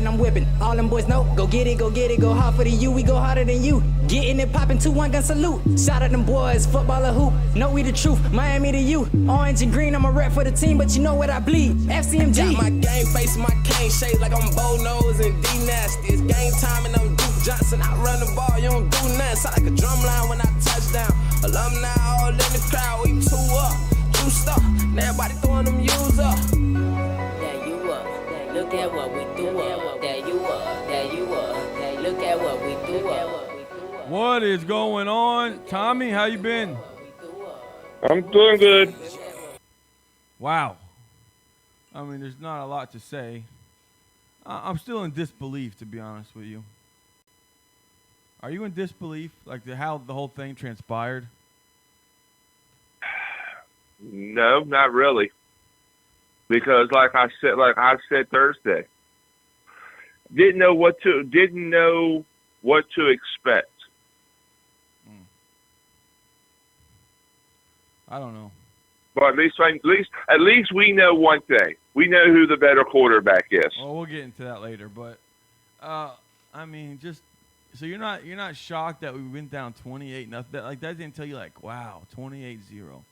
whipping, I'm whipping. All them boys know, go get it, go hard for the U, we go harder than you. Getting it popping, 2-1 gun salute. Shout out them boys, footballer hoop. Know we the truth, Miami to you. Orange and green, I'm a rep for the team, but you know what I bleed. FCMG. Got my game face, my cane shaped like I'm Bo Nose and D Nasty. It's game time and I'm Duke Johnson. I run the ball, you don't do nothing. Sound like a drum line when I touch down. Alumni all in the crowd, we 2 up, juiced up. And everybody throwing them U's up. There you up, look at what we do up. There you up, look at what we do up. What is going on? Tommy, how you been? I'm doing good. Wow. I mean, there's not a lot to say. I'm still in disbelief, to be honest with you. Are you in disbelief, like how the whole thing transpired? No, not really. Because like I said Thursday, didn't know what to expect. I don't know. But at least we know one thing. We know who the better quarterback is. Well, we'll get into that later, but I mean, just so you're not shocked that we went down 28-0. Like that didn't tell you like, wow, 28-0.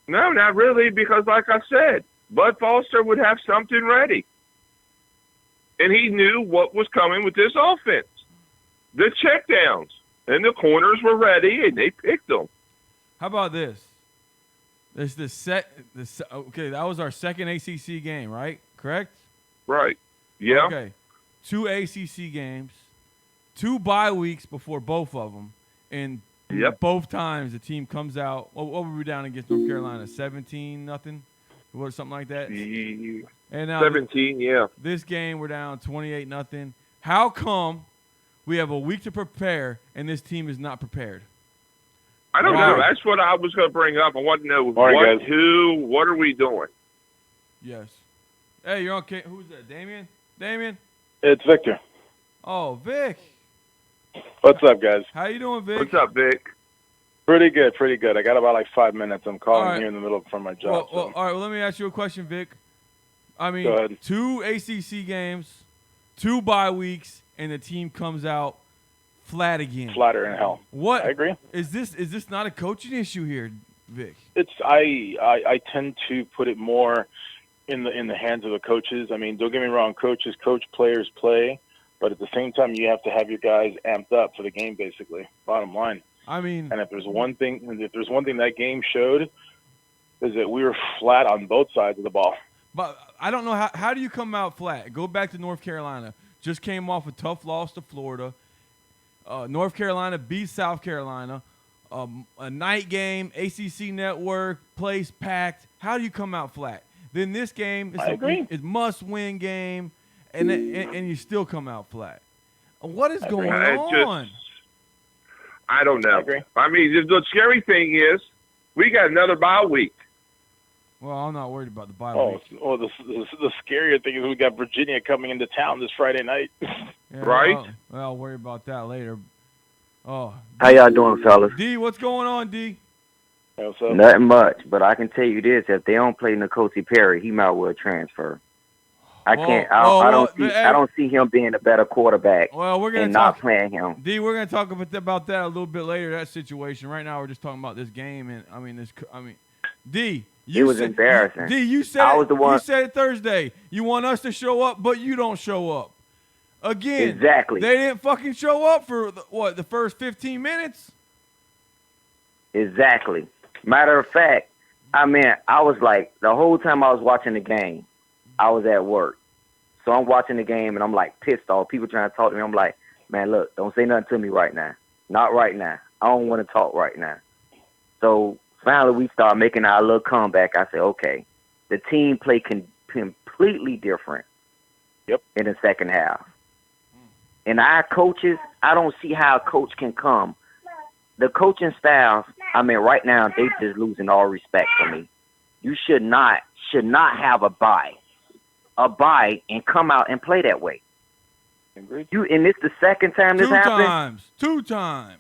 No, not really, because like I said, Bud Foster would have something ready. And he knew what was coming with this offense. The checkdowns and the corners were ready, and they picked them. How about this? Okay, that was our second ACC game, right? Correct? Right. Yeah. Okay. 2 ACC games, 2 bye weeks before both of them, and both times the team comes out. What were we down against North Carolina? 17-0, or something like that. And now 17, yeah. This game we're down 28-0. How come we have a week to prepare and this team is not prepared? I don't know. That's what I was going to bring up. I want to know what are we doing? Yes. Hey, you're okay. Who's that? Damien? It's Victor. Oh, Vic. What's up, guys? How you doing, Vic? What's up, Vic? Pretty good. I got about 5 minutes. I'm calling here in the middle from my job. All right. Well, let me ask you a question, Vic. I mean, Go ahead. 2 ACC games, 2 bye weeks, and the team comes out flat again. Flatter in hell. What? I agree. Is this not a coaching issue here, Vic? It's I tend to put it more in the hands of the coaches. I mean, don't get me wrong, coaches coach, players play, but at the same time you have to have your guys amped up for the game, basically. Bottom line. I mean, and if there's one thing that game showed is that we were flat on both sides of the ball. But I don't know how do you come out flat? Go back to North Carolina. Just came off a tough loss to Florida. North Carolina beat South Carolina. A night game, ACC network, place packed. How do you come out flat? Then this game is must-win game, and you still come out flat. What is going on? I don't know. I mean, the scary thing is we got another bye week. Well, I'm not worried about the bye week. Oh, the scarier thing is we got Virginia coming into town this Friday night. Yeah, right? Well, I'll worry about that later. Oh, how y'all doing, fellas? D, what's going on, D? Hey, what's up? Nothing much, but I can tell you this: if they don't play N'Kosi Perry, he might well transfer. I don't see him being a better quarterback. Well, we're gonna not playing him. D, we're gonna talk about that a little bit later. That situation. Right now, we're just talking about this game, and D. It was embarrassing. D, you said you said it Thursday. You want us to show up, but you don't show up. Again, exactly. They didn't fucking show up for the first 15 minutes. Exactly. Matter of fact, I mean, I was like, the whole time I was watching the game, I was at work. So I'm watching the game and I'm like pissed off. People trying to talk to me. I'm like, man, look, don't say nothing to me right now. Not right now. I don't want to talk right now. So finally we start making our little comeback. I said, okay, the team played completely different in the second half. And our coaches, I don't see how a coach can come. The coaching staff, I mean, right now, they just losing all respect for me. You should not have a bye and come out and play that way. And this the second time this happened? 2 times.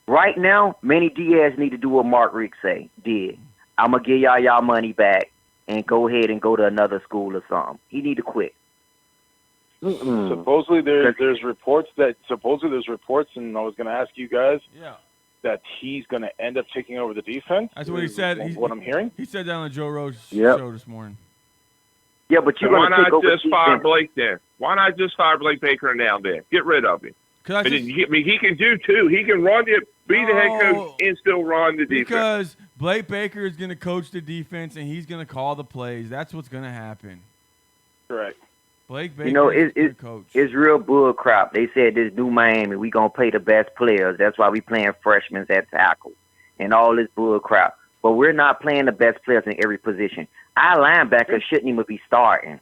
Right now, Manny Diaz need to do what Mark Richt did. I'm going to give y'all money back and go ahead and go to another school or something. He need to quit. Supposedly there's reports, and I was going to ask you guys that he's going to end up taking over the defense. That's what he said. What I'm hearing. He said that on the Joe Rose show this morning. Yeah, but you're why going to take not over. just fire Blake then? Why not just fire Blake Baker now then? Get rid of him. He can do two. He can run it, be the head coach, and still run the defense. Because Blake Baker is going to coach the defense, and he's going to call the plays. That's what's going to happen. Correct. Blake Baker is the coach. It's real bull crap. They said this new Miami, we going to play the best players. That's why we playing freshmen at tackle and all this bull crap. But we're not playing the best players in every position. Our linebacker shouldn't even be starting.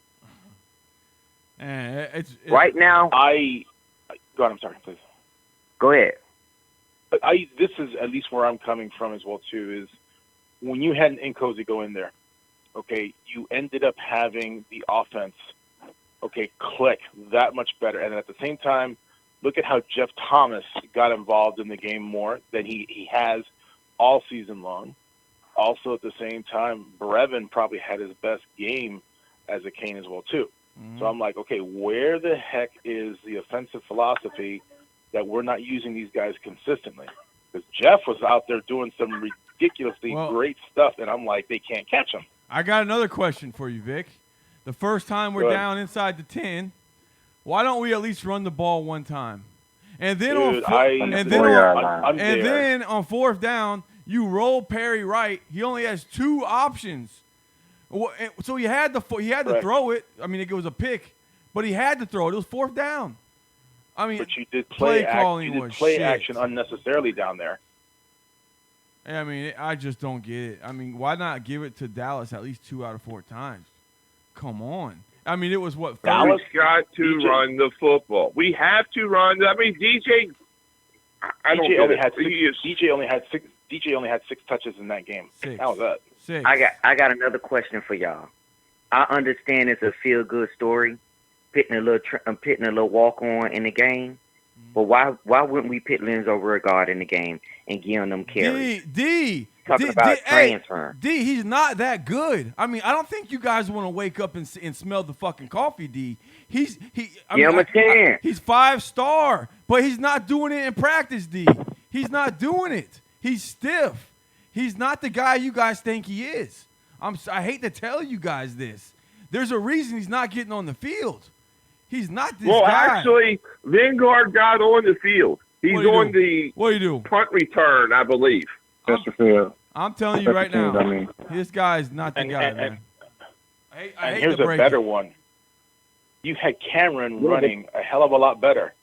Right now. Go ahead, I'm sorry, please. Go ahead. This is at least where I'm coming from as well, too, is when you had an Nkosi go in there, okay, you ended up having the offense, okay, click that much better. And at the same time, look at how Jeff Thomas got involved in the game more than he has all season long. Also, at the same time, Brevin probably had his best game as a Cane as well, too. Mm-hmm. So I'm like, okay, where the heck is the offensive philosophy that we're not using these guys consistently? Because Jeff was out there doing some ridiculously great stuff, and I'm like, they can't catch him. I got another question for you, Vic. The first time we're down inside the 10, why don't we at least run the ball one time? And then then on fourth down, you roll Perry right. He only has two options. So he had to throw it. I mean, it was a pick, but he had to throw it. It was fourth down. I mean, but you did play action unnecessarily down there. I mean, I just don't get it. I mean, why not give it to Dallas at least 2 out of 4 times? Come on. I mean, it was what? Dallas got to run the football. We have to run. I mean, DJ. DJ only had 6 touches in that game. 6. How was that? 6. I got another question for y'all. I understand it's a feel good story, pitting a little walk on in the game. But why wouldn't we pit Lenzo Regard in the game and give him them carries? Talking about transfer. D, he's not that good. I mean, I don't think you guys want to wake up and smell the fucking coffee, D. Give him a chance. He's 5-star, but he's not doing it in practice, D. He's not doing it. He's stiff. He's not the guy you guys think he is. I hate to tell you guys this. There's a reason he's not getting on the field. He's not this guy. Well, actually, Lingard got on the field. He's on the punt return, I believe. I'm telling you right now, this guy's not the guy, man. I hate here's to a break better it. one. You had Cameron running a hell of a lot better.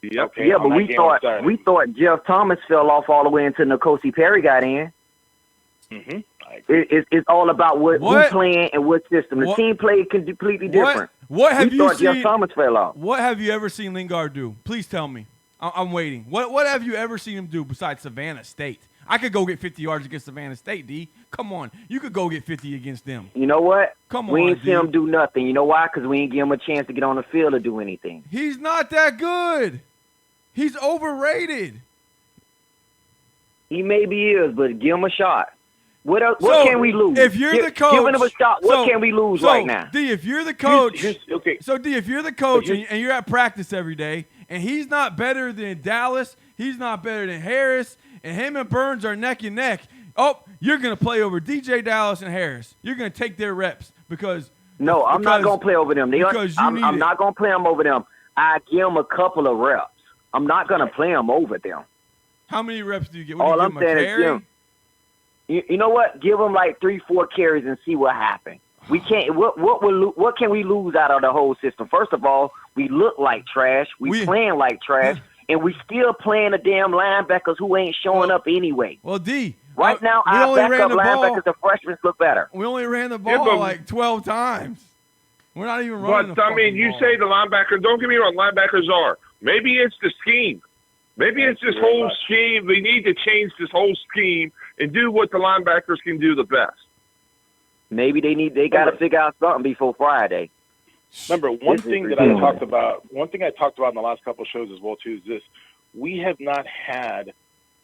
Yep. Okay, yeah, but we thought Jeff Thomas fell off all the way until N'Kosi Perry got in. Mm-hmm. It's all about who's playing and what system. The team play completely different. What have you seen? Jeff Thomas fell off. What have you ever seen Lingard do? Please tell me. I'm waiting. What have you ever seen him do besides Savannah State? I could go get 50 yards against Savannah State, D. Come on. You could go get 50 against them. You know what? Come we on, ain't see him do nothing. You know why? Because we ain't give him a chance to get on the field or do anything. He's not that good. He's overrated. He maybe is, but give him a shot. What else? What can we lose? If you're the coach, giving him a shot. What can we lose right now? D, if you're the coach, okay. So D, if you're the coach and you're at practice every day, and he's not better than Dallas, he's not better than Harris, and him and Burns are neck and neck. Oh, you're gonna play over DJ Dallas and Harris. You're gonna take their reps because. No, I'm not gonna play over them. I'm not gonna play them over them. I give them a couple of reps. I'm not gonna play them over them. How many reps do you get? All I'm saying is you know what? Give them like 3-4 carries and see what happens. We can't. What can we lose out of the whole system? First of all, we look like trash. We playing like trash, and we still playing the damn linebackers who ain't showing up anyway. Well, D. Right now, our backup linebackers, the freshmen, look better. We only ran the ball like 12 times. We're not even running the I mean, you ball. say the linebackers. Don't get me wrong. Linebackers are. Maybe it's the scheme. Maybe it's this whole scheme. We need to change this whole scheme and do what the linebackers can do the best. Maybe they got to figure out something before Friday. Remember, one thing I talked about in the last couple of shows as well too is this: we have not had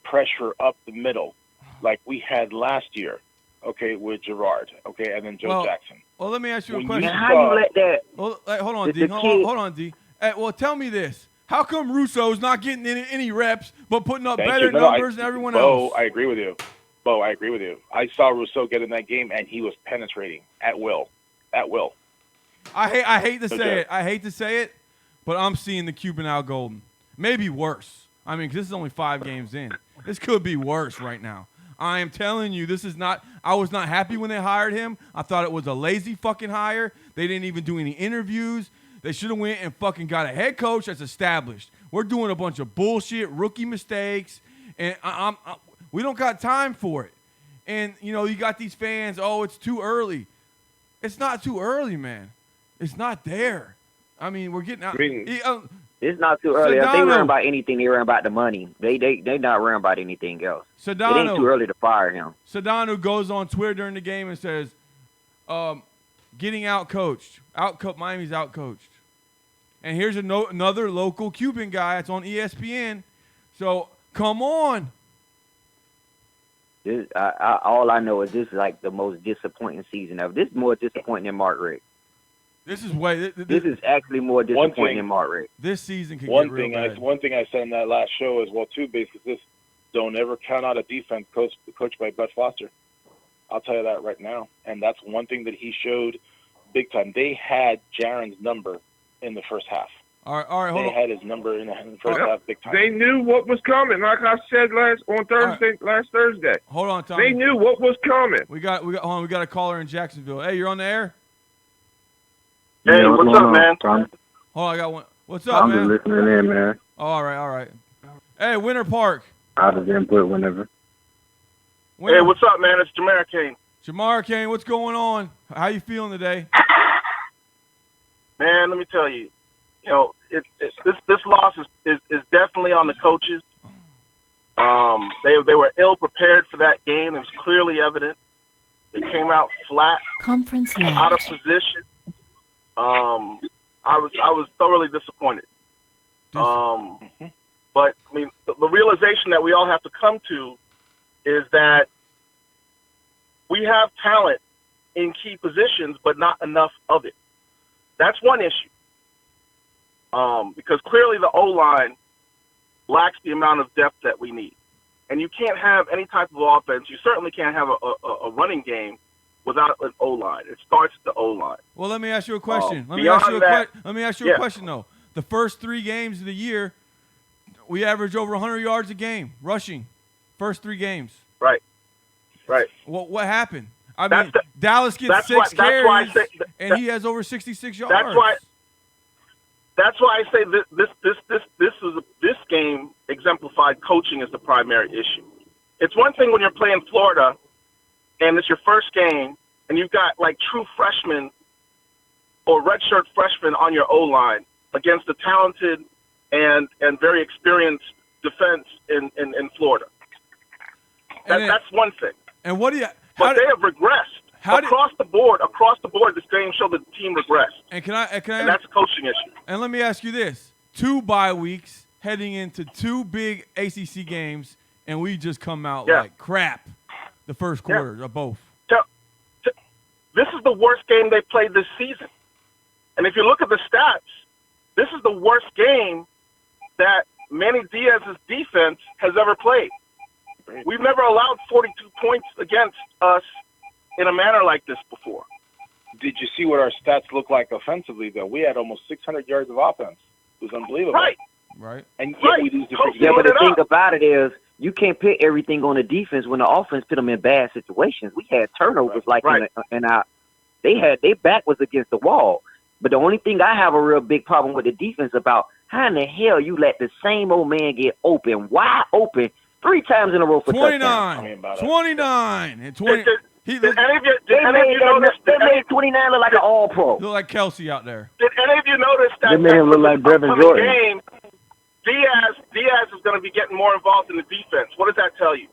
pressure up the middle like we had last year. Okay, with Gerard. Okay, and then Joe Jackson. Well, let me ask you a When question. you And how you let that? Well, hold on, The D. kid- Hold on, D. Hey, well, tell me this. How come Russo's not getting any reps but putting up Thank better you. No, numbers than everyone Bo, else? I agree with you. Bo, I agree with you. I saw Rousseau get in that game, and he was penetrating at will. At will. I hate to say Okay. it. I hate to say it, but I'm seeing the Cuban Al Golden. Maybe worse. I mean, 'cause this is only 5 games in. This could be worse right now. I am telling you, this is not. I was not happy when they hired him. I thought it was a lazy fucking hire. They didn't even do any interviews. They should have went and fucking got a head coach that's established. We're doing a bunch of bullshit, rookie mistakes, and we don't got time for it. And you know, you got these fans. Oh, it's too early. It's not too early, man. It's not there. I mean, we're getting out. I mean- It's not too early. If they Sedano. worrying about anything, they worrying about the money. They not worrying about anything else. It ain't too Sedano, early to fire him. Sedano goes on Twitter during the game and says, getting out-coached. Miami's out-coached. And here's another local Cuban guy that's on ESPN. So, come on. All I know is this is like the most disappointing season ever. This is more disappointing than Mark Richt. This is way. This is actually more disappointing thing- than Mark Richt. This season could One get real thing, bad. one thing I said in that last show as well too, basically, this: don't ever count out a defense coached by Bud Foster. I'll tell you that right now, and that's one thing that he showed big time. They had Jaron's number in the first half. All right, hold They on. had his number in the first half big time. They knew what was coming. Like I said last Thursday. Hold on, Tommy. They knew what was coming. We got hold on, we got a caller in Jacksonville. Hey, you're on the air? Hey, what's up, man? Hold on, I got one. What's up, I'm man? just listening in, man. Oh, all right. Hey, Winter Park. Out of input whenever. Winter, what's up, man? It's Jamar Kane. Jamar Kane, what's going on? How you feeling today? Man, let me tell you, this loss is definitely on the coaches. They were ill prepared for that game. It was clearly evident. They came out flat, Conference out of left. position. I was thoroughly disappointed. But I mean, the realization that we all have to come to is that we have talent in key positions, but not enough of it. That's one issue. Because clearly the O-line lacks the amount of depth that we need. And you can't have any type of offense. You certainly can't have a running game without an O-line. It starts at the O-line. Well, let me ask you a question. Let me beyond ask you a yeah. question though. The first 3 games of the year, we average over 100 yards a game rushing. First 3 games. Right. What happened? I That's mean, the- Dallas gets that's 6 why- that's why I carries, say- and he has over 66 yards. That's why I say this game exemplified coaching as the primary issue. It's one thing when you're playing Florida and it's your first game and you've got like true freshmen or redshirt freshmen on your O-line against a talented and very experienced defense in Florida. That's one thing. And what do you? But they have regressed across the board. Across the board, this game showed the team regressed, And can I? and that's a coaching issue. And let me ask you this: 2 bye weeks heading into 2 big ACC games, and we just come out like crap the first quarter of both. This is the worst game they played this season, and if you look at the stats, this is the worst game that Manny Diaz's defense has ever played. We've never allowed 42 points against us in a manner like this before. Did you see what our stats look like offensively, though? We had almost 600 yards of offense. It was unbelievable. Right. And yet we lose the freaking Yeah, but the game. thing about it is you can't put everything on the defense when the offense put them in bad situations. We had turnovers their back was against the wall. But the only thing I have a real big problem with the defense about, how in the hell you let the same old man get wide open 3 times in a row for 29, 29, and 20. Did any of you notice? They notice? made 29 look like an all-pro. Look like Kelsey out there. Did any of you notice that? They that made him look like upcoming Brevin Jordan. Game, Diaz is going to be getting more involved in the defense. What does that tell you?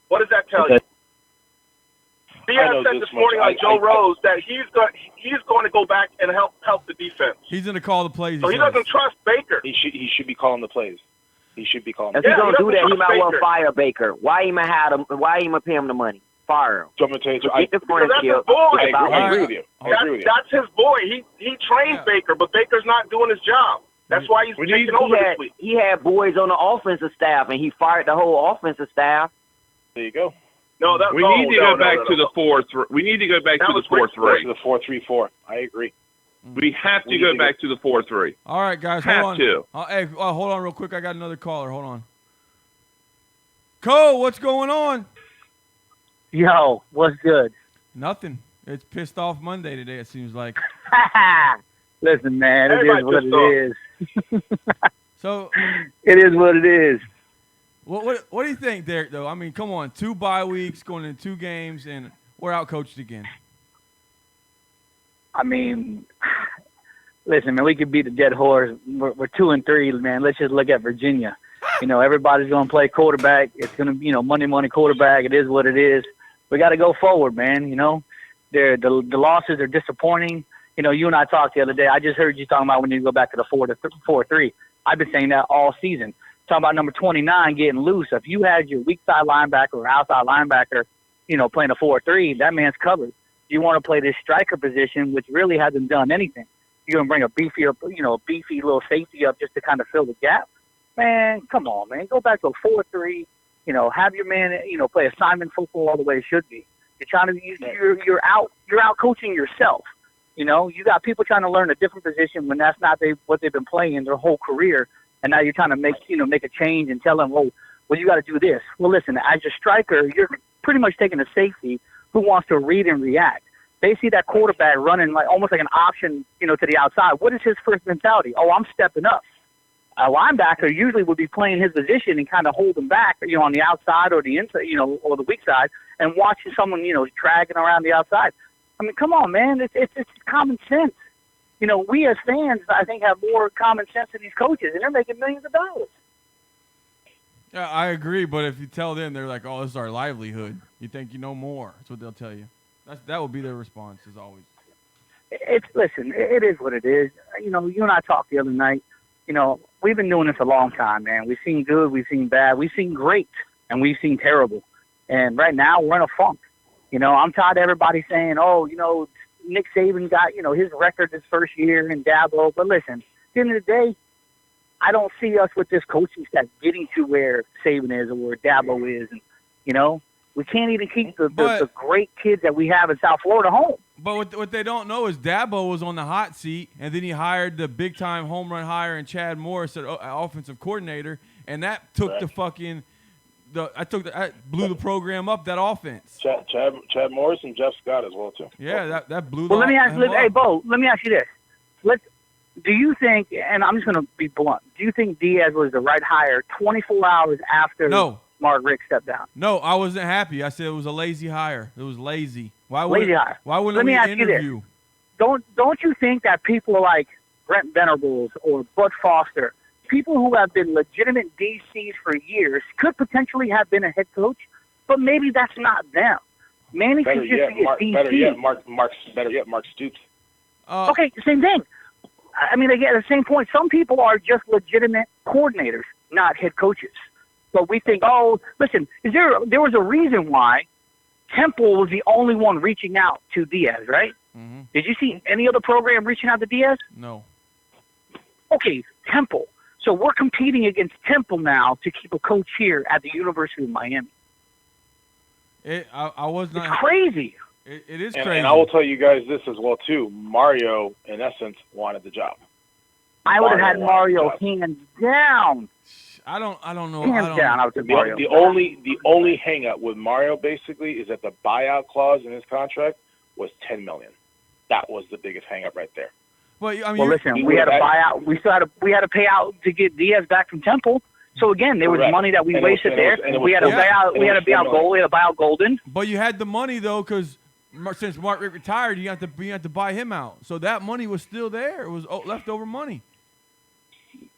What does that tell you? Diaz said this morning on Joe Rose that he's going to go back and help the defense. He's going to call the plays. So he doesn't trust Baker. He should be calling the plays. He should be calling. If he's gonna do that, he might well fire Baker. Why even have him? Why even pay him the money? fire him. So I'm gonna tell you, Get the Because that's his friendship. boy. I About agree him. with you. I agree with you. That's his boy. He trained Yeah. Baker, but Baker's not doing his job. That's why he's We need- taking over He this had, week. he had boys on the offensive staff, and he fired the whole offensive staff. There you go. No, that, We no, need to no, go back no, to no. the 4-3. We need to go back That to the was Rick's 4-3. To the 4-3-4. I agree. We have to We go need to back to the 4-3. All right, guys, Have hold on. to. Hey, hold on real quick. I got another caller. Hold on. Cole, what's going on? Yo, what's good? Nothing. It's pissed off Monday today, it seems like. Listen, man, it Everybody is what pissed it is. So, It is what it is. what do you think, Derek, though? I mean, come on. 2 bye weeks, going into 2 games, and we're out-coached again. I mean, listen, man, we could beat the dead horse. We're 2-3, man. Let's just look at Virginia. You know, everybody's going to play quarterback. It's going to, money quarterback. It is what it is. We got to go forward, man. You know, the losses are disappointing. You know, you and I talked the other day. I just heard you talking about when you go back to the 4-3. I've been saying that all season. Talking about number 29 getting loose. If you had your weak side linebacker or outside linebacker, playing a 4-3, that man's covered. You want to play this striker position, which really hasn't done anything. You're going to bring a beefy little safety up just to kind of fill the gap. Man, come on, man. Go back to a 4-3. Have your man, play assignment football all the way it should be. You're trying to, you're out coaching yourself. You got people trying to learn a different position when that's not what they've been playing their whole career. And now you're trying to make a change and tell them, well, you got to do this. Well, listen, as your striker, you're pretty much taking a safety who wants to read and react. They see that quarterback running like almost like an option, to the outside. What is his first mentality? Oh, I'm stepping up. A linebacker usually would be playing his position and kind of hold him back, on the outside or the inside, or the weak side, and watching someone, dragging around the outside. I mean, come on, man. It's common sense. We as fans, I think, have more common sense than these coaches, and they're making millions of dollars. Yeah, I agree, but if you tell them, they're like, oh, this is our livelihood. You think you know more. That's what they'll tell you. That will be their response, as always. Listen, it is what it is. You and I talked the other night. We've been doing this a long time, man. We've seen good, we've seen bad, we've seen great, and we've seen terrible. And right now, we're in a funk. I'm tired of everybody saying, oh, Nick Saban got, his record this first year in Dabo. But listen, at the end of the day, I don't see us with this coaching staff getting to where Saban is or where Dabo is. And, we can't even keep the great kids that we have in South Florida home. But what they don't know is Dabo was on the hot seat, and then he hired the big-time home run hire in Chad Morris, as offensive coordinator, and that took the fucking I blew the program up, that offense. Chad Morris and Jeff Scott as well too. Yeah, that blew. Well, let me ask you this: do you think? And I'm just going to be blunt. Do you think Diaz was the right hire 24 hours after Mark Richt stepped down? No, I wasn't happy. I said it was a lazy hire. It was lazy. Why wouldn't we interview? Don't you think that people like Brent Venables or Bud Foster, people who have been legitimate DCs for years, could potentially have been a head coach, but maybe that's not them. Manny could just be a DC. Better yet, Mark Stoops. Okay, same thing. I mean, again, at the same point, some people are just legitimate coordinators, not head coaches. But we think, oh, listen, there was a reason why Temple was the only one reaching out to Diaz, right? Mm-hmm. Did you see any other program reaching out to Diaz? No. Okay, Temple. So we're competing against Temple now to keep a coach here at the University of Miami. I was not. It's crazy. It is crazy. And I will tell you guys this as well too. Mario, in essence, wanted the job. I would have had Mario hands down. I don't know. Hands down, I would have Mario. The only hang up with Mario basically is that the buyout clause in his contract was $10 million. That was the biggest hang up right there. But I mean, well, listen, we had a buyout. We had to pay out to get Diaz back from Temple. So again, there was money that we wasted there. We had to buy out Golden. But you had the money though, because since Mark Richt retired, you have to buy him out. So that money was still there. It was leftover money.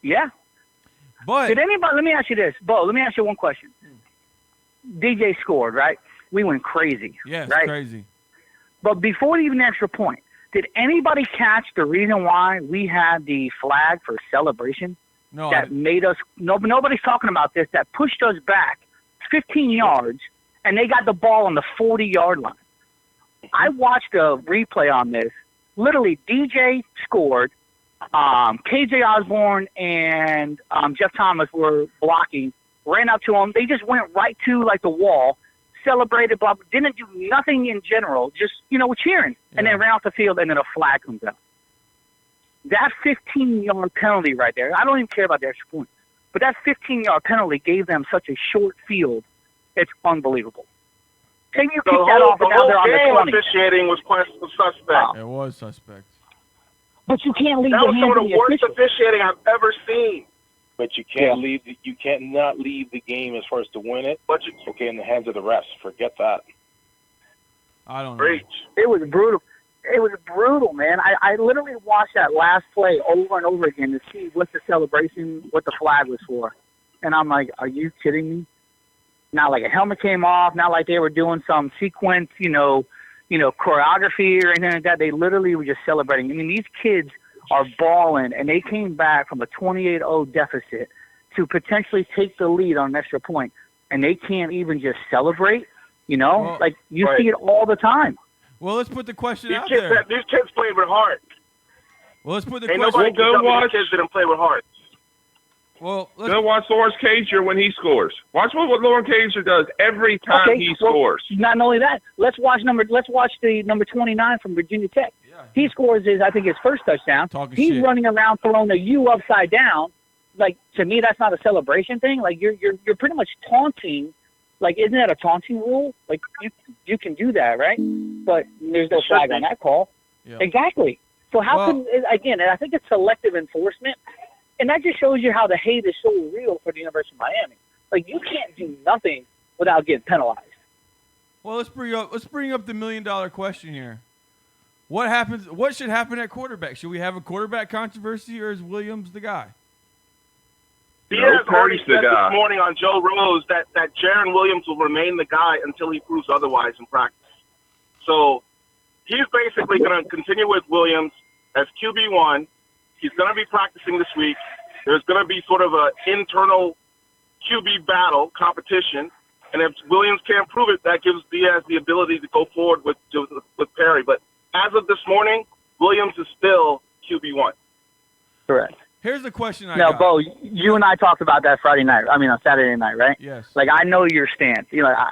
Yeah. But did anybody? Let me ask you this, Bo. Let me ask you one question. DJ scored, right? We went crazy. Yes, right? Crazy. But before even the extra point, did anybody catch the reason why we had the flag for celebration? No. That made us. Nobody's talking about this. That pushed us back 15 yards and they got the ball on the 40-yard line. I watched a replay on this. Literally, DJ scored. KJ Osborne and Jeff Thomas were blocking, ran up to him. They just went right to, like, the wall, celebrated, blah, didn't do nothing in general, just, cheering, and then ran off the field, and then a flag comes out. That 15-yard penalty right there, I don't even care about the extra point, but that 15-yard penalty gave them such a short field, it's unbelievable. Can you kick that off and now they're on the 20? Officiating was suspect. Wow. It was suspect. But you can't leave That the was hands some of of the the worst official. officiating I've ever seen. But you can't you can't not leave the game as far as to win it. But you in the hands of the refs. Forget that. I don't know. preach. It was brutal. It was brutal, man. I literally watched that last play over and over again to see what the celebration, what the flag was for. And I'm like, are you kidding me? Not like a helmet came off, not like they were doing some sequence, choreography or anything like that. They literally were just celebrating. I mean, these kids are balling, and they came back from a 28-0 deficit to potentially take the lead on an extra point, and they can't even just celebrate, Well, you right. see it all the time. Well, let's put the question These out kids, there. these kids played with heart. Well, let's put the Ain't question. nobody can tell me these kids didn't play with heart. Well, let's Go watch Lawrence Cager when he scores. Watch what Lawrence Cager does every time he scores. Not only that, let's watch the number 29 from Virginia Tech. Yeah. He scores his first touchdown. Talking He's shit. running around throwing the U upside down. Like, to me, that's not a celebration thing. Like, you're pretty much taunting. Like, isn't that a taunting rule? Like, you can do that, right? But there's no flag on that call. Yeah. Exactly. So how Well- can again? And I think it's selective enforcement, and that just shows you how the hate is so real for the University of Miami. Like, you can't do nothing without getting penalized. Well, let's bring up the $1 million question here. What happens? What should happen at quarterback? Should we have a quarterback controversy, or is Williams the guy? Diaz already Perry's the said guy. this morning on Joe Rose that Jaron Williams will remain the guy until he proves otherwise in practice. So he's basically going to continue with Williams as QB1. He's going to be practicing this week. There's going to be sort of an internal QB battle competition. And if Williams can't prove it, that gives Diaz the ability to go forward with Perry. But as of this morning, Williams is still QB1. Correct. Here's the question I Now, got. Bo, you and I talked about that on Saturday night, right? Yes. Like, I know your stance.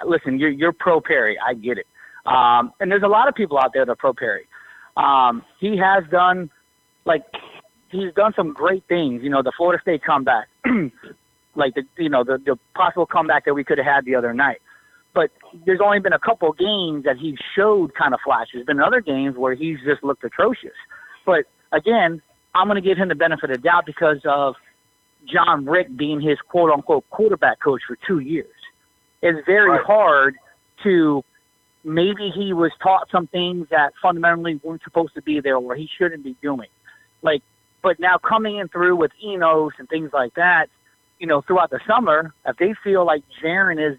Listen, you're pro Perry. I get it. And there's a lot of people out there that are pro Perry. He has done, he's done some great things. The Florida State comeback, like the possible comeback that we could have had the other night. But there's only been a couple games that he showed kind of flashes. There's been other games where he's just looked atrocious. But again, I'm going to give him the benefit of the doubt because of John Rick being his quote-unquote quarterback coach for 2 years. It's very hard to maybe he was taught some things that fundamentally weren't supposed to be there or he shouldn't be doing. But now coming in through with Enos and things like that, throughout the summer, if they feel like Jaron is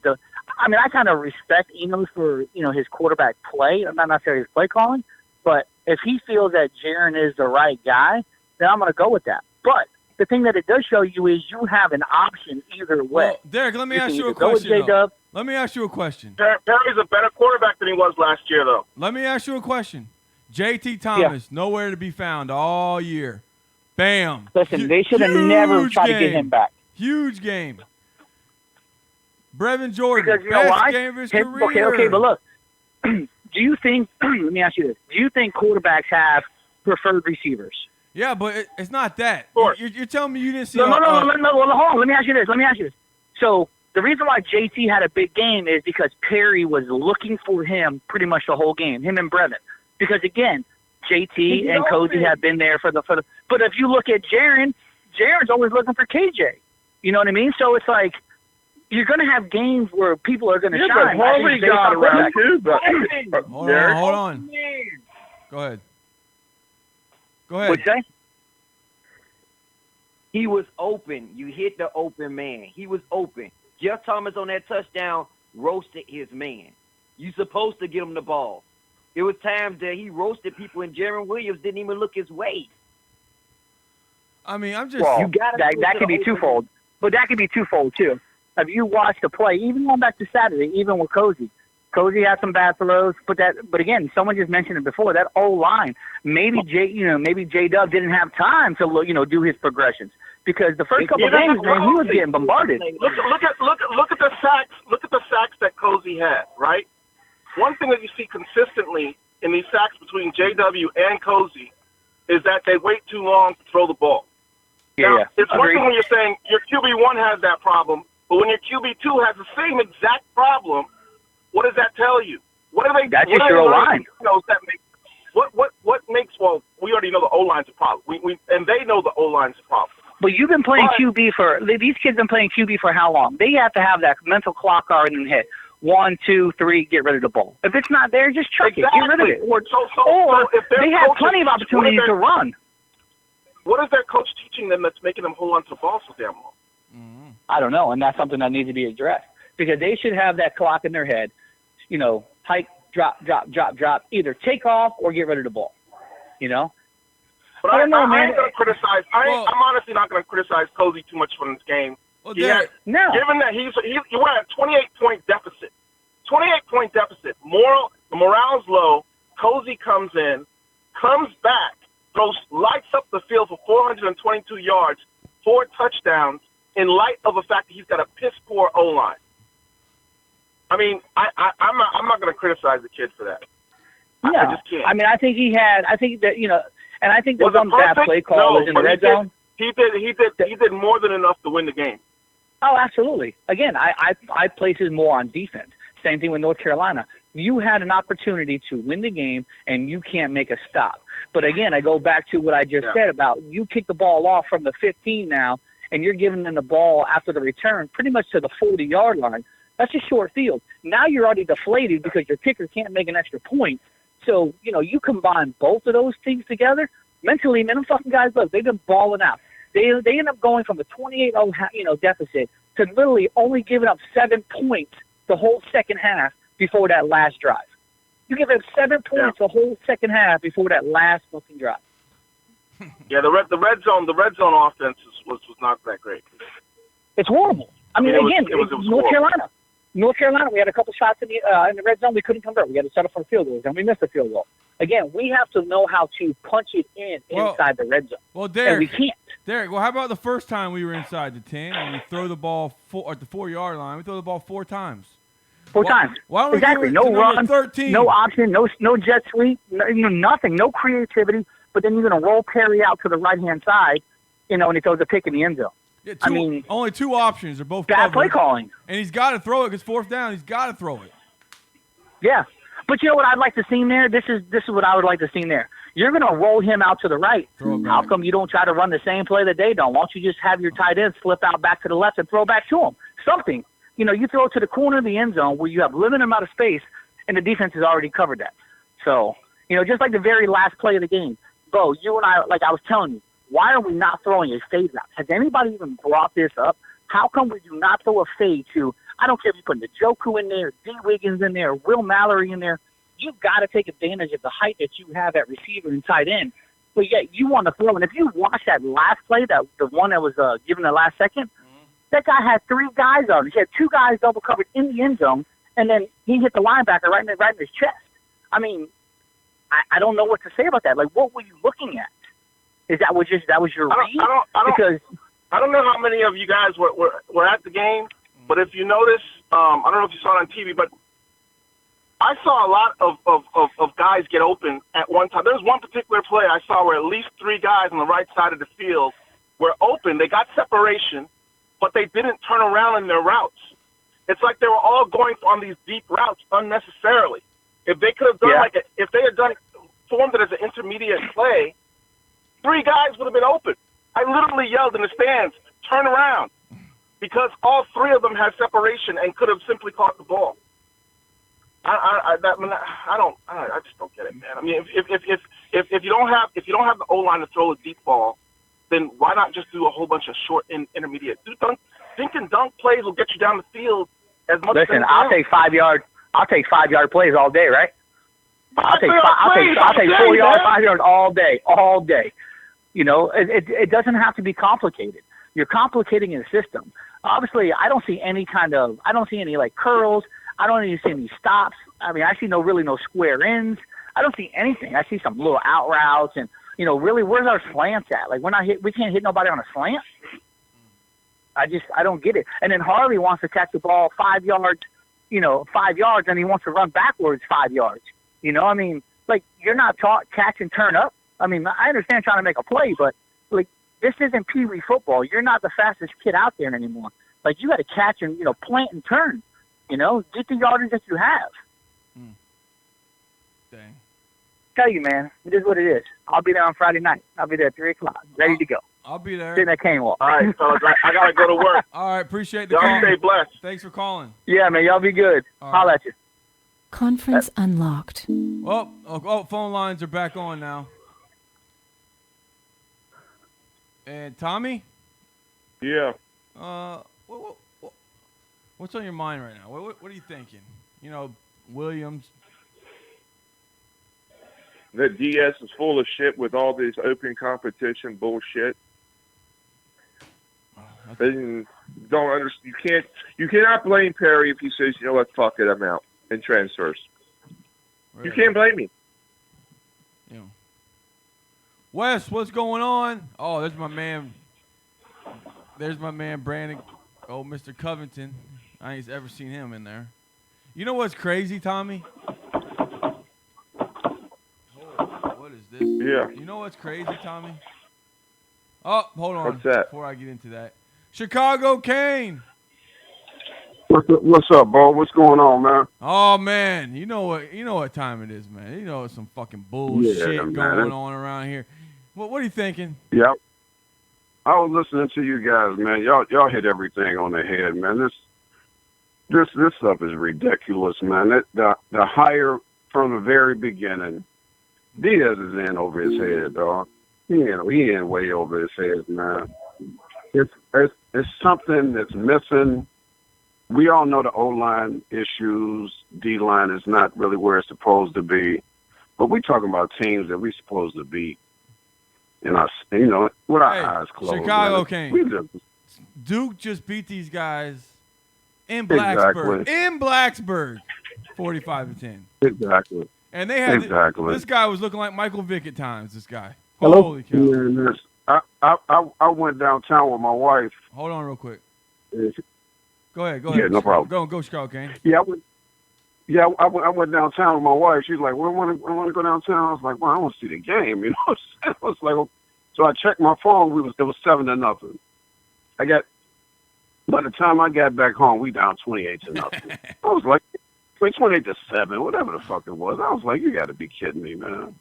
I kind of respect Enos for, his quarterback play, not necessarily his play calling, but if he feels that Jaron is the right guy, then I'm going to go with that. But the thing that it does show you is you have an option either way. Well, Derek, let me ask you a Go with question. J-Dub. Let me ask you a question. Perry's a better quarterback than he was last year, though. Let me ask you a question. JT Thomas, nowhere to be found all year. Bam. Listen, they should have never Huge tried to get game. him back. Huge game. Brevin Jordan, Because you know best why? game of his Okay, career. but look, do you think, let me ask you this, do you think quarterbacks have preferred receivers? Yeah, but it's not that. Sure. You're telling me you didn't see No, hold on. Let me ask you this. So the reason why JT had a big game is because Perry was looking for him pretty much the whole game, him and Brevin. Because again, JT and Cozy have been there for the. But if you look at Jaron's always looking for KJ. You know what I mean? So it's like you're going to have games where people are going to shine. But Harvey got around too. But Hold on. Go ahead. What'd you say? He was open. You hit the open man. He was open. Jeff Thomas on that touchdown roasted his man. You supposed to get him the ball. There was times that he roasted people and Jaron Williams didn't even look his way. I mean, I'm just. Well, You gotta that go to could the be open twofold. But that could be twofold too. if you watch the play, even going back to Saturday, even with Cozy had some bad throws, but again, someone just mentioned it before, that O-line, maybe J-Dub didn't have time to, do his progressions. Because the first couple of games, man, he was getting bombarded. Look at the sacks. Look at the sacks that Cozy had, right? One thing that you see consistently in these sacks between JW and Cozy is that they wait too long to throw the ball. Now, it's one thing when you're saying your QB1 has that problem, but when your QB2 has the same exact problem, what does that tell you? What are they? That's just your O-line. What makes? Well, we already know the O-line's a problem. And they know the O-line's a problem. But you've been playing QB these kids been playing QB for how long? They have to have that mental clock already in their head. 1, 2, 3, get rid of the ball. If it's not there, just chuck it. Get rid of it. Or if they have plenty of opportunities to run. What is their coach teaching them that's making them hold on to the ball so damn long? I don't know, and that's something that needs to be addressed. Because they should have that clock in their head, hike, drop, either take off or get rid of the ball, But I ain't going to criticize. I'm honestly not going to criticize Cozy too much from this game. Well, given that he went at a 28-point deficit. 28-point deficit. The morale's low. Cozy comes in, comes back, lights up the field for 422 yards, 4 touchdowns, in light of the fact that he's got a piss-poor O-line. I mean, I'm not going to criticize the kid for that. No. I just can't. I mean, I think and I think the one bad play call was in the red zone. He did more than enough to win the game. Oh, absolutely. Again, I place it more on defense. Same thing with North Carolina. You had an opportunity to win the game, and you can't make a stop. But again, I go back to what I just said about you kick the ball off from the 15 now, and you're giving them the ball after the return pretty much to the 40-yard line. That's a short field. Now you're already deflated because your kicker can't make an extra point. So, you combine both of those things together, mentally, man, them fucking guys, look, they've been balling out. They end up going from a 28-0, deficit to literally only giving up 7 points the whole second half before that last drive. You give up 7 points the whole second half before that last fucking drive. Yeah, the red zone offense was not that great. It's horrible. I mean, it was North Carolina, we had a couple shots in the red zone. We couldn't convert. We had to settle for field goals, and we missed a field goal. Again, we have to know how to punch it inside the red zone. Well, Derek, and we can't. Derek, how about the first time we were inside the 10 and we throw the ball at the 4-yard line? We throw the ball 4 times. 4 times. Why don't we exactly. give it No to run, 13? no option, no jet sweep, nothing, no creativity. But then you're going to roll Perry out to the right-hand side, and he throws a pick in the end zone. Yeah, only 2 options. They're both bad covered. play calling. And he's got to throw it because 4th down. He's got to throw it. Yeah. But you know what I'd like to see there? This is what I would like to see there. You're going to roll him out to the right. How come you don't try to run the same play that they don't? Why don't you just have your tight end slip out back to the left and throw back to him? Something. You throw it to the corner of the end zone where you have limited amount of space, and the defense has already covered that. So, just like the very last play of the game. Bo, you and I, like I was telling you, why are we not throwing a fade route? Has anybody even brought this up? How come we do not throw a fade to, I don't care if you put Njoku in there, D. Wiggins in there, Will Mallory in there. You've got to take advantage of the height that you have at receiver and tight end. But yet you want to throw. And if you watch that last play, the one that was given the last second, that guy had 3 guys on him. He had 2 guys double covered in the end zone, and then he hit the linebacker right in his chest. I mean, I don't know what to say about that. Like, what were you looking at? Is that was your read? Because I don't know how many of you guys were at the game, but if you notice, I don't know if you saw it on TV, but I saw a lot of guys get open at one time. There was one particular play I saw where at least 3 guys on the right side of the field were open. They got separation, but they didn't turn around in their routes. It's like they were all going on these deep routes unnecessarily. If they could have done if they had formed it as an intermediate play, 3 guys would have been open. I literally yelled in the stands, turn around, because all 3 of them had separation and could have simply caught the ball. I just don't get it, man. I mean, if you don't have the O-line to throw a deep ball, then why not just do a whole bunch of short and intermediate? Dink and dunk plays will get you down the field as much. Listen, I'll take 5-yard. I'll take 5-yard plays all day, right? I'll take 4-yard, 5-yard all day. It doesn't have to be complicated. You're complicating a system. obviously, I don't see any like curls. I don't even see any stops. I mean, I see no square ends. I don't see anything. I see some little out routes and, really, where's our slants at? Like, we can't hit nobody on a slant. I don't get it. And then Harvey wants to catch the ball 5 yards, 5 yards, and he wants to run backwards 5 yards. I mean, like, you're not taught catch and turn up. I mean, I understand trying to make a play, but, like, this isn't Pee Wee football. You're not the fastest kid out there anymore. Like, you got to catch and, plant and turn. Get the yardage that you have. Dang. Tell you, man, it is what it is. I'll be there on Friday night. I'll be there at 3 o'clock, ready to go. I'll be there. Sitting at Canewalk. All right, fellas, I got to go to work. All right, appreciate the Y'all call. stay blessed. Thanks for calling. Yeah, man, y'all be good. All Holla right. at you. Conference unlocked. Oh, phone lines are back on now. And Tommy? Yeah. What's on your mind right now? What are you thinking? Williams. That DS is full of shit with all this open competition bullshit. They don't understand. You cannot blame Perry if he says, you know what, fuck it, I'm out, and transfers. Really? You can't blame me. Wes, what's going on? Oh, there's my man. There's my man Brandon. Oh, Mr. Covington. I ain't ever seen him in there. You know what's crazy, Tommy? What is this? Yeah. You know what's crazy, Tommy? Oh, hold on. What's that? Before I get into that. Chicago Kane. What's up, Bo? What's going on, man? Oh man, you know what time it is, man. It's some fucking bullshit going on around here. What are you thinking? Yep. I was listening to you guys, man. Y'all hit everything on the head, man. This stuff is ridiculous, man. The hire from the very beginning, Diaz is in over his head, dog. He in way over his head, man. It's something that's missing. We all know the O-line issues. D-line is not really where it's supposed to be. But we're talking about teams that we're supposed to beat. And us, with our eyes closed. Chicago man. Kane. Duke just beat these guys in Blacksburg. Exactly. In Blacksburg. 45-10. Exactly. And they had this guy was looking like Michael Vick at times, this guy. Hello? Holy cow. I went downtown with my wife. Hold on real quick. Yeah, Go ahead. Yeah, no problem. Go Chicago Kane. I went downtown with my wife. She's like, "Well, I want to go downtown." I was like, "Well, I want to see the game." I was like, so I checked my phone. It was 7-0. By the time I got back home, we down 28-0. I was like, 28-7, whatever the fuck it was. I was like, you got to be kidding me, man.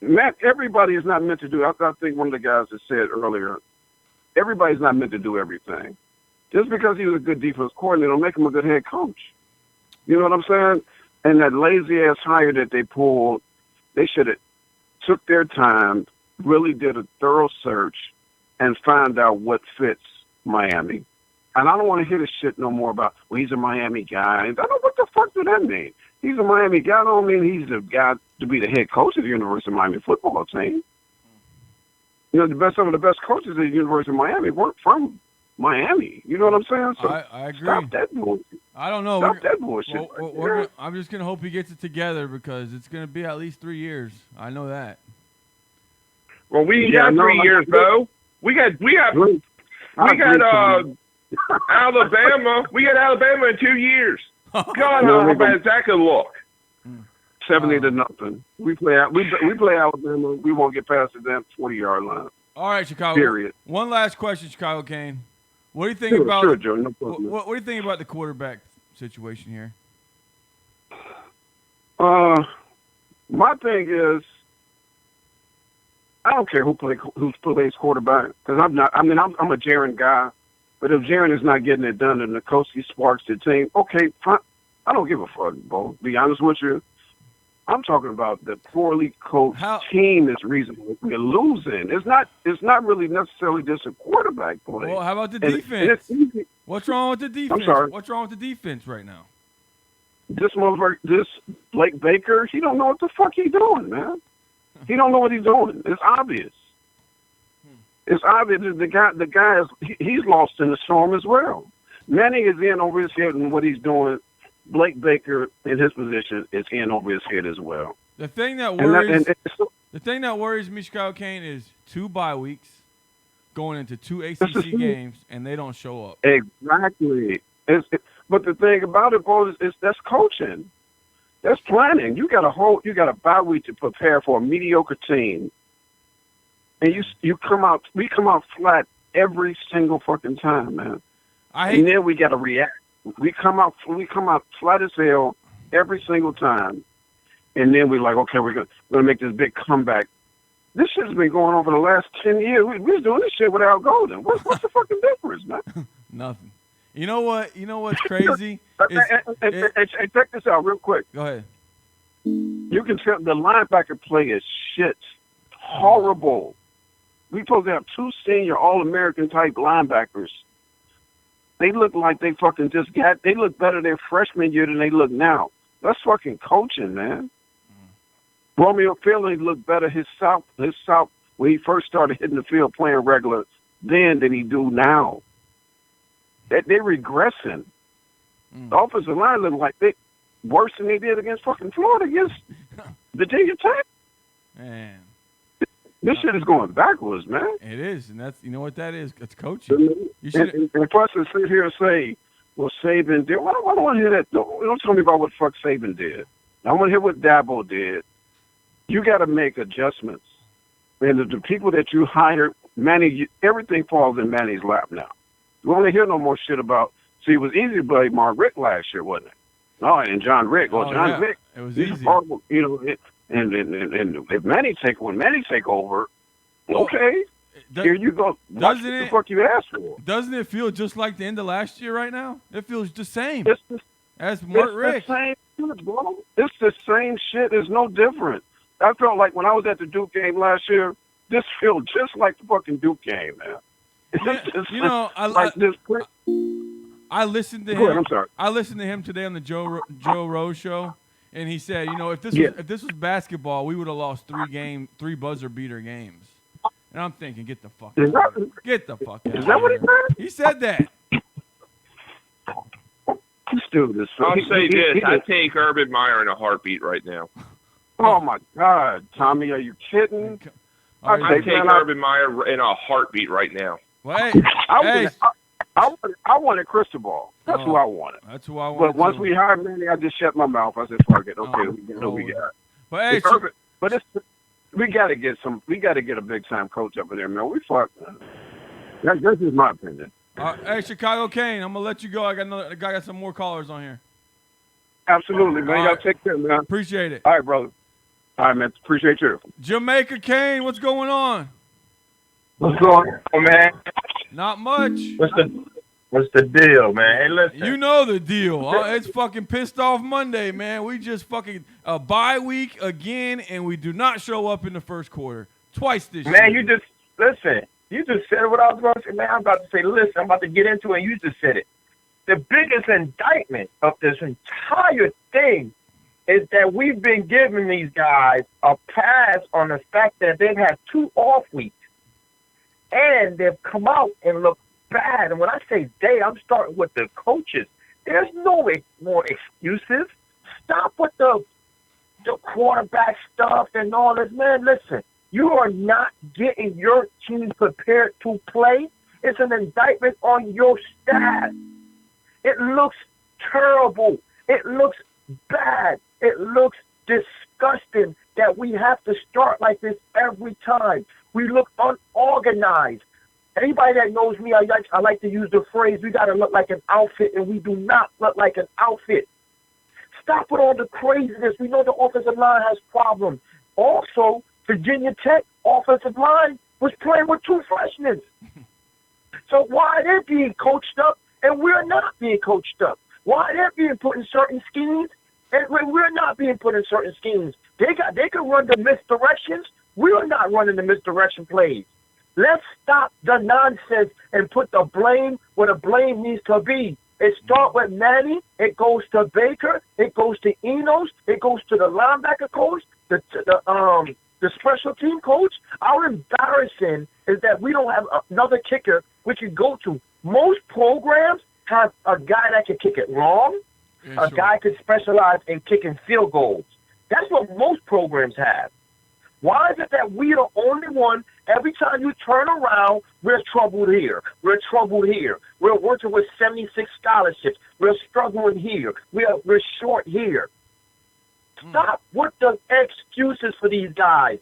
Matt, everybody is not meant to do. I think one of the guys that said earlier, everybody's not meant to do everything. Just because he was a good defense coordinator don't make him a good head coach. You know what I'm saying? And that lazy-ass hire that they pulled, they should have took their time, really did a thorough search, and find out what fits Miami. And I don't want to hear this shit no more about, well, he's a Miami guy. I don't know what the fuck does that mean. He's a Miami guy. I don't mean he's the guy to be the head coach of the University of Miami football team. Some of the best coaches at the University of Miami weren't from Miami. You know what I'm saying? So I agree. Stop that bullshit. I don't know. Stop that bullshit. I'm just going to hope he gets it together because it's going to be at least 3 years. I know that. Well, we got 3 years, Bo. We got Alabama. We got Alabama in 2 years. God, how bad that could look. 70-0. We play Alabama. We won't get past the damn 20-yard line. All right, Chicago. Period. One last question, Chicago Kane. What do you think about? Sure, Joe. No problem. What do you think about the quarterback situation here? My thing is, I don't care who plays quarterback because I'm not. I mean, I'm a Jaren guy, but if Jaren is not getting it done and Nikosi sparks the team, okay, fine. I don't give a fuck, Bo. Be honest with you. I'm talking about the poorly coached team is the reason we're losing. It's not really necessarily just a quarterback play. Well, how about the defense? What's wrong with the defense? I'm sorry. What's wrong with the defense right now? This Blake Baker, he don't know what the fuck he's doing, man. He don't know what he's doing. It's obvious. It's obvious that the guy is he's lost in the storm as well. Manning is in over his head in what he's doing. Blake Baker in his position is in over his head as well. The thing that worries me, Chicago Kane, is 2 bye weeks going into 2 ACC games, and they don't show up. Exactly. But the thing about it, boys, is that's coaching. That's planning. You got a bye week to prepare for a mediocre team, and we come out flat every single fucking time, man. And then we got to react. We come out flat as hell every single time, and then we're like, okay, we're gonna make this big comeback. This shit has been going on for the last 10 years. We was doing this shit without Golden. What's the fucking difference, man? Nothing. You know what? You know what's crazy? And check this out real quick. Go ahead. You can tell the linebacker play is shit. Horrible. We supposed to have 2 senior All-American type linebackers. They look like they fucking they look better their freshman year than they look now. That's fucking coaching, man. Romeo Phillips looked better his South when he first started hitting the field playing regular then than he do now. They're regressing. The offensive line look like they worse than they did against fucking Florida against Virginia Tech. Man. This shit is going backwards, man. It is, and that's you know what that is. It's coaching. And for us to sit here and say, well, Saban did. I don't want to hear that. Don't tell me about what the fuck Saban did. I want to hear what Dabo did. You got to make adjustments. And the people that you hired, Manny, everything falls in Manny's lap now. You want to hear no more shit about. See, it was easy to blame Mark Rick last year, wasn't it? Oh, and John Rick. Well, John Rick. It was he's easy. Horrible, you know. And if Manny take over, okay, here you go. What the fuck you asked for? Doesn't it feel just like the end of last year right now? It feels the same as It's Mark Rick. the same shit, bro. It's the same shit. It's no different. I felt like when I was at the Duke game last year, this feels just like the fucking Duke game, man. I listened to him. Go ahead, I'm sorry. I listened to him today on the Joe Rose show, and he said, if this was basketball, we would have lost 3 buzzer beater games. And I'm thinking, get the fuck out. Get the fuck out. Is that what he said? He said that. This dude is. I'll say this: I take Urban Meyer in a heartbeat right now. Oh my God, Tommy, are you kidding? I take Urban Meyer in a heartbeat right now. Wait, I wanted Cristobal. That's who I wanted. That's who I wanted. But once we hired Manny, I just shut my mouth. I said, "Fuck it, okay, we got." But hey, we got to get some. We got to get a big time coach up in there, man. We fucked. That's just my opinion. Hey, Chicago Kane, I'm gonna let you go. I got some more callers on here. Absolutely, man. Y'all take care, man. Appreciate it. All right, brother. All right, man. Appreciate you. Jamaica Kane, what's going on? What's going on, man? Not much. What's the deal, man? Hey, listen. You know the deal. It's fucking pissed off Monday, man. We just fucking a bye week again, and we do not show up in the first quarter. Twice this year. Man, you just said what I was going to say. Man, I'm about to say, listen, I'm about to get into it, and you just said it. The biggest indictment of this entire thing is that we've been giving these guys a pass on the fact that they've had 2 off weeks. And they've come out and looked bad. And when I say they, I'm starting with the coaches. There's no more excuses. Stop with the quarterback stuff and all this. Man, listen, you are not getting your team prepared to play. It's an indictment on your staff. It looks terrible. It looks bad. It looks disgusting that we have to start like this every time. We look unorganized. Anybody that knows me, I like to use the phrase, we got to look like an outfit, and we do not look like an outfit. Stop with all the craziness. We know the offensive line has problems. Also, Virginia Tech offensive line was playing with 2 freshmen. So why are they being coached up and we're not being coached up? Why are they being put in certain schemes and we're not being put in certain schemes? They can run the misdirections. We're not running the misdirection plays. Let's stop the nonsense and put the blame where the blame needs to be. It starts with Manny. It goes to Baker. It goes to Enos. It goes to the linebacker coach, the special team coach. How embarrassing is that we don't have another kicker we can go to. Most programs have a guy that can kick it long, a guy could specialize in kicking field goals. That's what most programs have. Why is it that we are the only one, every time you turn around, we're troubled here, we're troubled here, we're working with 76 scholarships, we're struggling here, we're short here. Stop with the excuses for these guys.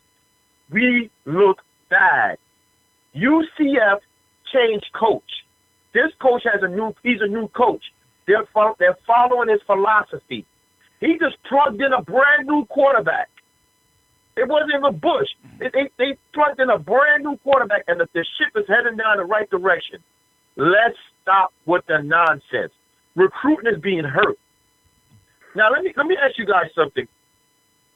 We look bad. UCF changed coach. This coach he's a new coach. They're following his philosophy. He just plugged in a brand new quarterback. It wasn't even Bush. They plugged in a brand new quarterback, and the ship is heading down the right direction. Let's stop with the nonsense. Recruiting is being hurt. Now let me ask you guys something.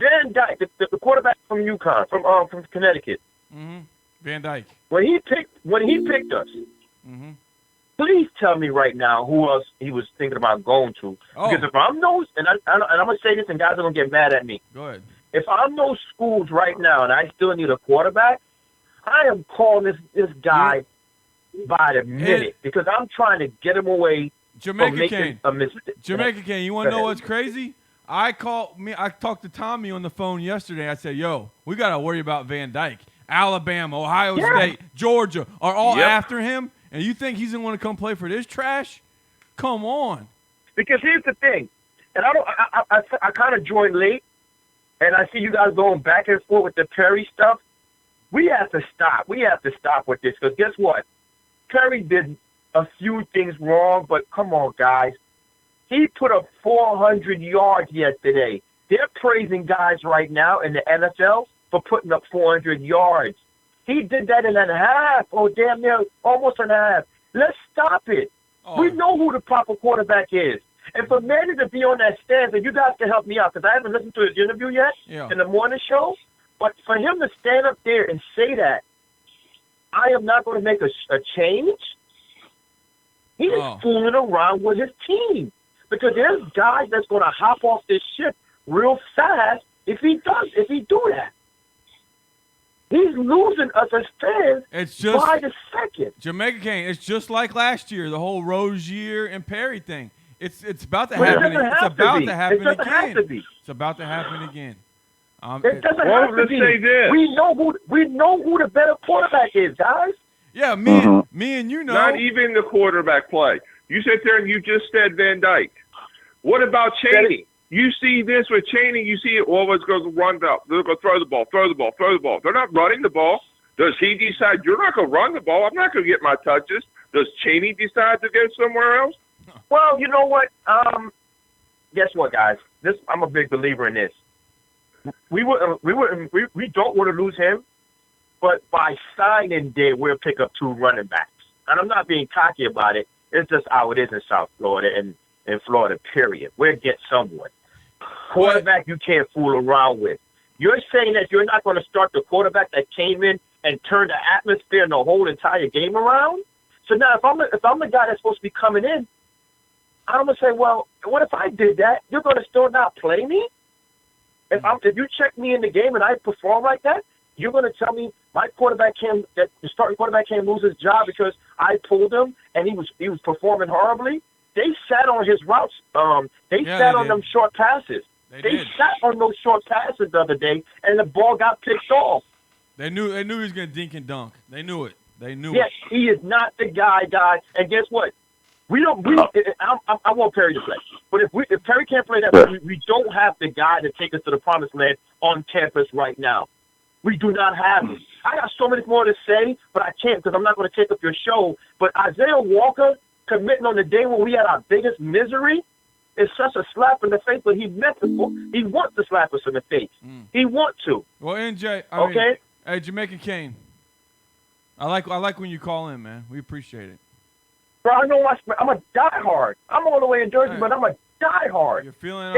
Van Dyke, the quarterback from UConn, from Connecticut. Mm-hmm. Van Dyke. When he picked us, please tell me right now who else he was thinking about going to. Because if I'm those, and I'm gonna say this, and guys are gonna get mad at me. Go ahead. If I'm those schools right now, and I still need a quarterback, I am calling this guy by the minute because I'm trying to get him away from making a mistake. Jamaica Kane, you want to know what's crazy? I talked to Tommy on the phone yesterday. I said, yo, we got to worry about Van Dyke. Alabama, Ohio State, Georgia are all after him, and you think he's going to want to come play for this trash? Come on. Because here's the thing, and I kind of joined late, and I see you guys going back and forth with the Perry stuff. We have to stop. We have to stop with this because guess what? Perry did a few things wrong, but come on, guys. He put up 400 yards yesterday. They're praising guys right now in the NFL for putting up 400 yards. He did that in a half, or damn near almost in a half. Let's stop it. We know who the proper quarterback is. And for Manny to be on that stance, and you guys can help me out because I haven't listened to his interview yet in the morning show, but for him to stand up there and say that, I am not going to make a change, he is fooling around with his team. Because there's guys that's going to hop off this ship real fast if he do that. He's losing us as fans by the second. Jamaica Kane, it's just like last year, the whole Rozier and Perry thing. It's about to happen. It's about to happen again. It's about to happen again. It doesn't have to be. Say this. We know who the better quarterback is, guys. Yeah, me and you know. Not even the quarterback play. You sit there and you just said Van Dyke. What about Chaney? You see this with Chaney. You see it always goes run up. They're going to throw the ball. They're not running the ball. Does he decide you're not going to run the ball? I'm not going to get my touches. Does Chaney decide to go somewhere else? Well, you know what? Guess what, guys? I'm a big believer in this. We don't want to lose him, but by signing day, we'll pick up 2 running backs. And I'm not being cocky about it. It's just how it is in South Florida and in Florida, period. We'll get someone. Quarterback you can't fool around with. You're saying that you're not going to start the quarterback that came in and turned the atmosphere and the whole entire game around? So now if I'm the guy that's supposed to be coming in, I'm going to say, well, what if I did that? You're going to still not play me? If you check me in the game and I perform like that, you're going to tell me my the starting quarterback can't lose his job because I pulled him and he was performing horribly? They sat on his routes. They sat on them short passes. They sat on those short passes the other day, and the ball got picked off. They knew he was going to dink and dunk. They knew it. Yes, he is not the guy. And guess what? I want Perry to play. But if Perry can't play that, we don't have the guy to take us to the promised land on campus right now. We do not have him. I got so much more to say, but I can't because I'm not going to take up your show. But Isaiah Walker committing on the day when we had our biggest misery is such a slap in the face, but he wants to slap us in the face. He wants to. Well, NJ, hey, Jamaica Kane, I like when you call in, man. We appreciate it. Bro, I know I'm a diehard. I'm all the way in Jersey, but I'm a diehard. You're feeling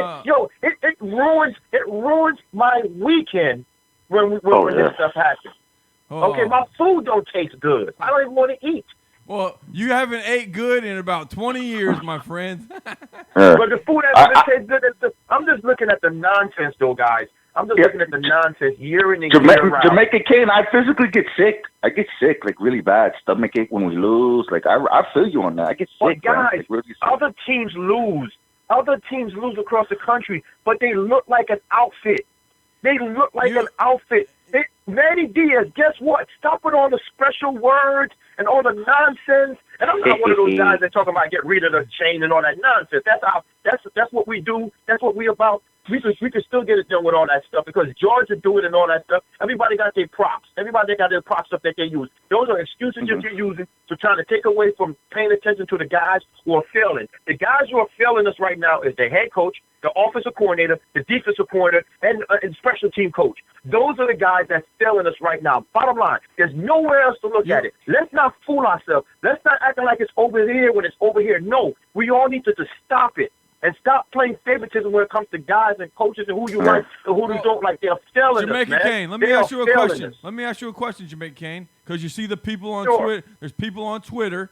it ruins my weekend when this stuff happens. Okay, my food don't taste good. I don't even want to eat. Well, you haven't ate good in about 20 years, my friend. But the food hasn't tasted good. I'm just looking at the nonsense, though, guys. I'm just looking at the nonsense year in and year out. Jamaica Kane, I physically get sick. I get sick, like really bad stomach ache when we lose. Like I feel you on that. I get sick. But guys, like, really sick. other teams lose. Other teams lose across the country, but they look like an outfit. They look like an outfit. Manny Diaz, guess what? Stop with all the special words and all the nonsense. And I'm not one of those guys that talk about get rid of the chain and all that nonsense. That's what we do. That's what we about. We could still get it done with all that stuff because Georgia do it and all that stuff. Everybody got their props. Everybody got their props stuff that they use. Those are excuses that you're using to try to take away from paying attention to the guys who are failing. The guys who are failing us right now is the head coach, the offensive coordinator, the defensive coordinator, and special team coach. Those are the guys that's failing us right now. Bottom line, there's nowhere else to look at it. Let's not fool ourselves. Let's not act like it's over here when it's over here. No, we all need to just stop it. And stop playing favoritism when it comes to guys and coaches and who you like and who you don't like. They're failing us, man. Kane, let me ask you a question. Let me ask you a question, Jamaica Kane, because you see the people on Twitter. There's people on Twitter,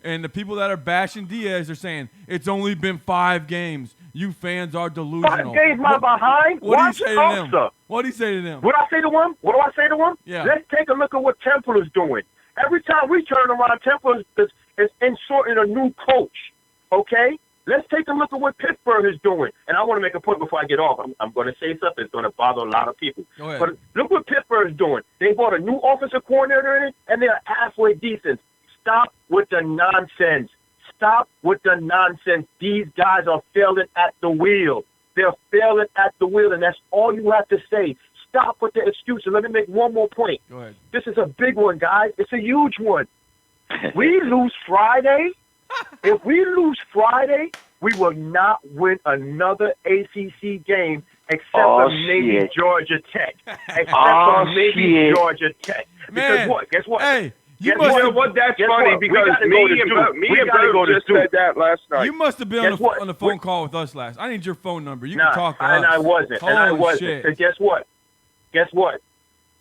and the people that are bashing Diaz are saying it's only been 5 games. You fans are delusional. 5 games, my behind. What do you say to them? What do you say to them? What I say to them? What do I say to them? Yeah. Let's take a look at what Temple is doing. Every time we turn around, Temple is inserting a new coach. Okay. Let's take a look at what Pittsburgh is doing. And I want to make a point before I get off. I'm going to say something that's going to bother a lot of people. Go ahead. But look what Pittsburgh is doing. They bought a new offensive coordinator in it, and they're halfway decent. Stop with the nonsense. Stop with the nonsense. These guys are failing at the wheel. They're failing at the wheel, and that's all you have to say. Stop with the excuses. Let me make one more point. Go ahead. This is a big one, guys. It's a huge one. We lose Friday. If we lose Friday, we will not win another ACC game except for maybe Georgia Tech. Except for maybe Georgia Tech. Because what? Guess what? Hey, you know what? That's funny because me and Bo just said that last night. You must have been on the phone call with us last. I need your phone number. You can talk to us. And I wasn't. Holy and I wasn't. shit. Because guess what? Guess what?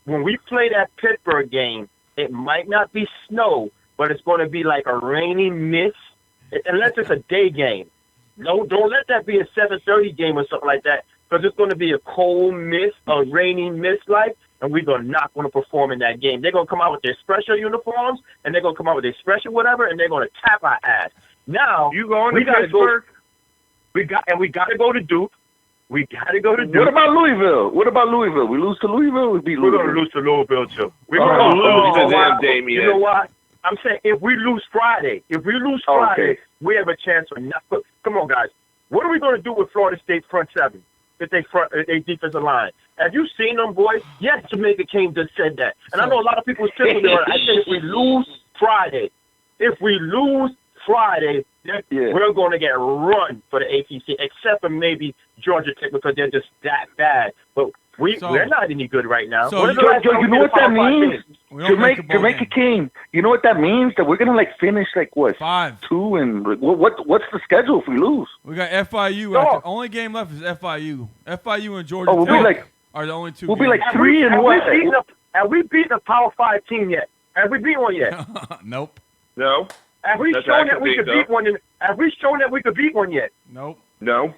When we play that Pittsburgh game, it might not be snow, but it's going to be like a rainy mist, unless it's a day game. No, don't let that be a 7:30 game or something like that, because it's going to be a cold mist, a rainy mist like, and we're not going to perform in that game. They're going to come out with their special uniforms, and they're going to come out with their special whatever, and they're going to tap our ass. Now, you going to Pittsburgh? We got to go to Duke. We got to go to Duke. What about Louisville? We lose to Louisville. We beat Louisville. We're going to lose to Louisville too. We're going to lose to them, why? Damien. You know why? I'm saying if we lose Friday, we have a chance for nothing. Come on, guys. What are we going to do with Florida State front seven? If they defensive line. Have you seen them, boys? Yes, Jamaica Kane just said that. And I know a lot of people still there. I said if we lose Friday, we're going to get run for the ACC, except for maybe Georgia Tech because they're just that bad. But we're not any good right now. So you know what that means? Jamaica King. You know what that means? That we're gonna finish 5, 2, and what's the schedule if we lose? We got FIU. Only game left is FIU. FIU and Georgia Tech are the only 2. We'll be 3 and what? Have we beaten a Power 5 team yet? Have we beat one yet? Nope. No. Have we shown that we could beat one? Have we shown that we could beat one yet? Nope. No.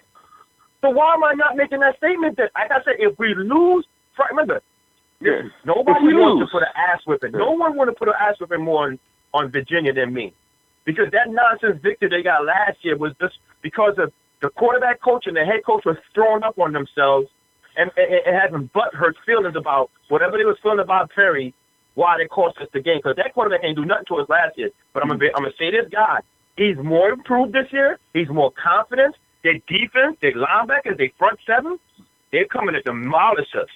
So why am I not making that statement? That like I said, if we lose, remember, nobody wants to put an ass whipping. No one want to put an ass whipping more on Virginia than me, because that nonsense victory they got last year was just because of the quarterback coach and the head coach was throwing up on themselves and having butthurt feelings about whatever they was feeling about Perry. Why they cost us the game? Because that quarterback ain't do nothing to us last year. But I'm gonna say this guy, he's more improved this year. He's more confident. Their defense, their linebackers, their front seven, they're coming to demolish us.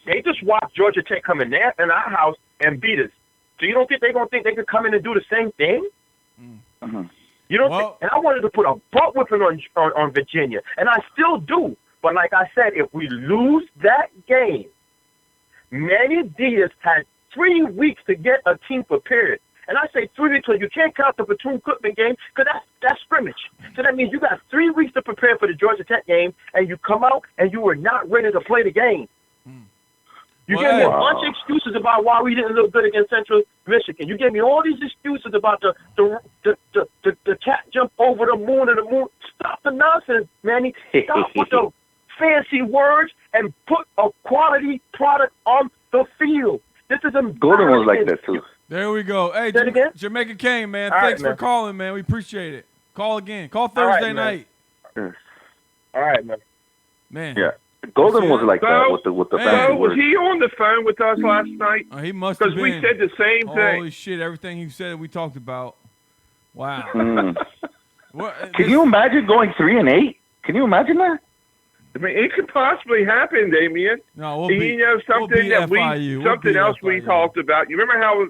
They just watched Georgia Tech come in there in our house and beat us. So you don't think they're going to think they could come in and do the same thing? Mm-hmm. You don't think? And I wanted to put a butt whipping on Virginia, and I still do. But like I said, if we lose that game, Manny Diaz had 3 weeks to get a team prepared. And I say 3 weeks because you can't count the Bethune-Cookman game because that's scrimmage. So that means you got 3 weeks to prepare for the Georgia Tech game, and you come out and you were not ready to play the game. You gave me a bunch of excuses about why we didn't look good against Central Michigan. You gave me all these excuses about the cat jump over the moon and the moon. Stop the nonsense, Manny. Stop with the fancy words and put a quality product on the field. This is embarrassing. Golden was like that too. There we go. Hey, Say it again? Jamaica Kane, man. All right, Thanks for man. calling, man. We appreciate it. Call again. Call All right, Thursday man. night. All right, man. Man. Yeah. Golden was like that with the fancy So was words. he on the phone with us last night? He must have Because been. we said the same thing. Holy shit! Everything he said, we talked about. Wow. Mm. What, Can you imagine going 3-8? Can you imagine that? I mean, it could possibly happen, Damien. No, we'll And beat, you know something beat that FIU. We'll something beat else we FIU. talked about. You remember how?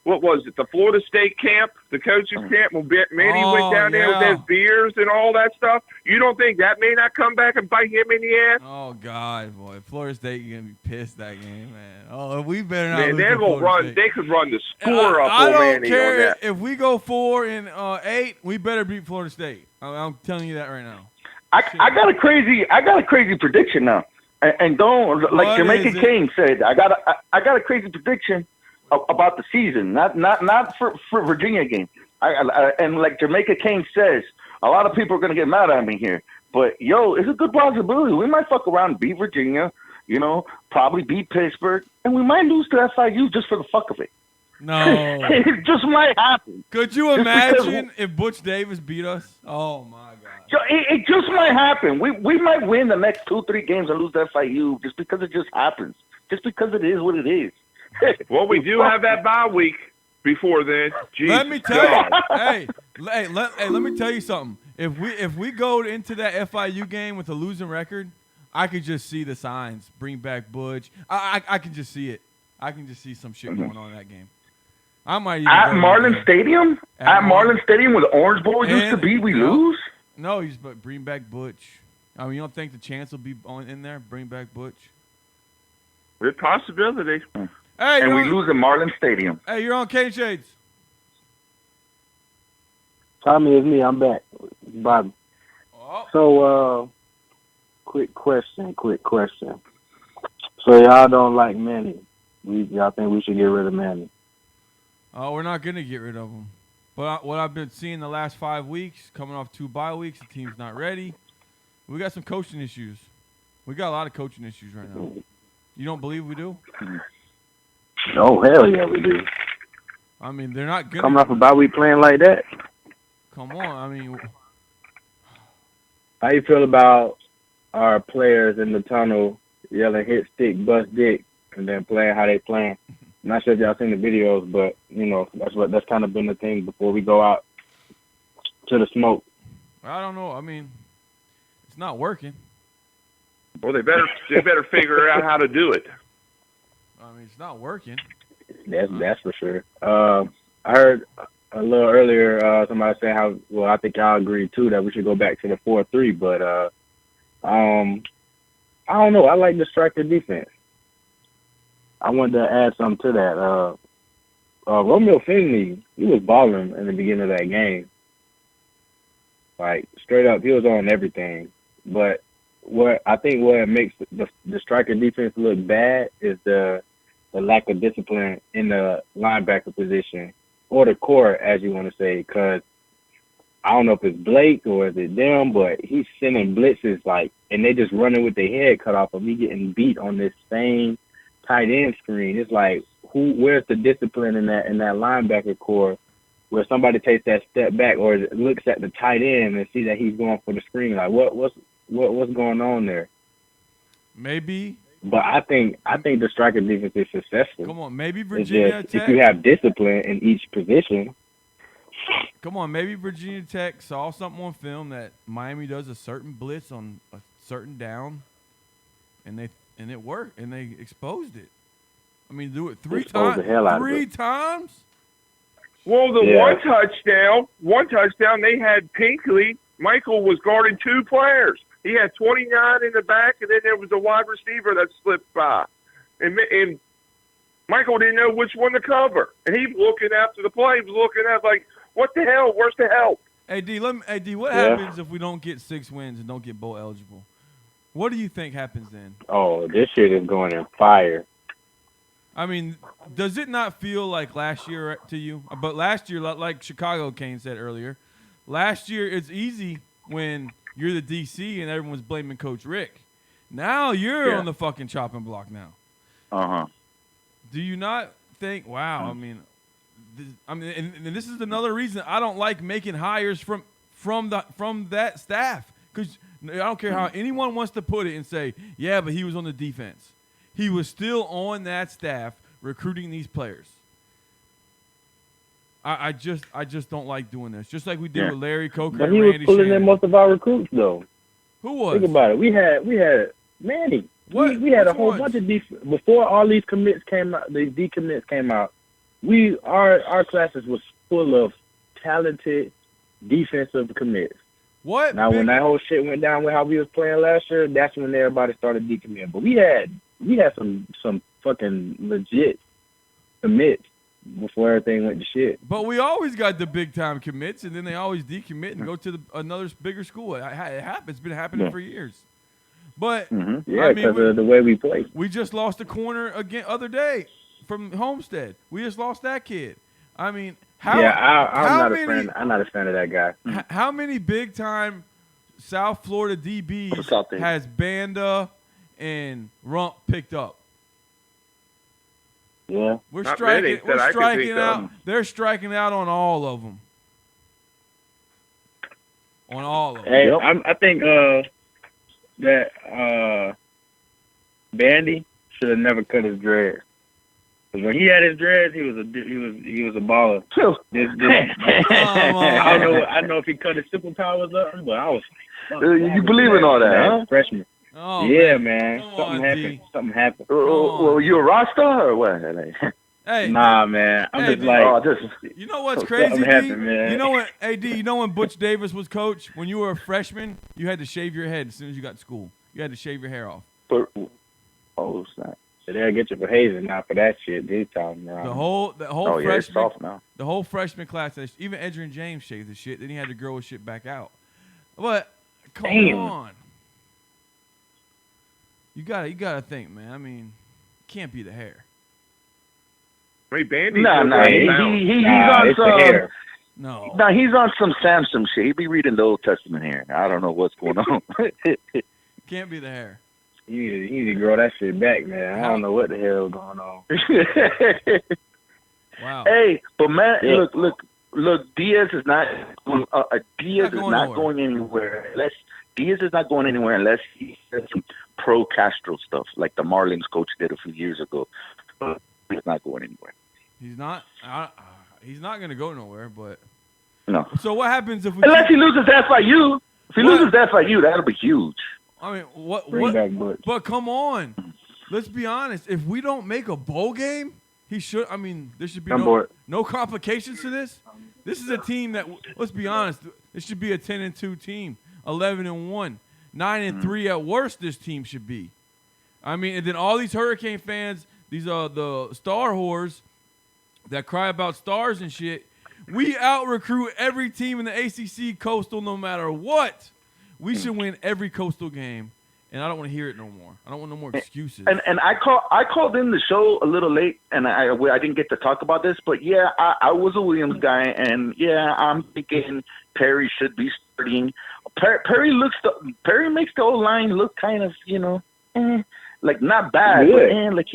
What was it? The Florida State camp, the coaches camp. When Manny went down there with yeah. those beers and all that stuff. You don't think that may not come back and bite him in the ass? Oh God, boy! Florida State, you're gonna be pissed that game, man. Oh, we better not. Man, lose they're to gonna Florida run. State. They could run the score up I on don't Manny on care that. if we go 4-8. We better beat Florida State. I'm telling you that right now. I got a crazy prediction now, and don't like What Jamaica is it? King said. I got a crazy prediction about the season, not for Virginia game. And like Jamaica King says, a lot of people are gonna get mad at me here, but yo, it's a good possibility. We might fuck around and beat Virginia, probably beat Pittsburgh, and we might lose to FIU just for the fuck of it. No. It just might happen. Could you Just because- imagine if Butch Davis beat us? Oh my God. So it just might happen. We might win the next 2-3 games and lose to FIU just because it just happens. Just because it is what it is. Well, we do have that bye week before then. Jesus Let me tell God. you, let me tell you something. If we go into that FIU game with a losing record, I could just see the signs. Bring back Butch. I can just see it. I can just see some shit going on in that game. I might even At go to Marlin that game. Stadium? At Marlin Stadium where the Orange Bowl used to be, we lose? No, he's but bring back Butch. I mean, you don't think the chance will be in there? Bring back Butch. Good possibility. Hey, And you're we on, lose at Marlin Stadium. hey, you're on Cane Shades. Tommy, it's me. I'm back. Bobby. So, quick question. So y'all don't like Manny. Y'all think we should get rid of Manny? Oh, we're not gonna get rid of him. But what I've been seeing the last 5 weeks, coming off 2 bye weeks, the team's not ready. We got some coaching issues. We got a lot of coaching issues right now. You don't believe we do? Oh, hell yeah, we do. I mean, they're not gonna Coming off a bye week playing like that. come on. I mean, How you feel about our players in the tunnel yelling "hit stick, bust dick," and then playing how they playing? I'm not sure if y'all seen the videos, but that's kind of been the thing before we go out to the smoke. I don't know. I mean, it's not working. Well, they better figure out how to do it. I mean, it's not working. That's for sure. I heard a little earlier somebody say how. Well, I think y'all agree too that we should go back to the 4-3. But I don't know. I like the striker defense. I wanted to add something to that. Romeo Finley, he was balling in the beginning of that game. Like straight up, he was on everything. But what makes the striker defense look bad is the lack of discipline in the linebacker position, or the core, as you want to say, because I don't know if it's Blake or is it them, but he's sending blitzes and they just running with their head cut off of me getting beat on this same tight end screen. It's like, where's the discipline in that linebacker core where somebody takes that step back or looks at the tight end and see that he's going for the screen? Like what's going on there? Maybe. But I think the striker defense is successful. Come on, maybe It's Virginia just, Tech. if you have discipline in each position. Come on, maybe Virginia Tech saw something on film that Miami does a certain blitz on a certain down, and it worked, and they exposed it. I mean, do it three Exposed the hell out times. of Three it. times. Well, the Yeah. one touchdown, they had Pinkley. Michael was guarding 2 players. He had 29 in the back, and then there was a wide receiver that slipped by. And Michael didn't know which one to cover. And he was looking after the play. He was looking at like, what the hell? Where's the help? Hey, D, what Yeah. happens if we don't get 6 wins and don't get bowl eligible? What do you think happens then? Oh, this shit is going in fire. I mean, does it not feel like last year to you? But last year, like Chicago Kane said earlier, last year it's easy when you're the DC and everyone's blaming Coach Rick. Now you're Yeah. on the fucking chopping block now. Uh-huh. Do you not think? Wow, I mean, and this is another reason I don't like making hires from that staff, because I don't care how anyone wants to put it and say, yeah, but he was on the defense. He was still on that staff recruiting these players. I just don't like doing this. Just like we did with Larry Coker But and he was Randy pulling Shannon. in most of our recruits, though. Who was? Think about it. We had Manny. We had a whole bunch of before all these commits came out. These decommits came out. Our classes was full of talented defensive commits. What? Now, when that whole shit went down with how we was playing last year, that's when everybody started decommitting. But we had some fucking legit commits before everything went to shit. But we always got the big time commits, and then they always decommit and go to another bigger school. It happens. It's been happening for years. But Yeah, I mean, because of the way we play. we just lost a corner again other day from Homestead. We just lost that kid. I mean, how? I'm not a fan of that guy. How many big time South Florida DBs has Banda and Rump picked up? Yeah, We're Not striking. many that I We're can striking think out. of. They're striking out on all of them. On all of them. Hey, I think that Bandy should have never cut his dreads. Cause when he had his dreads, he was a baller. I don't know if he cut his simple powers up, but I was like, You believe in all that, huh? Freshman. Oh, yeah, man. Come Something on, happened. D. Something happened. Well, you a Rasta or what? Hey, Nah, man. I'm Hey, just D. like, you know what's crazy, something D? happened, man. You know what, AD? You know when Butch Davis was coach? When you were a freshman, you had to shave your head as soon as you got to school. You had to shave your hair off. Oh, snap. They'll get you for hazing now for that shit. This time around. The whole Oh, yeah, it's freshman, soft now. the whole freshman class, even Edgerrin James shaved the shit. Then he had to grow his shit back out. But come Damn. on, you gotta think, man. I mean, it can't be the hair. I mean, Bandy. Nah, he's on it's the some. hair. No. Nah, he's on some Samson shit. He be reading the Old Testament here. I don't know what's going on. Can't be the hair. You need to grow that shit back, man. I don't know what the hell going on. Wow. Hey, but man, Yeah. look. Diaz is not. Diaz is going not nowhere. going anywhere unless Diaz is not going anywhere unless he does some pro Castro stuff like the Marlins coach did a few years ago. He's not going anywhere. He's not. He's not gonna go nowhere. But No. so what happens if we? Unless he loses to FIU. If he loses to FIU, that'll be huge. I mean, what? Bring back Butch. But come on, let's be honest. If we don't make a bowl game, he should. I mean, there should be I'm bored. no complications to this. This is a team that, let's be honest, it should be a 10-2 team, 11-1, 9-3 at worst. This team should be. I mean, and then all these Hurricane fans, these the star whores that cry about stars and shit. We out recruit every team in the ACC Coastal, no matter what. We should win every Coastal game, and I don't want to hear it no more. I don't want no more excuses. And I called in the show a little late, and I didn't get to talk about this, but yeah, I was a Williams guy, and yeah, I'm thinking Perry should be starting. Perry makes the old line look kind of like not bad, Good. but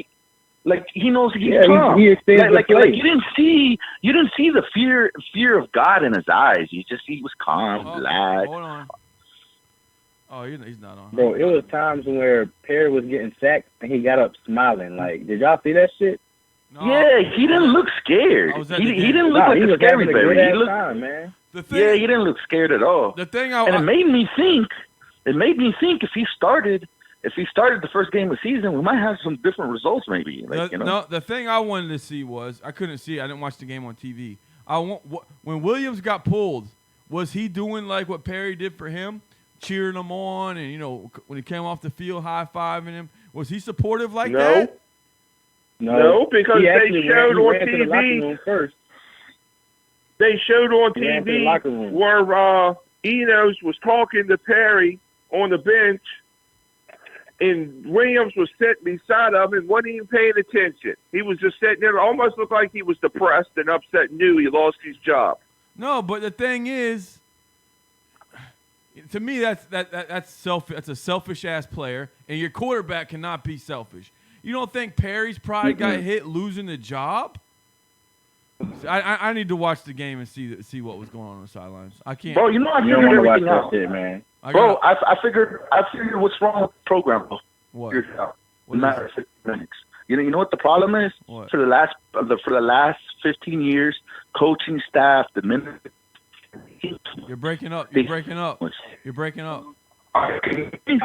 like he knows he's Yeah, calm. he extends the like play. you didn't see the fear of God in his eyes. You just see he was calm, relaxed. Hold on. Oh, he's not on. Bro, it was times where Perry was getting sacked and he got up smiling. Like, did y'all see that shit? No. Yeah, he didn't look scared. I was at He the game. didn't look Nah, like he a was scary having a Barry. good He ass looked, time, man. The thing, yeah, he didn't look scared at all. The thing And it made me think if he started the first game of the season, we might have some different results maybe. Like, No, the thing I wanted to see was, I couldn't see it. I didn't watch the game on TV. When Williams got pulled, was he doing like what Perry did for him, cheering him on, and when he came off the field, high-fiving him? Was he supportive like that? No, because He they actually showed on ran to the locker TV. room first. They showed on He ran to the TV locker room. where Enos was talking to Perry on the bench, and Williams was sitting beside him and wasn't even paying attention. He was just sitting there. It almost looked like he was depressed and upset and knew he lost his job. No, but the thing is, To me, that's selfish. That's a selfish ass player, and your quarterback cannot be selfish. You don't think Perry's pride got hit losing the job? I need to watch the game and see what was going on the sidelines. I can't. Bro, you know I You don't figured want to watch everything that out. shit, man. Bro, I figured what's wrong with the program, bro. What? Figured it out. What In a matter is of 15 minutes. You know what the problem is? What? For the last 15 years, coaching staff, the minister. You're breaking up. You're breaking up. You're breaking up. I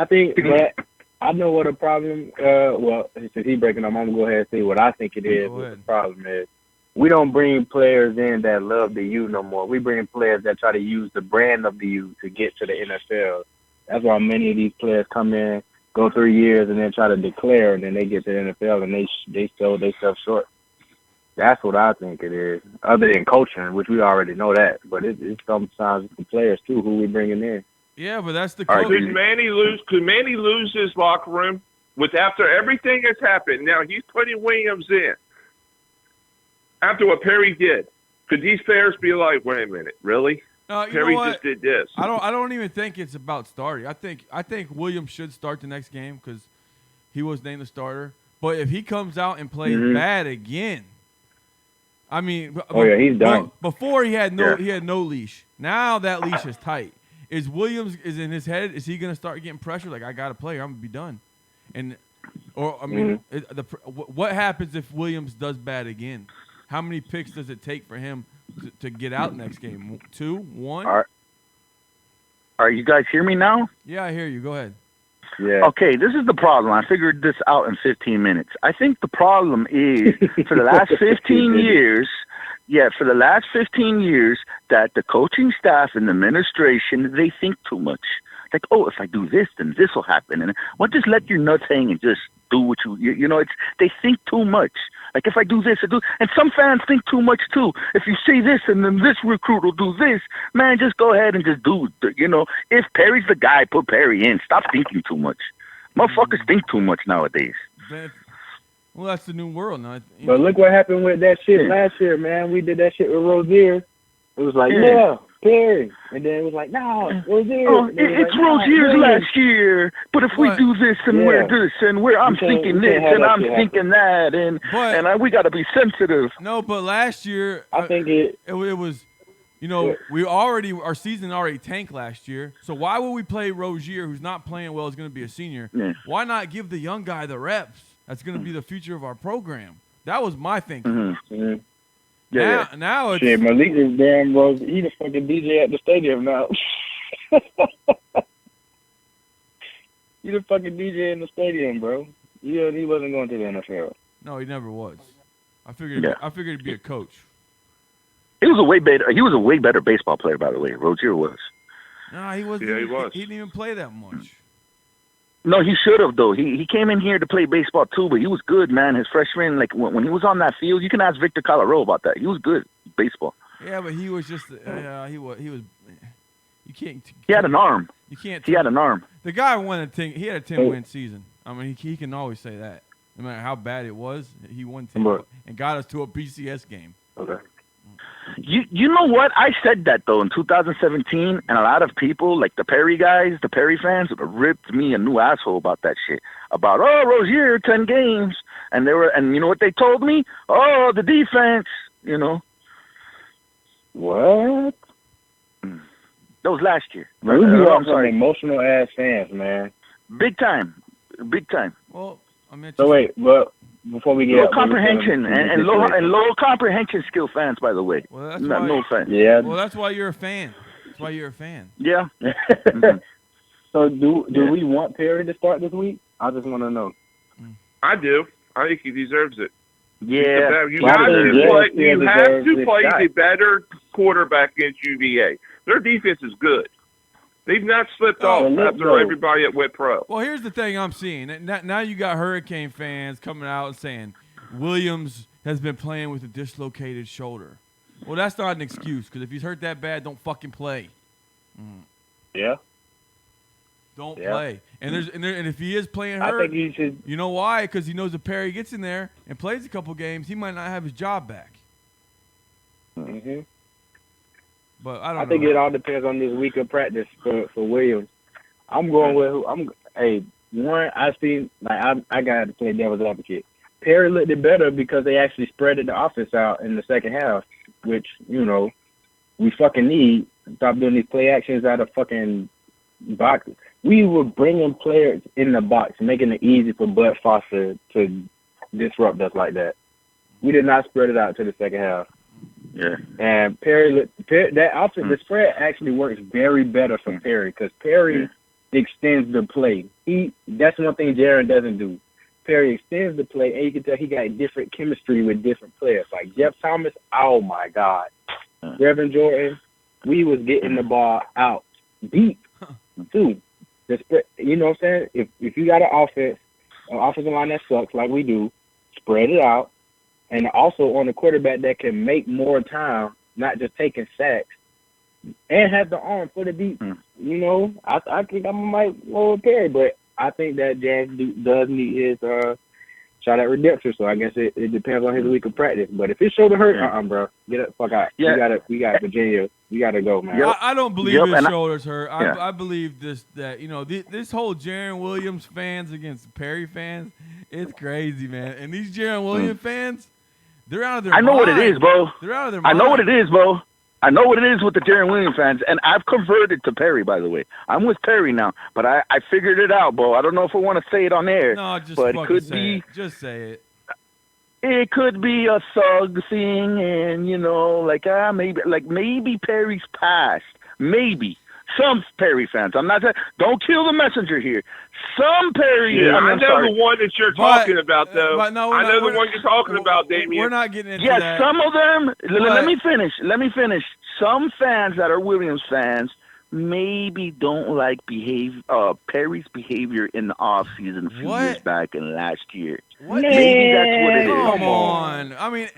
think that I know what the problem. Well, since he's breaking up, I'm gonna go ahead and say what I think it is. What the problem is, we don't bring players in that love the U no more. We bring players that try to use the brand of the U to get to the NFL. That's why many of these players come in, go 3 years, and then try to declare, and then they get to the NFL and they sell themselves short. That's what I think it is. Other than coaching, which we already know that, but it's sometimes the players too who we bringing in. Yeah, but that's the Could Manny lose? Could Manny lose his locker room with after everything that's happened? Now he's putting Williams in. After what Perry did, could these players be like, "Wait a minute, really? You Perry know what? just did this." I don't even think it's about starting. I think Williams should start the next game because he was named the starter. But if he comes out and plays bad again, I mean, he's done. Before he had no leash. Now that leash is tight. Is Williams is in his head? Is he gonna start getting pressure? Like, I got to play, or I'm gonna be done. What happens if Williams does bad again? How many picks does it take for him to get out next game? 2, 1? All right, you guys hear me now? Yeah, I hear you. Go ahead. Yeah. Okay, this is the problem. I figured this out in 15 minutes. I think the problem is for the last 15 years, that the coaching staff and the administration, they think too much. Like, oh, if I do this, then this will happen. And well, just let your nuts hang and just do what you know, they think too much. Like, if I do this, and some fans think too much too. If you say this and then this recruit will do this, man, just go ahead and just do it. You know, if Perry's the guy, put Perry in. Stop thinking too much. Motherfuckers think too much nowadays. Well, that's the new world now. But look what happened with that shit last year, man. We did that shit with Rozier. It was like, Perry. And then it was like, no, Rozier. Oh, it's like, Rozier's last year. But if we do this and we're this and I'm thinking this and I'm thinking that and we got to be sensitive. No, but last year, I think it was, you know, our season already tanked last year. So why would we play Rozier, who's not playing well, is going to be a senior? Yeah. Why not give the young guy the reps? That's going to be the future of our program. That was my thinking. Now it's shit. Malik is damn bro. He the fucking DJ at the stadium now. He the fucking DJ in the stadium, bro. Yeah, he wasn't going to the NFL. No, he never was. I figured he'd be a coach. He was a way better baseball player, by the way. Rozier was. No, he wasn't. Yeah, he was. He didn't even play that much. No, he should have though. He came in here to play baseball too, but he was good, man. His freshman, like when he was on that field, you can ask Victor Colorado about that. He was good at baseball. Yeah, but he was just he was. You can't. He had an arm. You can't. He had an arm. The guy won a 10. He had a 10-win season. I mean, he can always say that. No matter how bad it was, he won 10 and got us to a BCS game. Okay. You know what? I said that though in 2017, and a lot of people, like the Perry guys, the Perry fans, ripped me a new asshole about that shit. About Rozier 10 games, and you know what they told me? Oh, the defense. You know what? That was last year. Man, we are some emotional ass fans, man. Big time. Well, I mean. So wait, but before we get low comprehension and low comprehension skill fans, by the way. Well, that's no offense. Yeah. Well, that's why you're a fan. That's why you're a fan. Yeah. So do we want Perry to start this week? I just want to know. I do. I think he deserves it. Yeah. You have to play the better quarterback against UVA. Their defense is good. They've not slipped off after everybody at Wit Pro. Well, here's the thing I'm seeing. Now you got Hurricane fans coming out and saying Williams has been playing with a dislocated shoulder. Well, that's not an excuse, because if he's hurt that bad, don't fucking play. Yeah. Don't play. And if he is playing hurt, I think he should. You know why? Because he knows if Perry gets in there and plays a couple games, he might not have his job back. Mm-hmm. But I don't know. I think it all depends on this week of practice for Williams. I'm going with who one, I see, like, I got to play devil's advocate. Perry looked it better because they actually spread the offense out in the second half, which, we fucking need. Stop doing these play actions out of fucking box. We were bringing players in the box, making it easy for Bud Foster to disrupt us like that. We did not spread it out to the second half. Yeah. And that offense, the spread actually works very better for Perry because Perry extends the play. That's one thing Jaren doesn't do. Perry extends the play, and you can tell he got different chemistry with different players. Like Jeff Thomas, oh my God. Reverend Jordan, we was getting the ball out deep too. You know what I'm saying? If you got an offensive line that sucks like we do, spread it out, and also on the quarterback that can make more time, not just taking sacks, and have the arm for the deep. I think I might lower Perry, but I think that Jazz does need his shot at redemption. So I guess it depends on his week of practice. But if his shoulder hurt, bro, get the fuck out. Yeah. We got Virginia. We got to go, man. I don't believe his shoulders hurt. I believe this whole Jaren Williams fans against Perry fans, it's crazy, man. And these Jaren Williams fans, they're out of their mind. I know what it is, bro. They're out of their I mind. know what it is, bro. I know what it is with the Jaren Williams fans, and I've converted to Perry, by the way. I'm with Perry now, but I figured it out, bro. I don't know if I want to say it on air, No, just but it fucking could say be. it. Just say it. It could be a thug thing, and maybe Perry's past, maybe. Some Perry fans. I'm not saying don't kill the messenger here. Some Perry. Yeah, I'm I know sorry. the one that you're talking about, though. but no, I know we're the one you're talking about, Damien. We're not getting into Yes, that. some of them. Let me finish. Some fans that are Williams fans maybe don't like Perry's behavior in the offseason a few years back and last year. What? Maybe that's what it is. Come on. I mean,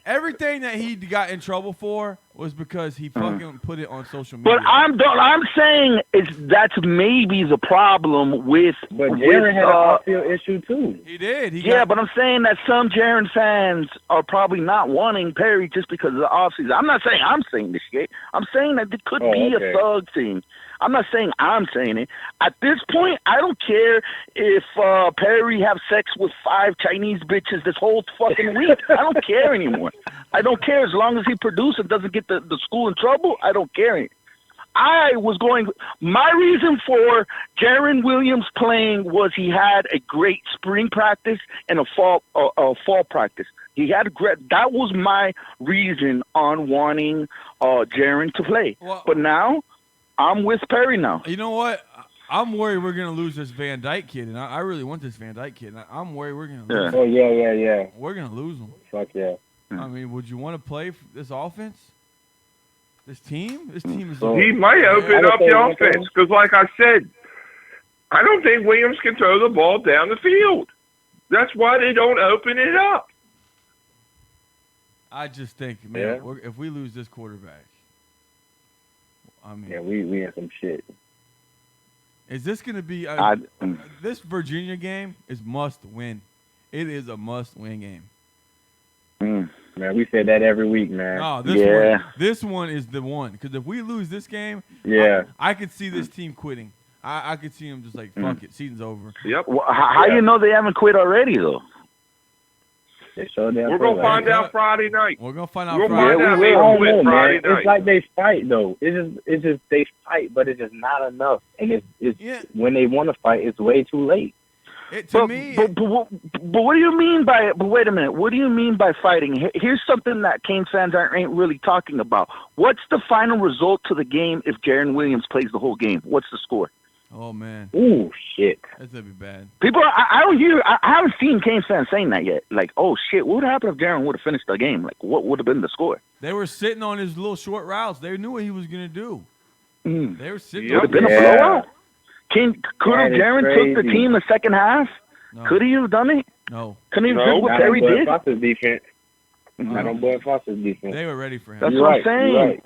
everything that he got in trouble for was because he fucking put it on social media. But I'm saying that's maybe the problem with. But Jaren had an off-field issue too. He did. But I'm saying that some Jaren fans are probably not wanting Perry just because of the offseason. I'm not saying I'm saying this shit. I'm saying that it could be a thug thing. I'm not saying I'm saying it. At this point, I don't care if Perry have sex with 5 Chinese bitches this whole fucking week. I don't care anymore. I don't care as long as he produces and doesn't get the school in trouble. I don't care. My reason for Jaren Williams playing was he had a great spring practice and a fall practice. That was my reason on wanting Jaren to play. But now I'm with Perry now. You know what? I'm worried we're going to lose this Van Dyke kid, and I really want this Van Dyke kid. I'm worried we're going to lose him. Oh, yeah. We're going to lose him. Fuck yeah. I mean, would you want to play this offense? This team? This team is... He might open up the offense because, like I said, I don't think Williams can throw the ball down the field. That's why they don't open it up. I just think, man, if we lose this quarterback, I mean... Yeah, we in some shit. Is this going to be... this Virginia game is must win. It is a must-win game. Man, we said that every week, man. No, this one is the one. Because if we lose this game, I could see this team quitting. I could see them just like, fuck it, season's over. Yep. Well, how you know they haven't quit already, though? We're going to find out Friday night. We're going to find out We'll Friday find out I don't know, Friday man. night. It's like they fight, though. It's just they fight, but it's just not enough. And it's when they want to fight, it's way too late. But what do you mean by? But wait a minute. What do you mean by fighting? Here's something that Canes fans ain't really talking about. What's the final result to the game if Jaren Williams plays the whole game? What's the score? Oh man. Ooh, shit. That's gonna be bad. People, I don't hear. I haven't seen Canes fans saying that yet. Like, oh shit, what would happen if Jaren would have finished the game? Like, what would have been the score? They were sitting on his little short routes. They knew what he was gonna do. They were sitting. Would have been a blowout. Could have Jaren took the team the second half? No. Could he have done it? No. Couldn't he have done what Perry did? Foster's defense. Not on Bud Foster's defense. They were ready for him. That's what I'm saying.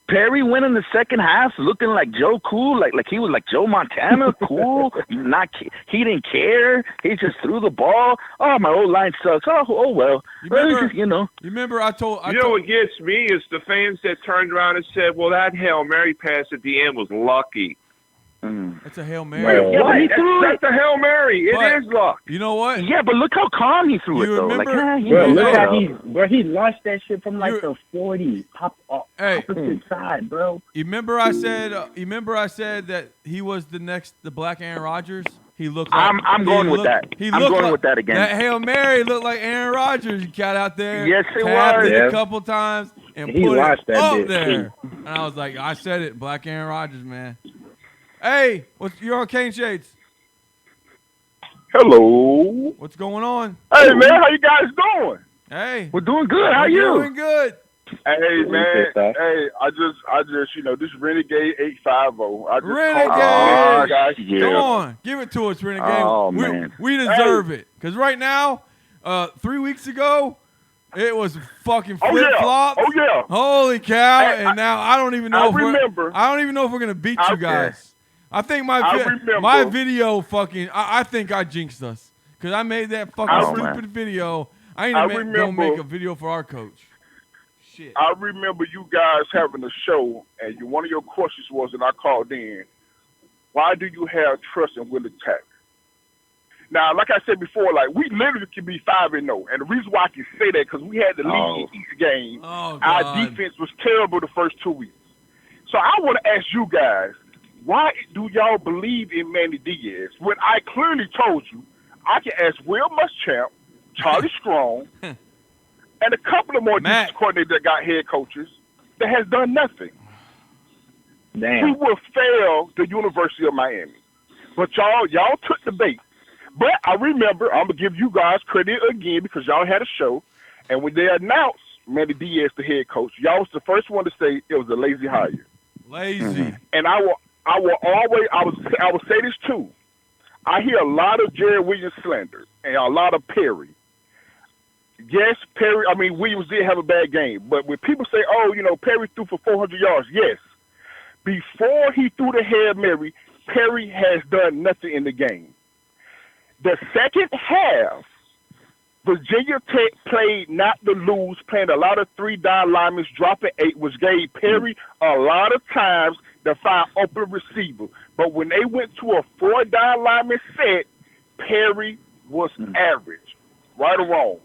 Perry went in the second half looking like Joe Cool, like he was like Joe Montana, cool. He didn't care. He just threw the ball. Oh, my old line sucks. Oh well. You remember I told what gets me is the fans that turned around and said, "Well, that Hail Mary pass at the end was lucky." It's a Hail Mary. Yeah, but he threw That's a Hail Mary. It is luck. You know what? Yeah, but look how calm he threw it though. Bro, he launched that shit from like the 40, opposite side, bro. You remember I said that he was the black Aaron Rodgers? He looked like I'm going with that. I'm going with that again. That Hail Mary looked like Aaron Rodgers. He got out there. Yes, it tapped was. it a couple times and He put watched it that up bitch, there. And I was like, I said it, black Aaron Rodgers, man. Hey, you're on Kane Shades. Hello. What's going on? Hey, man, how you guys doing? Hey. We're doing good. How We're you? doing good. Hey, man. Hey, I just, this Renegade 850. I just Renegade. Guys. Come on. Give it to us, Renegade. Oh, we, man. we deserve it. Because right now, 3 weeks ago, it was fucking flip-flops. Oh, yeah. Holy cow. Hey, and now I don't even know if remember. we're going to beat you guys. I think my video fucking, I think I jinxed us. Because I made that fucking stupid video. I ain't even going to make a video for our coach. Shit. I remember you guys having a show, and one of your questions was, and I called in, why do you have trust in Willie Tack? Now, like I said before, like we literally can be 5-0, and the reason why I can say that because we had the lead in each game. Our defense was terrible the first 2 weeks. So I want to ask you guys, why do y'all believe in Manny Diaz when I clearly told you I can ask Will Muschamp, Charlie Strong, and a couple of more defense coordinators that got head coaches that has done nothing? Damn. We will fail the University of Miami, but y'all took the bait. But I remember, I'm going to give you guys credit again because y'all had a show. And when they announced Manny Diaz the head coach, y'all was the first one to say it was a lazy hire. Lazy. And I will say this too. I hear a lot of Jerry Williams slander and a lot of Perry. Yes, Williams did have a bad game. But when people say, Perry threw for 400 yards, yes. Before he threw the Hail Mary, Perry has done nothing in the game. The second half, Virginia Tech played not to lose, playing a lot of 3-down linemen, dropping 8, which gave Perry a lot of times to find open receiver. But when they went to a 4-down lineman set, Perry was average. Right or wrong?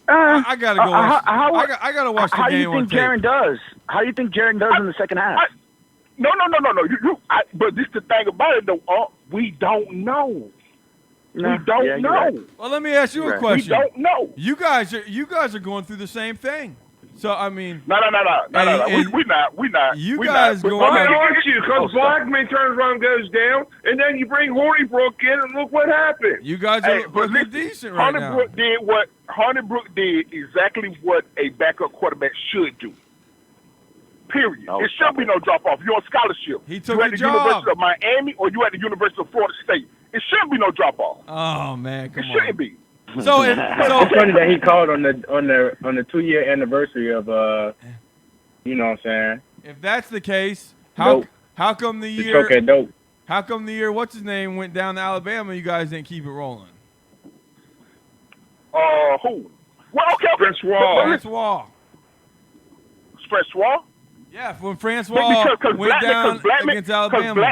I gotta go. I gotta watch the game. How do you think Jaren does? How do you think Jaren does in the second half? No. But this is the thing about it, though. We don't know. We don't know. Right. Well, let me ask you a question. We don't know. You guys are going through the same thing. So I mean, no. We're not. You guys go. Why aren't you? Because Blackman turns around, goes down, and then you bring Hornibrook in, and look what happened. You guys are looking decent right now. Hornibrook did exactly what a backup quarterback should do. Period. It should be no drop off. You're on scholarship. He took you at the University of Miami or you at the University of Florida State. It shouldn't be no drop off. Oh man, come on. It shouldn't be. So it's funny that he called on the 2-year anniversary of you know what I'm saying? If that's the case, how come the year How come the year what's his name went down to Alabama? You guys didn't keep it rolling. Who? Well, okay. Francois. Francois? Yeah, when Francois went down against Alabama.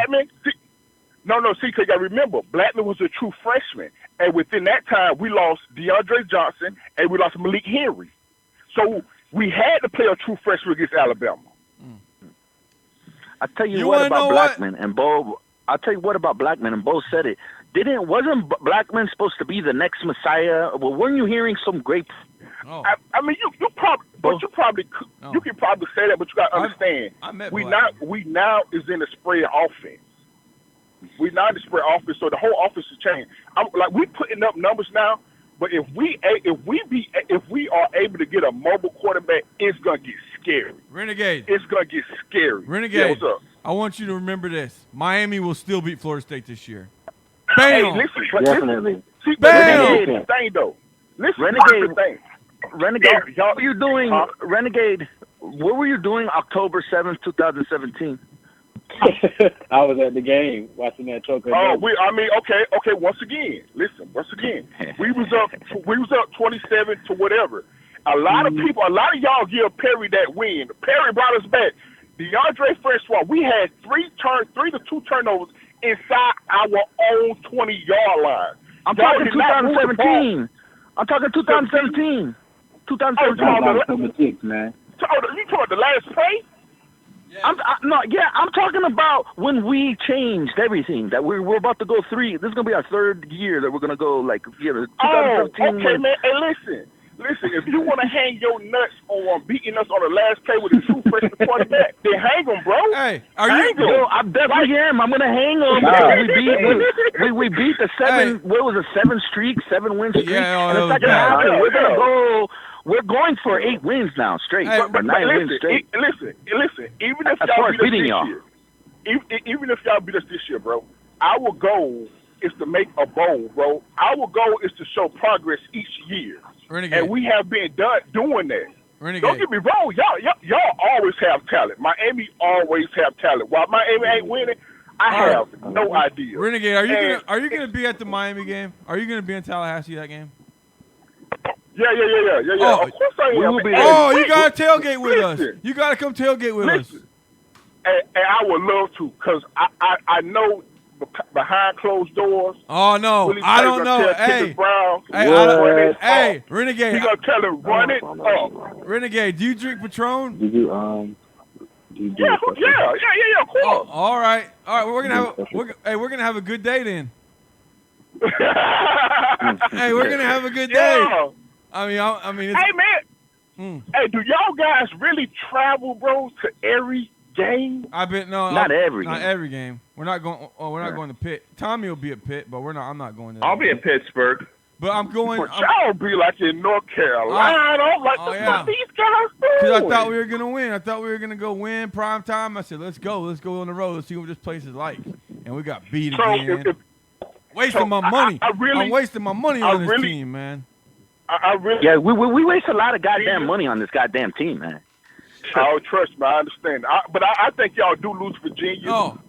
See, because you got to remember, Blackman was a true freshman. And within that time, we lost DeAndre Johnson and we lost Malik Henry. So we had to play a true freshman against Alabama. I tell you what about Blackman and Bo. I'll tell you what about Blackman and Bo said it. Wasn't Blackman supposed to be the next Messiah? Well, weren't you hearing some great? Oh. I mean, you can probably say that, but you got to understand. We now is in a spread offense. We now in the spread offense, so the whole offense has changed. We putting up numbers now, but if we are able to get a mobile quarterback, it's gonna get scary. Renegade. It's gonna get scary. Renegade. Yeah, what's up? I want you to remember this: Miami will still beat Florida State this year. Bam. Hey, listen. See, Bam. Thing though. Listen, Renegade. thing. Renegade, what are you doing, Renegade? what were you doing October 7th, 2017? I was at the game watching that choker. Okay. Once again, we was up 27 to whatever. A lot of people, a lot of y'all give Perry that win. Perry brought us back. DeAndre Francois, we had 3 to 2 turnovers inside our own 20-yard line. I'm talking 2017. I'm talking 2017. 2006, man. You talking the last play? I'm talking about when we changed everything. That we're about to go 3. This is gonna be our 3rd year that we're gonna go 2017. Okay, man. Hey, listen. If you want to hang your nuts on beating us on the last play with a true freshman quarterback, then hang them, bro. Hey, Yo, I definitely am. I'm gonna hang them. We beat the 7. What was a 7 streak, 7 win streak? Yeah, and the second half, we're gonna go. We're going for 8 wins now straight. Hey, or 9 wins straight. Listen. Even if As y'all far as beat us beating this y'all. year, even if y'all beat us this year, bro, our goal is to make a bowl, bro. Our goal is to show progress each year. Renegade. And we have been doing that. Renegade. Don't get me wrong, y'all always have talent. Miami always have talent. While Miami ain't winning, I have no idea. Renegade, are you gonna be at the Miami game? Are you gonna be in Tallahassee that game? Yeah. Oh, of course I am. Oh, you gotta tailgate with us. You gotta come tailgate with us. And I would love to, because I know behind closed doors. Oh no, Willie I Taylor don't gonna know. tell Kendrick Brown, Hey, Renegade. He gonna tell him run it up. Renegade, do you drink Patron? Did you Yeah, of course. Oh, all right. Well, we're gonna have a good day then. Hey, we're gonna have a good day. Yeah. I mean. It's, Hey man. Hey, do y'all guys really travel, bro, to every game? Not every game. We're not going. We're not going to Pitt. Tommy will be at Pitt, but we're not. I'm not going there. I'll be in Pittsburgh. But I'm going. But y'all be like in North Carolina, like these guys do. Because I thought we were gonna win. I thought we were gonna go win prime time. I said, let's go on the road. Let's see what this place is like. And we got beat again. Wasting my money. I'm wasting my money on this team, man. Yeah, we waste a lot of goddamn money on this goddamn team, man. Oh, trust me, I understand. But I think y'all do lose Virginia. Oh,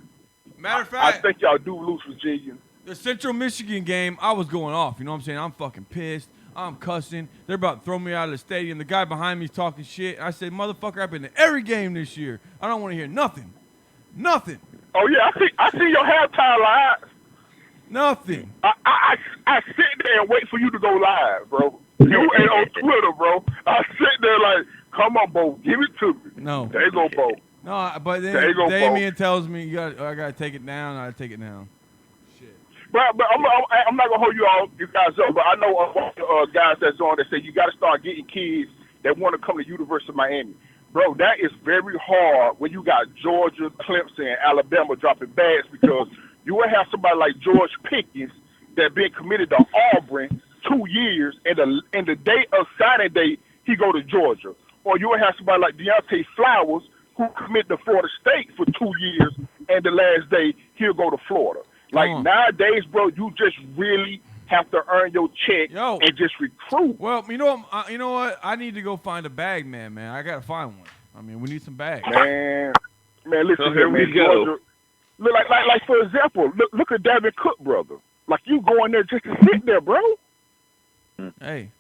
matter of fact, I think y'all do lose Virginia. The Central Michigan game, I was going off. You know what I'm saying? I'm fucking pissed. I'm cussing. They're about to throw me out of the stadium. The guy behind me's talking shit. I said, motherfucker, I've been to every game this year. I don't want to hear nothing. Nothing. Oh yeah, I see your halftime live. Nothing. I sit there and wait for you to go live, bro. You ain't on Twitter, bro. I sit there like, come on, Bo, give it to me. No. There you go, Bo. No, but then There you go, Damien tells me I gotta take it down. I take it down. But I'm not gonna hold you guys up. But I know guys that's on that say you got to start getting kids that want to come to University of Miami. Bro, that is very hard when you got Georgia, Clemson, and Alabama dropping bags, because you will have somebody like George Pickens that been committed to Auburn 2 years, and the day of signing day he go to Georgia, or you will have somebody like Deontay Flowers who committed to Florida State for 2 years, and the last day he'll go to Florida. Like nowadays, bro, you just really have to earn your check and just recruit. Well, you know what? I need to go find a bag man. I gotta find one. I mean, we need some bags. Man, listen, So here we go. Georgia, like for example, look at Davin Cook, brother. Like you going there just to sit there, bro. Hey.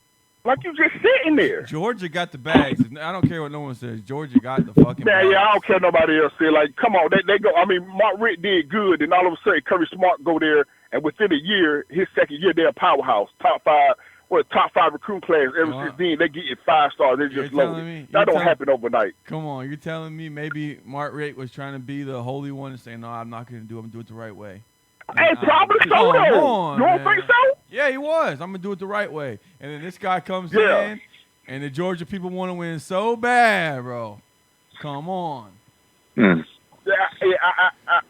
Like you just sitting there. Georgia got the bags. I don't care what no one says. Georgia got the fucking bags. Yeah, I don't care nobody else say. Like, come on, they go. I mean, Mark Richt did good, and all of a sudden, Curry Smart go there, and within a year, his second year, they're a powerhouse, top five recruiting class. Ever since then, they get 5 stars. They just loaded. That don't happen overnight. Come on, you're telling me maybe Mark Richt was trying to be the holy one and saying, no, I'm not going to do it. I'm going to do it the right way. Hey, probably so, though. You don't think so? Yeah, he was. I'm going to do it the right way. And then this guy comes in, and the Georgia people want to win so bad, bro. Come on. Yeah,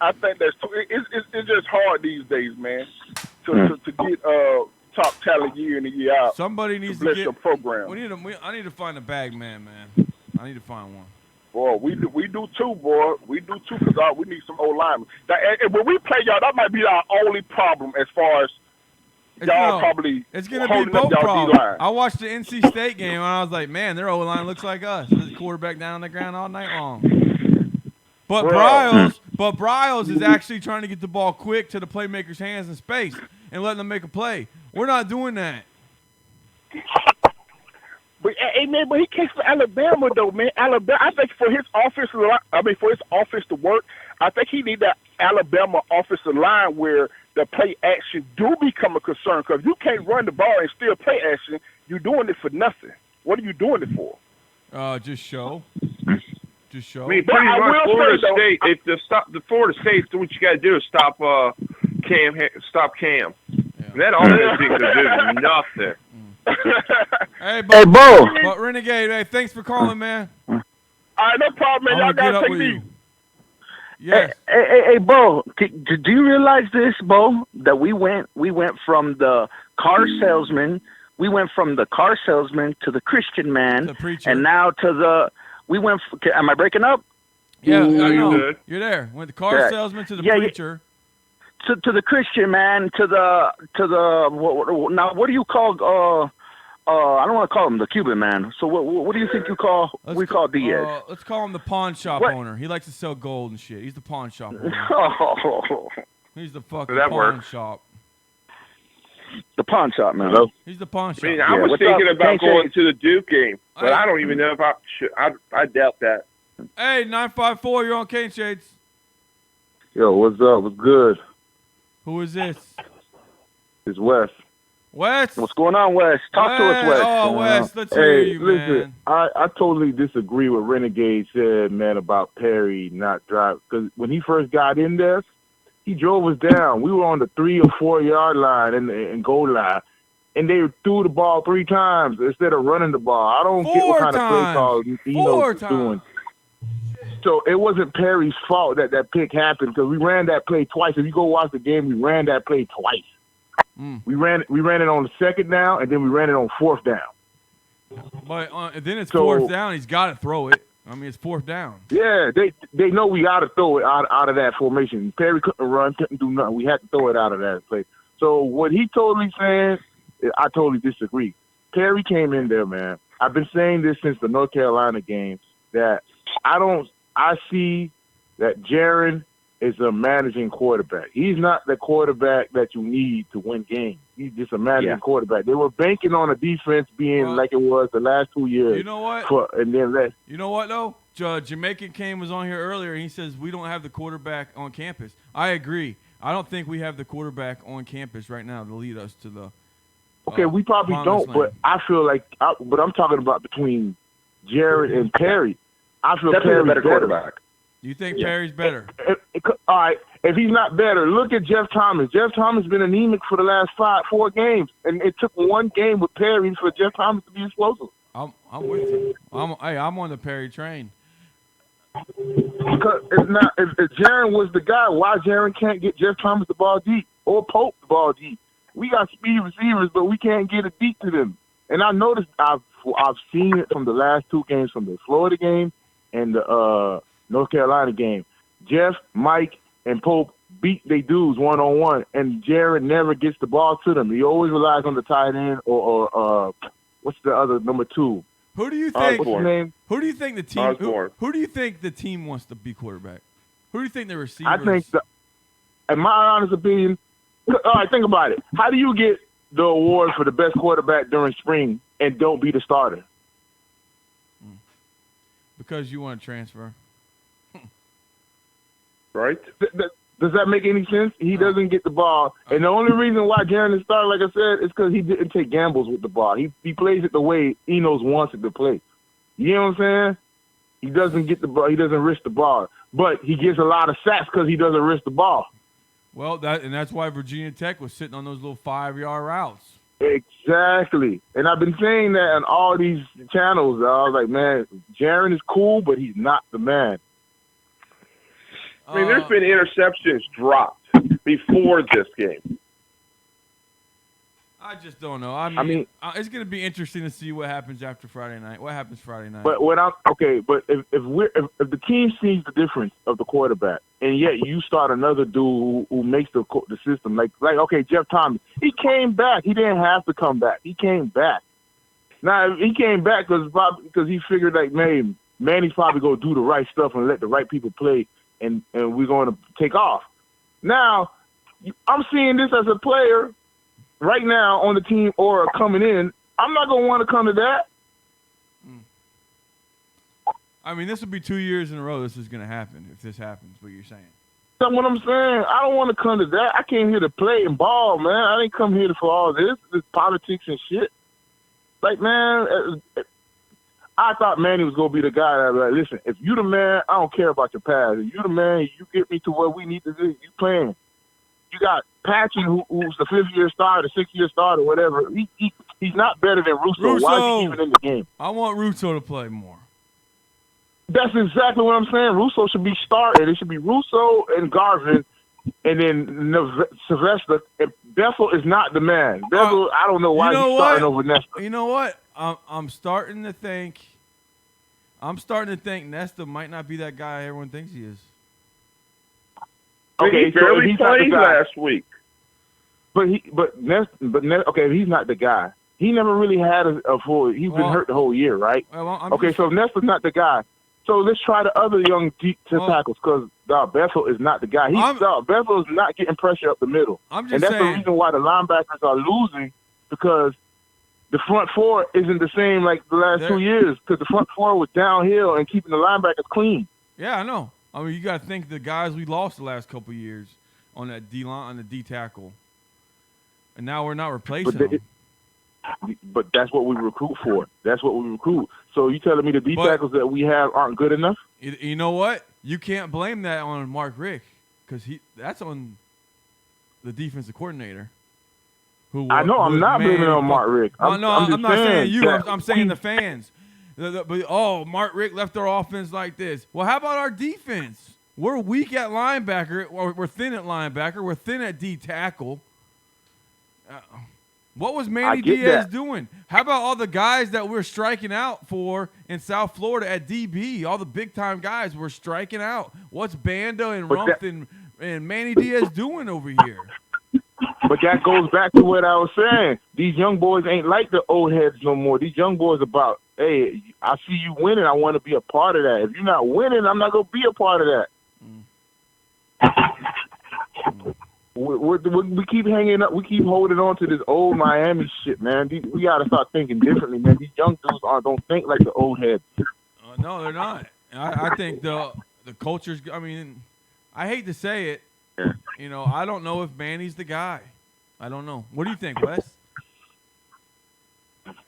I think that's too. It's just hard these days, man, to get top talent year in and year out. Somebody needs to bless get your program. I need to find a bag man. I need to find one. Boy, we do too, boy. We do too, because we need some old linemen. And when we play y'all, that might be our only problem as far as y'all probably It's gonna be holding up both y'all problems. D-line. I watched the NC State game and I was like, man, their O-line looks like us. There's a quarterback down on the ground all night long. But Bryles is actually trying to get the ball quick to the playmaker's hands in space and letting them make a play. We're not doing that. But hey man, but he came for Alabama though, man. Alabama, I think for his offensive line, for his offense to work, I think he need that Alabama offensive line where the play action do become a concern. Because you can't run the ball and still play action. You're doing it for nothing. What are you doing it for? Just show. Just show. I mean, pretty much Florida State. If the Florida State, what you got to do is stop Cam. That offense could do nothing. Hey, Bo. But Renegade, hey, thanks for calling, man. All right, no problem, man. Y'all get gotta up take with me. you. Yes. Hey, Bo, do you realize this, Bo? That we went from the car salesman, to the Christian man, the preacher, and now to am I breaking up? Yeah, you're no, good. You're there. Went the car salesman to the preacher. To the Christian man, to the now what do you call I don't want to call him the Cuban man. So what do you think we call Diaz? Let's call him the pawn shop owner. He likes to sell gold and shit. He's the pawn shop owner. He's the fucking pawn shop. The pawn shop, man. He's the pawn shop. I mean, I was thinking about going to the Duke game, but I don't even know if I should. I doubt that. Hey, 954, you're on Cane Shades. Yo, what's up? What's good? Who is this? It's Wes. Wes? What's going on, Wes? Talk to us, Wes. Oh, Wes, let's hear you, listen, man. I totally disagree with Renegade said, man, about Perry not driving. Because when he first got in there, he drove us down. We were on the 3 or 4 yard line and goal line, and they threw the ball 3 times instead of running the ball. I don't get what kind of play call Eno's doing. So it wasn't Perry's fault that pick happened because we ran that play twice. If you go watch the game, we ran that play twice. We ran it on the 2nd down, and then we ran it on 4th down. But then it's 4th down. He's got to throw it. I mean, it's 4th down. Yeah, they know we got to throw it out of that formation. Perry couldn't run, couldn't do nothing. We had to throw it out of that play. So what he totally saying, I totally disagree. Perry came in there, man. I've been saying this since the North Carolina games that I see that Jaron is a managing quarterback. He's not the quarterback that you need to win games. He's just a managing quarterback. They were banking on a defense being like it was the last 2 years. You know what? You know what, though? Jamaican Kane was on here earlier, and he says we don't have the quarterback on campus. I agree. I don't think we have the quarterback on campus right now to lead us to the Okay, we probably don't, but I feel like but I'm talking about between Jared and Perry. I feel Definitely Perry's a better quarterback. You think Perry's better? All right. If he's not better, look at Jeff Thomas. Jeff Thomas has been anemic for the last 4 games, and it took 1 game with Perry for Jeff Thomas to be explosive. I'm with you. I'm on the Perry train. Because if Jaron was the guy, why Jaron can't get Jeff Thomas the ball deep or Pope the ball deep? We got speed receivers, but we can't get it deep to them. And I noticed I've seen it from the last 2 games, from the Florida game and the North Carolina game. Jeff, Mike, and Pope beat they dudes 1-on-1, and Jared never gets the ball to them. He always relies on the tight end or what's the other number 2? Who do you think? What's his name? Who do you think the team? Who do you think the team wants to be quarterback? Who do you think the receivers? I think, in my honest opinion, all right, think about it. How do you get the award for the best quarterback during spring and don't be the starter? Because you want to transfer. Right? Does that make any sense? He doesn't get the ball. And the only reason why Jaron is starting, like I said, is because he didn't take gambles with the ball. He plays it the way Enos wants it to play. You know what I'm saying? He doesn't get the ball. He doesn't risk the ball. But he gets a lot of sacks because he doesn't risk the ball. Well, that's why Virginia Tech was sitting on those little 5-yard routes. Exactly. And I've been saying that on all these channels. I was like, man, Jaron is cool, but he's not the man. I mean, there's been interceptions dropped before this game. I just don't know. I mean, it's going to be interesting to see what happens after Friday night. What happens Friday night? But if the team sees the difference of the quarterback, and yet you start another dude who makes the system like okay, Jeff Thomas, he came back. He didn't have to come back. He came back. Now he came back because he figured like Manny's probably gonna do the right stuff and let the right people play, and we're going to take off. Now I'm seeing this as a player. Right now on the team or coming in, I'm not going to want to come to that. I mean, this will be 2 years in a row this is going to happen if this happens, what you're saying. That's what I'm saying. I don't want to come to that. I came here to play and ball, man. I didn't come here for all this politics and shit. Like, man, I thought Manny was going to be the guy that was like, listen, if you the man, I don't care about your past. If you the man, you get me to where we need to do. You playing. You got Patchen, who's the 5th-year starter, the 6th-year starter, whatever. He's not better than Russo. Why is he even in the game? I want Russo to play more. That's exactly what I'm saying. Russo should be starting. It should be Russo and Garvin, and then Sylvester. Bethel is not the man. Bethel, I don't know why he's starting over Nesta. You know what? I'm starting to think Nesta might not be that guy everyone thinks he is. Okay, he barely played last week. Okay, he's not the guy. He never really had a full. He's been hurt the whole year, right? So Nesta's not the guy. So let's try the other young deep tackles because Bethel is not the guy. Bethel is not getting pressure up the middle, and that's the reason why the linebackers are losing because the front four isn't the same like the last 2 years because the front four was downhill and keeping the linebackers clean. Yeah, I know. I mean, you got to think the guys we lost the last couple of years on that D line, on the D tackle, and now we're not replacing them. But that's what we recruit for. That's what we recruit. So you telling me the D tackles that we have aren't good enough? You know what? You can't blame that on Mark Richt because that's on the defensive coordinator. I know. I'm not blaming it on Mark Richt. I'm not saying you. I'm saying the fans. Mark Richt left our offense like this. Well, how about our defense? We're weak at linebacker. We're thin at linebacker. We're thin at D tackle. What was Manny Diaz doing? How about all the guys that we're striking out for in South Florida at DB? All the big-time guys we're striking out. What's Banda and Rumpf and Manny Diaz doing over here? But that goes back to what I was saying. These young boys ain't like the old heads no more. These young boys about, hey, I see you winning. I want to be a part of that. If you're not winning, I'm not going to be a part of that. We keep hanging up. We keep holding on to this old Miami shit, man. We got to start thinking differently, man. These young dudes don't think like the old heads. No, they're not. I think the culture's, I mean, I hate to say it. You know, I don't know if Manny's the guy. I don't know. What do you think, Wes?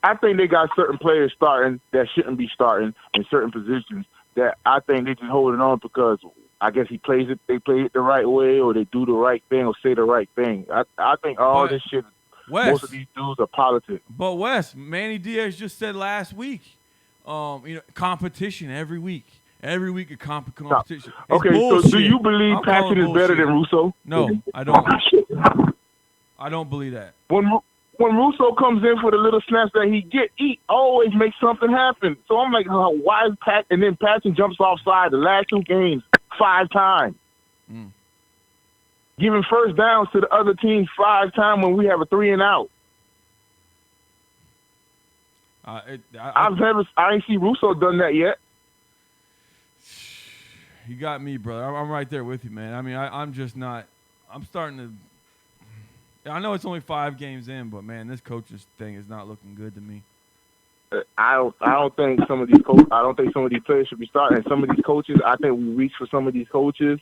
I think they got certain players starting that shouldn't be starting in certain positions that I think they just holding on because I guess they play it the right way or they do the right thing or say the right thing. I think this shit, most of these dudes are politics. But Wes, Manny Diaz just said last week, competition every week. Every week a competition. Okay, so do you believe Patchen is better than Russo? No, I don't. I don't believe that. When Russo comes in for the little snaps that he always makes something happen. So I'm like, why is Pat? And then Patchen jumps offside the last 2 games 5 times. Giving first downs to the other team 5 times when we have a 3 and out. I ain't see Russo done that yet. You got me, brother. I'm right there with you, man. I mean, I'm just not. I'm starting to. I know it's only 5 games in, but man, this coach's thing is not looking good to me. I don't think some of these I don't think some of these players should be starting. And some of these coaches, I think we reach for some of these coaches.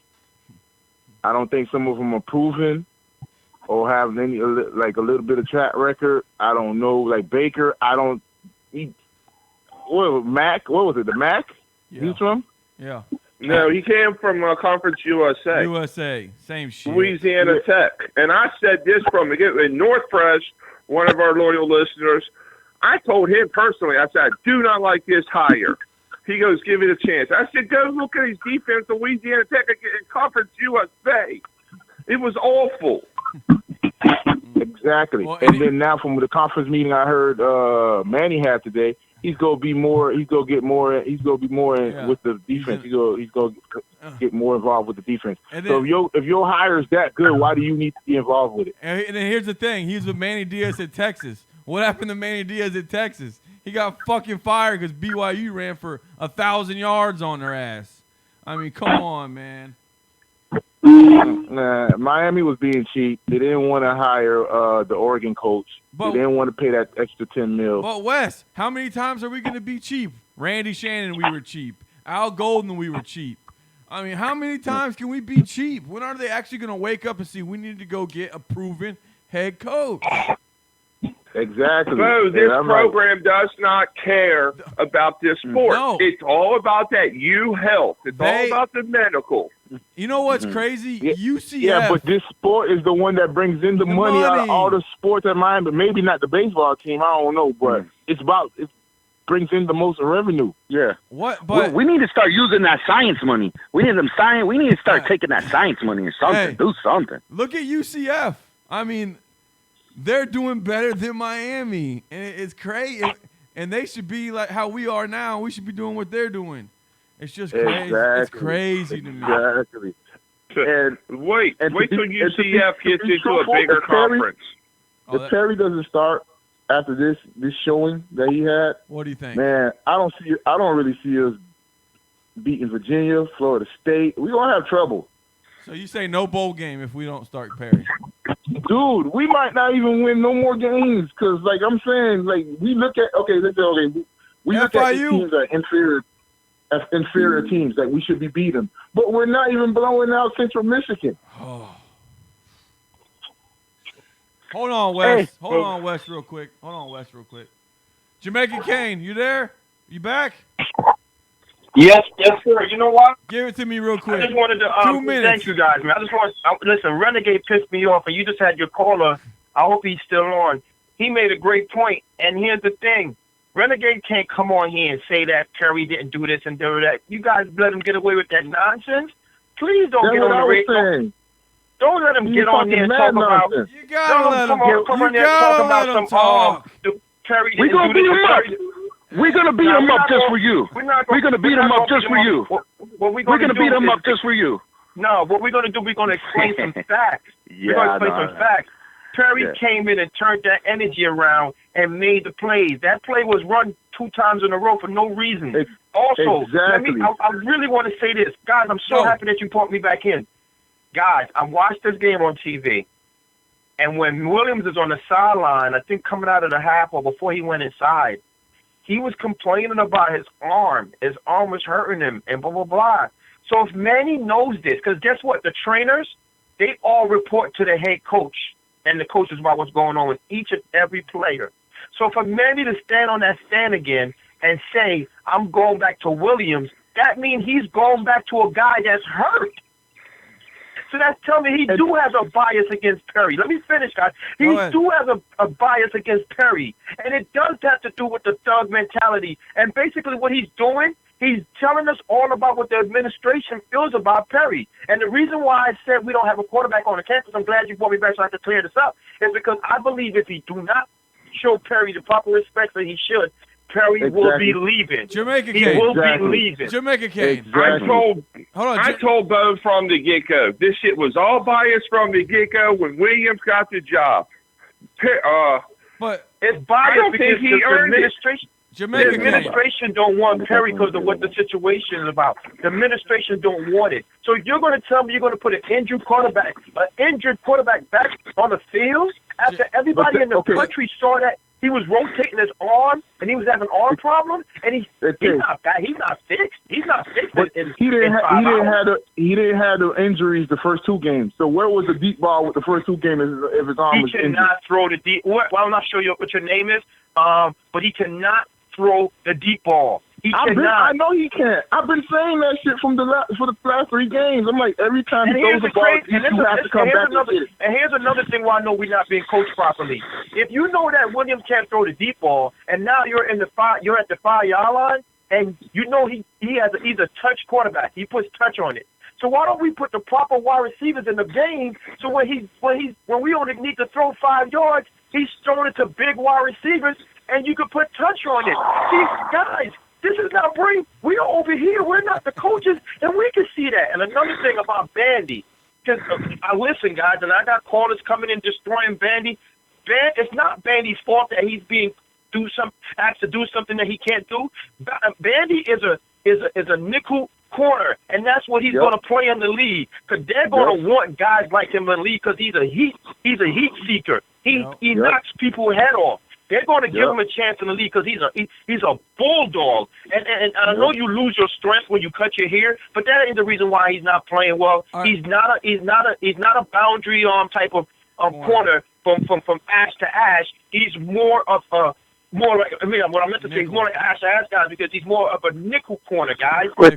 I don't think some of them are proven or have any like a little bit of track record. I don't know, like Baker. Mac? What was it? The Mac? Yeah. He's from? Yeah. No, he came from Conference USA. USA, same shit. Louisiana Tech. And I said this from the get in North Fresh, one of our loyal listeners. I told him personally, I said, I do not like this hire. He goes, give it a chance. I said, go look at his defense, Louisiana Tech in Conference USA. It was awful. Exactly. Well, and then now from the conference meeting I heard Manny had today, he's gonna be more. He's gonna get more. He's gonna be more with the defense. He's gonna get more involved with the defense. And So then- if your hire is that good, why do you need to be involved with it? And then here's the thing. He's with Manny Diaz at Texas. What happened to Manny Diaz at Texas? He got fucking fired because BYU ran for 1,000 yards on their ass. I mean, come on, man. Nah, Miami was being cheap. They didn't want to hire the Oregon coach. But- they didn't want to pay that extra $10 million. But Wes, how many times are we going to be cheap? Randy Shannon, we were cheap. Al Golden, we were cheap. I mean, how many times can we be cheap? When are they actually going to wake up and see we need to go get a proven head coach? Exactly. Bo, And this I'm like, program does not care about this sport. No. It's all about that health. It's all They- about the medical. You know what's crazy? UCF. yeah, but this sport is the one that brings in the money out of all the sports at Miami. But maybe not the baseball team. I don't know, but it brings in the most revenue. Yeah. What? But we need to start using that science money. We need them science. We need to start taking that science money or something. Hey. Do something. Look at UCF. I mean, they're doing better than Miami, and it's crazy. And they should be like how we are now. We should be doing what they're doing. It's just crazy. It's crazy to me. Exactly. And wait and till to be UCF gets into a truthful, bigger if Perry- conference. If Perry doesn't start after this showing that he had, what do you think? Man, I don't really see us beating Virginia, Florida State. We're gonna have trouble. So you say no bowl game if we don't start Perry? Dude, we might not even win no more games because, like I'm saying, like we look at we look at these teams that inferior teams that we should be beating, but we're not even blowing out Central Michigan. Hold on, Wes. Hey. Hold on, Wes, real quick. Jamaica Kane, you there? You back? Yes, sir. You know what? Give it to me real quick. I just wanted to 2 minutes. thank you guys, man. I just want listen. Renegade pissed me off, and you just had your caller. I hope he's still on. He made a great point, and here's the thing: Renegade can't come on here and say that Perry didn't do this and do that. You guys let him get away with that nonsense. Please don't That's get what on I the was radio. saying. Don't let him You get on there and fucking talk mad about. nonsense. You gotta let him get. Come You on there and talk gotta about let him some talk. Perry We didn't gonna do beat this. him up. We're gonna beat him up just for you. We're gonna beat him up just for you. What We're gonna beat him up just for you. No, what we're going to do, we're going to explain some facts. Yeah, we're going I to explain know, some facts. Perry Yeah. came in and turned that energy around and made the plays. That play was run 2 times in a row for no reason. Also, exactly. I really want to say this. Guys, I'm so happy that you brought me back in. Guys, I watched this game on TV, and when Williams is on the sideline, I think coming out of the half or before he went inside, he was complaining about his arm. His arm was hurting him and blah, blah, blah. So if Manny knows this, because guess what? The trainers, they all report to the head coach and the coaches about what's going on with each and every player. So for Manny to stand on that stand again and say, I'm going back to Williams, that means he's going back to a guy that's hurt. So that's telling me he do have a bias against Perry. Let me finish, guys. He Go ahead. do have a bias against Perry. And it does have to do with the thug mentality. And basically what he's doing, he's telling us all about what the administration feels about Perry. And the reason why I said we don't have a quarterback on the campus, I'm glad you brought me back so I could clear this up, is because I believe if he do not show Perry the proper respect that he should, Perry will be leaving. Jamaica He Kane. will be leaving. Jamaica Kane. I told Hold on. I told Bo from the get-go, this shit was all biased from the get-go when Williams got the job. But it's biased I don't because think he the earned it. administration. Jamaica The Kane. administration don't want Perry because of what the situation is about. The administration don't want it. So you're going to tell me you're going to put an injured quarterback back on the field after everybody in the country saw that he was rotating his arm and he was having arm problems and he's not bad. He's not fixed. He's not fixed. But he didn't have the injuries the first 2 games. So where was the deep ball with the first 2 games if his arm He was injured? cannot throw the deep. Well, I'm not sure what your name is, but he cannot throw the deep ball. I know he can't. I've been saying that shit for the last 3 games. I'm like, every time he throws the ball, you have to come back and get it. And here's another thing why I know we're not being coached properly. If you know that Williams can't throw the deep ball, and now you're at the 5-yard line, and you know he's a touch quarterback. He puts touch on it. So why don't we put the proper wide receivers in the game? So when we only need to throw 5 yards, he's throwing it to big wide receivers, and you can put touch on it. See, guys, this is not brain. We are over here. We're not the coaches, and we can see that. And another thing about Bandy, because I listen, guys, and I got callers coming in destroying Bandy. It's not Bandy's fault that he's being asked to do something that he can't do. Bandy is a nickel corner, and that's what he's going to play in the league. Because they're going to want guys like him in the league because he's a heat seeker. He knocks people's head off. They're going to give him a chance in the league because he's a bulldog. And I know you lose your strength when you cut your hair, but that ain't the reason why he's not playing well. He's not a boundary type of corner from ash to ash. He's more of a what I meant to say, he's more like Ash guys because he's more of a nickel corner, guys. Well,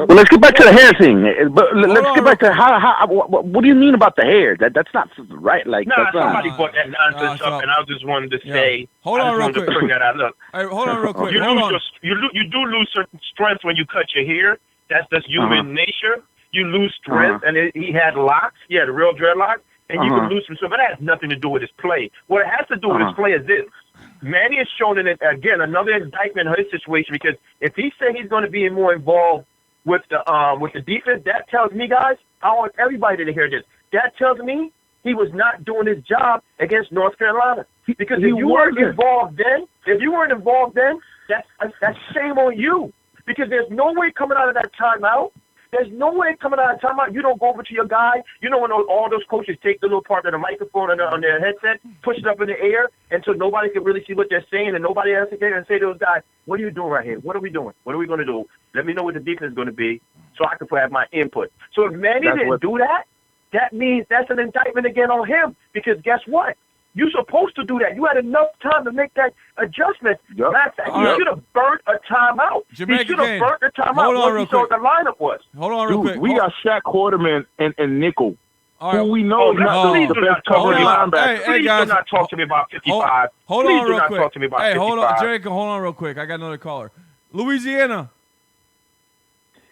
let's get back to the hair thing. But let's get back to how what do you mean about the hair? That's not right. Like, somebody brought that nonsense up, and I just wanted to say, hold on real quick. Bring that out. Look, hold on real quick. You do lose certain strength when you cut your hair. That's human nature. You lose strength, and he had locks. He had real dreadlocks, and you can lose some. But that has nothing to do with his play. What it has to do with his play is this. Manny has shown it again, another indictment of his situation because if he said he's going to be more involved with the defense, that tells me, guys, I want everybody to hear this. That tells me he was not doing his job against North Carolina. Because if you weren't involved then, that's shame on you. Because there's no way coming out of that timeout. There's no way coming out of timeout. You don't go over to your guy. You know when all those coaches take the little part of the microphone on their headset, push it up in the air until nobody can really see what they're saying, and nobody else can get and say to those guys, "What are you doing right here? What are we doing? What are we going to do? Let me know what the defense is going to be, so I can have my input." So if Manny didn't do that, that means that's an indictment again on him. Because guess what? You're supposed to do that. You had enough time to make that adjustment. Matter of fact, you should have burnt a timeout. You should have burnt the timeout once you saw what the lineup was. Hold on real quick. We got Shaq Quarterman and Nickel, who we know is not the best covering linebacker. Please do not talk to me about 55. Hold Please on do real not quick. talk to me about 55. Hold on, Jericho, hold on real quick. I got another caller. Louisiana.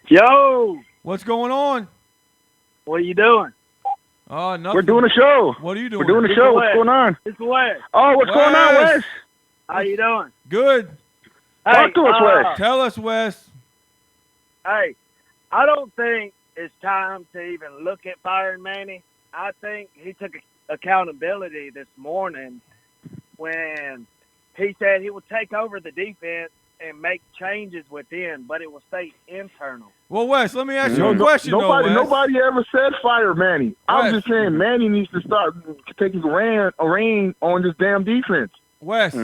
Yo. What's going on? What are you doing? Nothing. We're doing a show. What are you doing? We're doing a show. What's going on? It's Wes. Oh, what's going on, Wes? How you doing? Good. Talk to us, Wes. Tell us, Wes. Hey, I don't think it's time to even look at firing Manny. I think he took accountability this morning when he said he would take over the defense and make changes within, but it will stay internal. Well, Wes, let me ask you a question. Nobody ever said fire Manny. I'm just saying Manny needs to start taking a reign on this damn defense. Wes,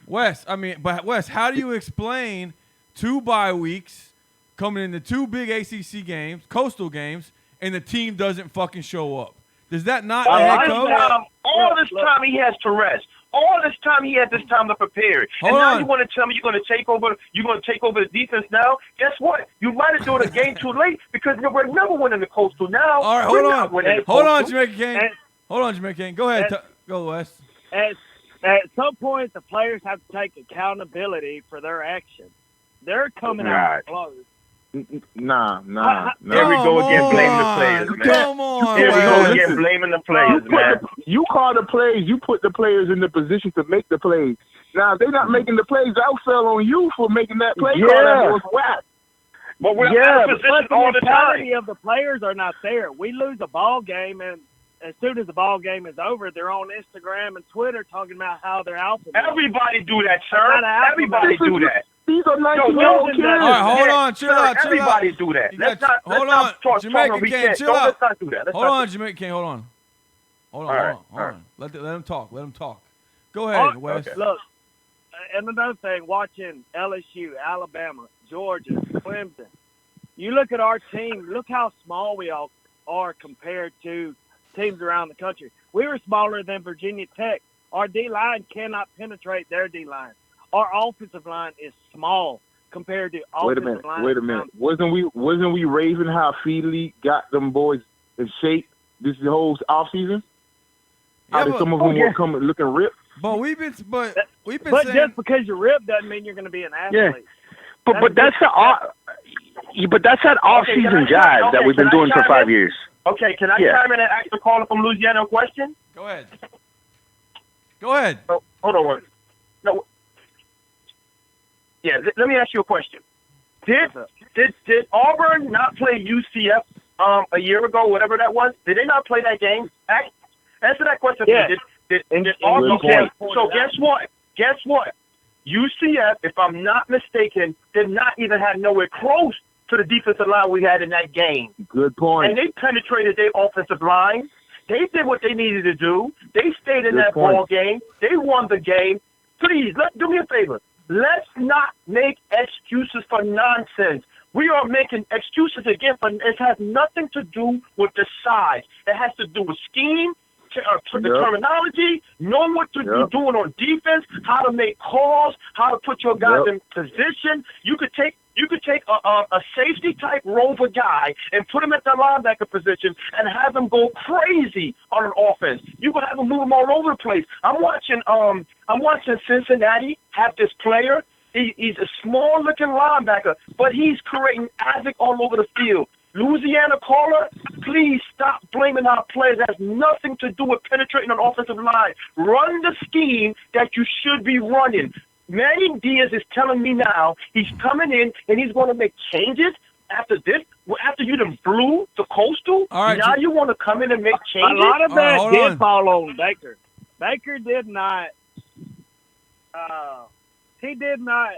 Wes, how do you explain 2 bye weeks coming into 2 big ACC games, coastal games, and the team doesn't fucking show up? Does that not the head coach? All this time he has to rest. All this time he had this time to prepare. And now you want to tell me you're going to take over the defense now? Guess what? You might have done a game too late because we're never winning the Coastal now. All right, hold on, Jamaica King. Hold on, Jamaica King. Go ahead. Go, Wes. At some point, the players have to take accountability for their actions. They're coming out close. Nah. There we go again, blaming the players, man. Come on, There we go again, blaming the players, man. You call the plays. You put the players in the position to make the plays. Now, if they're not making the plays, I fell on you for making that play call. That was whack. But we're out of position all the time. The mentality of the players are not there. We lose a ball game, and as soon as the ball game is over, they're on Instagram and Twitter talking about how they're alpha. Everybody do that, sir. Everybody do that. These are 19-year-old kids. All right, hold on, chill out. Everybody do that. Let's not talk Jamaica King, chill out. Let's not do that. Hold on, Jamaica King, hold on. Hold on. Let them talk. Go ahead, Wes. Look, and another thing, watching LSU, Alabama, Georgia, Clemson, you look at our team, look how small we all are compared to teams around the country. We were smaller than Virginia Tech. Our D-line cannot penetrate their D-line. Our offensive line is small compared to offensive line. Wait a minute. Wasn't we raving how Feedley got them boys in shape this whole offseason? Yeah, some of them were coming looking ripped. But we've been But saying, just because you're ripped doesn't mean you're going to be an athlete. Yeah. But that's the but that's that off-season jive that we've been doing for 5 years. Okay, can I chime in and ask the caller from Louisiana a question? Go ahead. Go ahead. Oh, hold on one. No. Yeah, let me ask you a question. Did Auburn not play UCF a year ago, whatever that was? Did they not play that game? Answer that question. Yeah. Did Auburn play? So guess what? Guess what? UCF, if I'm not mistaken, did not even have nowhere close to the defensive line we had in that game. Good point. And they penetrated their offensive line. They did what they needed to do. They stayed in Good that point. ball game. They won the game. Please, do me a favor. Let's not make excuses for nonsense. We are making excuses again, but it has nothing to do with the size. It has to do with scheme, the terminology, knowing what you're doing on defense, how to make calls, how to put your guys in position. You could take a safety type rover guy and put him at the linebacker position and have him go crazy on an offense. You could have him move him all over the place. I'm watching Cincinnati have this player. He's a small looking linebacker, but he's creating havoc all over the field. Louisiana caller, please stop blaming our players. It has nothing to do with penetrating an offensive line. Run the scheme that you should be running. Manny Diaz is telling me now he's coming in and he's going to make changes after this. After you done blew the Coastal, now you want to come in and make changes? A lot of that did fall on Baker. Baker did not. He did not.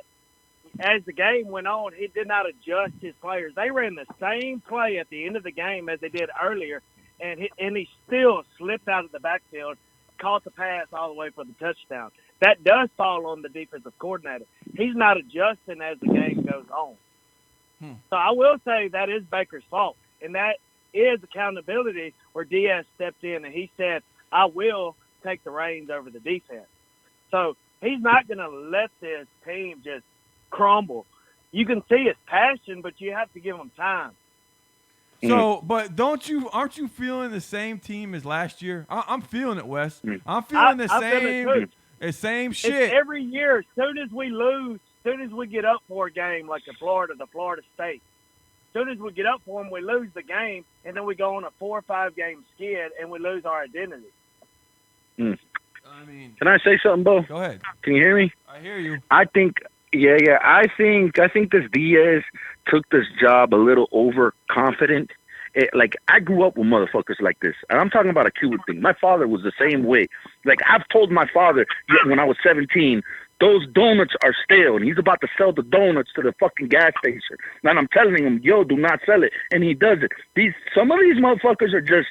As the game went on, he did not adjust his players. They ran the same play at the end of the game as they did earlier, and he still slipped out of the backfield, caught the pass all the way for the touchdown. That does fall on the defensive coordinator. He's not adjusting as the game goes on. So I will say that is Baker's fault, and that is accountability where Diaz stepped in and he said, I will take the reins over the defense. So he's not going to let this team just crumble. You can see his passion, but you have to give him time. So, but aren't you feeling the same team as last year? I'm feeling it, Wes. I'm feeling the same shit. It's every year, as soon as we lose, as soon as we get up for a game like the Florida State, as soon as we get up for them, we lose the game, and then we go on a 4 or 5 game skid, and we lose our identity. I mean, can I say something, Bo? Go ahead. Can you hear me? I hear you. I think I think this Diaz took this job a little overconfident. Like, I grew up with motherfuckers like this, and I'm talking about a Cuban thing. My father was the same way. Like, I've told my father when I was 17, those donuts are stale, and he's about to sell the donuts to the fucking gas station. And I'm telling him, yo, do not sell it, and he does it. Some of these motherfuckers are just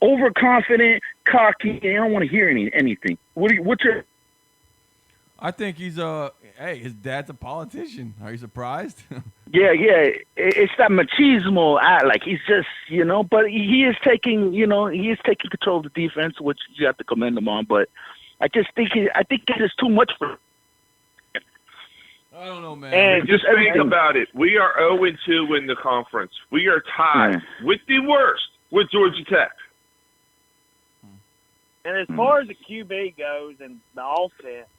overconfident, cocky, and they don't want to hear anything. What's your... I think he's hey, his dad's a politician. Are you surprised? Yeah, it's that machismo. Like, he's just, but he is taking control of the defense, which you have to commend him on. But I just think it is too much for him. I don't know, man. And just think about it. We are 0-2 in the conference. We are tied with the worst with Georgia Tech. And as far as the QB goes and the offense,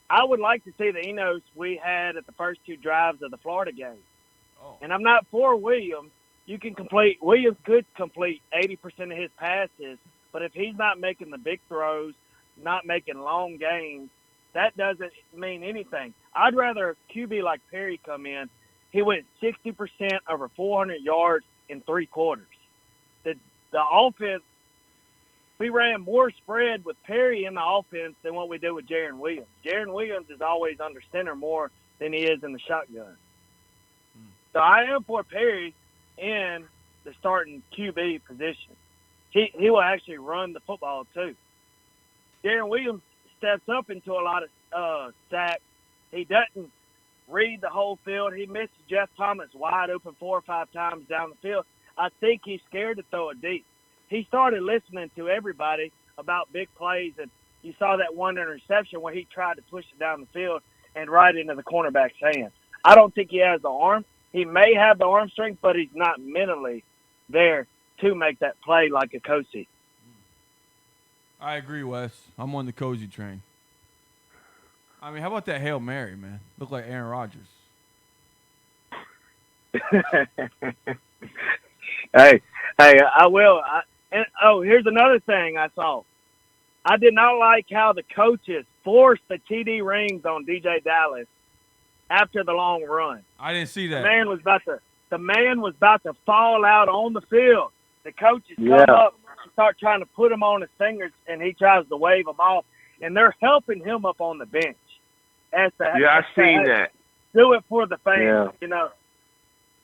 I would like to see the Enos we had at the first 2 drives of the Florida game. And I'm not for Williams. Williams could complete 80% of his passes, but if he's not making the big throws, not making long games, that doesn't mean anything. I'd rather a QB like Perry come in. He went 60% over 400 yards in 3 quarters. The offense, we ran more spread with Perry in the offense than what we do with Jaron Williams. Jaron Williams is always under center more than he is in the shotgun. So I am for Perry in the starting QB position. He will actually run the football too. Jaron Williams steps up into a lot of sacks. He doesn't read the whole field. He missed Jeff Thomas wide open 4 or 5 times down the field. I think he's scared to throw it deep. He started listening to everybody about big plays, and you saw that one interception where he tried to push it down the field and right into the cornerback's hand. I don't think he has the arm. He may have the arm strength, but he's not mentally there to make that play like a Cozy. I agree, Wes. I'm on the Cozy train. I mean, how about that Hail Mary, man? Look like Aaron Rodgers. Hey, I will. Here's another thing I saw. I did not like how the coaches forced the TD rings on DJ Dallas after the long run. I didn't see that. The man was about to fall out on the field. The coaches come up and start trying to put him on his fingers, and he tries to wave them off, and they're helping him up on the bench. I seen that. Do it for the fans, Yeah. you know.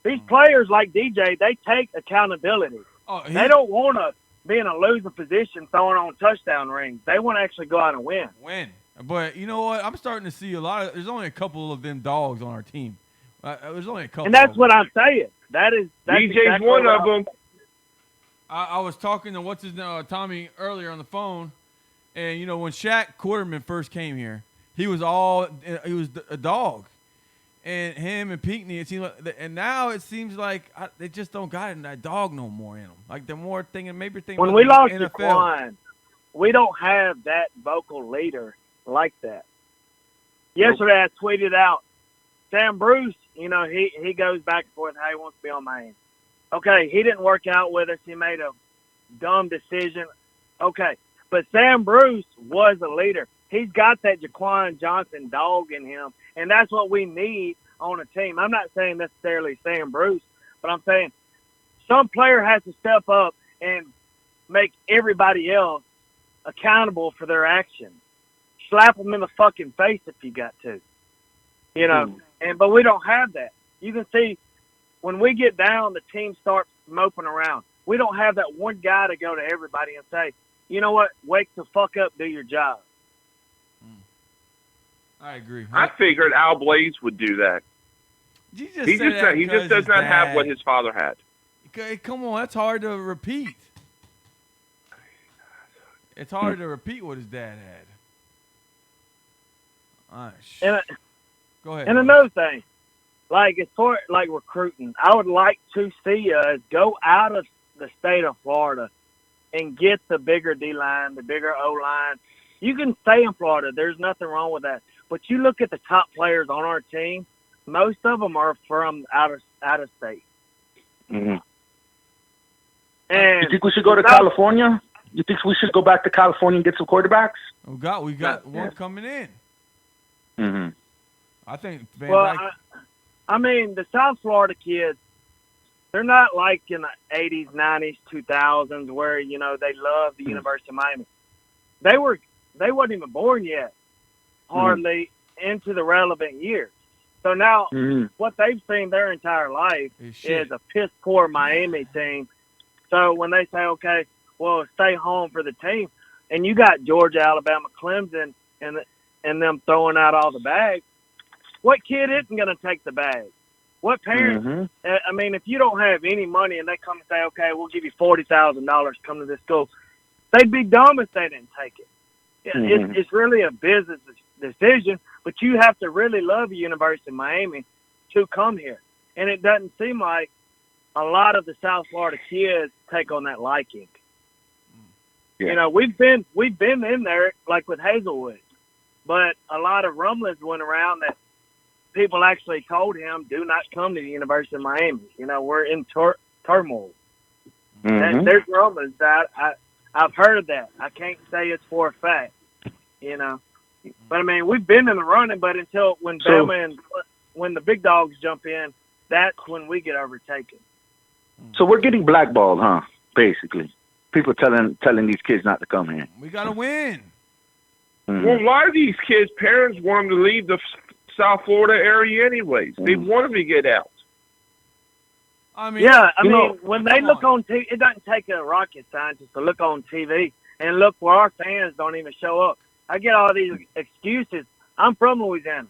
These players like DJ, they take accountability. They don't want to be in a losing position throwing on touchdown rings. They want to actually go out and win. But you know what? I'm starting to see there's only a couple of them dogs on our team. There's only a couple. And that's what I'm saying. That's DJ's exactly one what of them. I was talking to Tommy earlier on the phone, and you know when Shaq Quarterman first came here, he was a dog, and him and Pinckney. It seemed like, and now it seems like they just don't got that dog no more in them. Like they're more thinking when about we the lost NFL. Jaquan, we don't have that vocal leader like that. Yesterday I tweeted out Sam Bruce. You know he goes back and forth how he wants to be on Miami. Okay, he didn't work out with us. He made a dumb decision. Okay, but Sam Bruce was a leader. He's got that Jaquan Johnson dog in him, and that's what we need on a team. I'm not saying necessarily Sam Bruce, but I'm saying some player has to step up and make everybody else accountable for their actions. Slap them in the fucking face if you got to. You know, but we don't have that. You can see when we get down, the team starts moping around. We don't have that one guy to go to everybody and say, you know what, wake the fuck up, do your job. I agree. I figured Al Blaze would do that. He just does not have what his father had. Okay, come on, that's hard to repeat. It's hard to repeat what his dad had. Go ahead. And another thing, like as far like recruiting, I would like to see us go out of the state of Florida and get the bigger D-line, the bigger O-line. You can stay in Florida. There's nothing wrong with that. But you look at the top players on our team, most of them are from out of state. Mm-hmm. And you think we should go to California? You think we should go back to California and get some quarterbacks? We got one coming in. Mm-hmm. I think. I mean, the South Florida kids, they're not like in the 80s, 90s, 2000s where, you know, they love the University of Miami. They wasn't even born yet, hardly into the relevant years. So now what they've seen their entire life is a piss-poor Miami team. So when they say, okay, well, stay home for the team, and you got Georgia, Alabama, Clemson, and them throwing out all the bags, what kid isn't going to take the bag? What parents? I mean, if you don't have any money and they come and say, okay, we'll give you $40,000 to come to this school, they'd be dumb if they didn't take it. It's really a business decision, but you have to really love the University of Miami to come here. And it doesn't seem like a lot of the South Florida kids take on that liking. Yeah. You know, we've been in there like with Hazelwood, but a lot of rumblings went around that people actually told him, do not come to the University of Miami. You know, we're in turmoil. There's rumblings that I've heard of that. I can't say it's for a fact, you know. But, I mean, we've been in the running, but until when the big dogs jump in, that's when we get overtaken. So we're getting blackballed, huh, basically. People telling these kids not to come here. We got to win. Well, a lot of these kids' parents want them to leave the South Florida area anyways. They want them to get out. I mean, when they look on TV, it doesn't take a rocket scientist to look on TV and look where our fans don't even show up. I get all these excuses. I'm from Louisiana.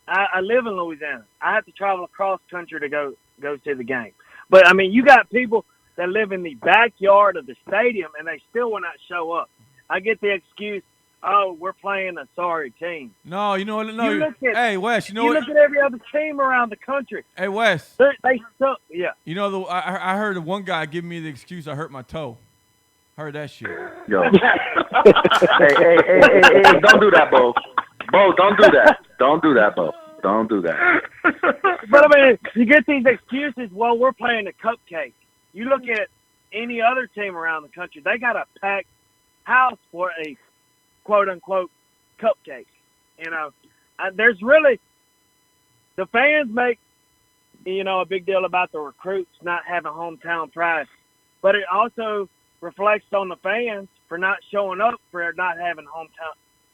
I live in Louisiana. I have to travel across country to go to the game. But, I mean, you got people that live in the backyard of the stadium, and they still will not show up. I get the excuse, oh, we're playing a sorry team. No, you know what? No, hey, Wes, you know what? You look at every other team around the country. Hey, Wes. They suck. Yeah. You know, I heard one guy give me the excuse I hurt my toe. Heard that shit. Yo. hey, don't do that, Bo. Bo, don't do that. Don't do that, Bo. Don't do that. But I mean, you get these excuses. Well, we're playing a cupcake. You look at any other team around the country; they got a packed house for a quote unquote cupcake. You know, there's really the fans make a big deal about the recruits not having hometown pride, but it also reflects on the fans for not showing up, for not having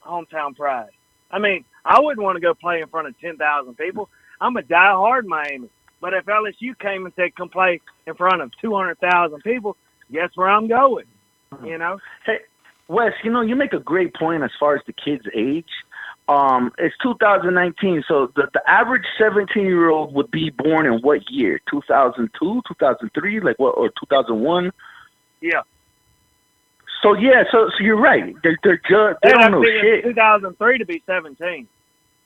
hometown pride. I mean, I wouldn't want to go play in front of 10,000 people. I'm a diehard Miami. But if LSU came and said, come play in front of 200,000 people, guess where I'm going, you know? Hey, Wes, you make a great point as far as the kids' age. It's 2019, so the average 17-year-old would be born in what year? 2002, 2003, or 2001? Yeah. So you're right. They don't know shit. 2003 to be 17,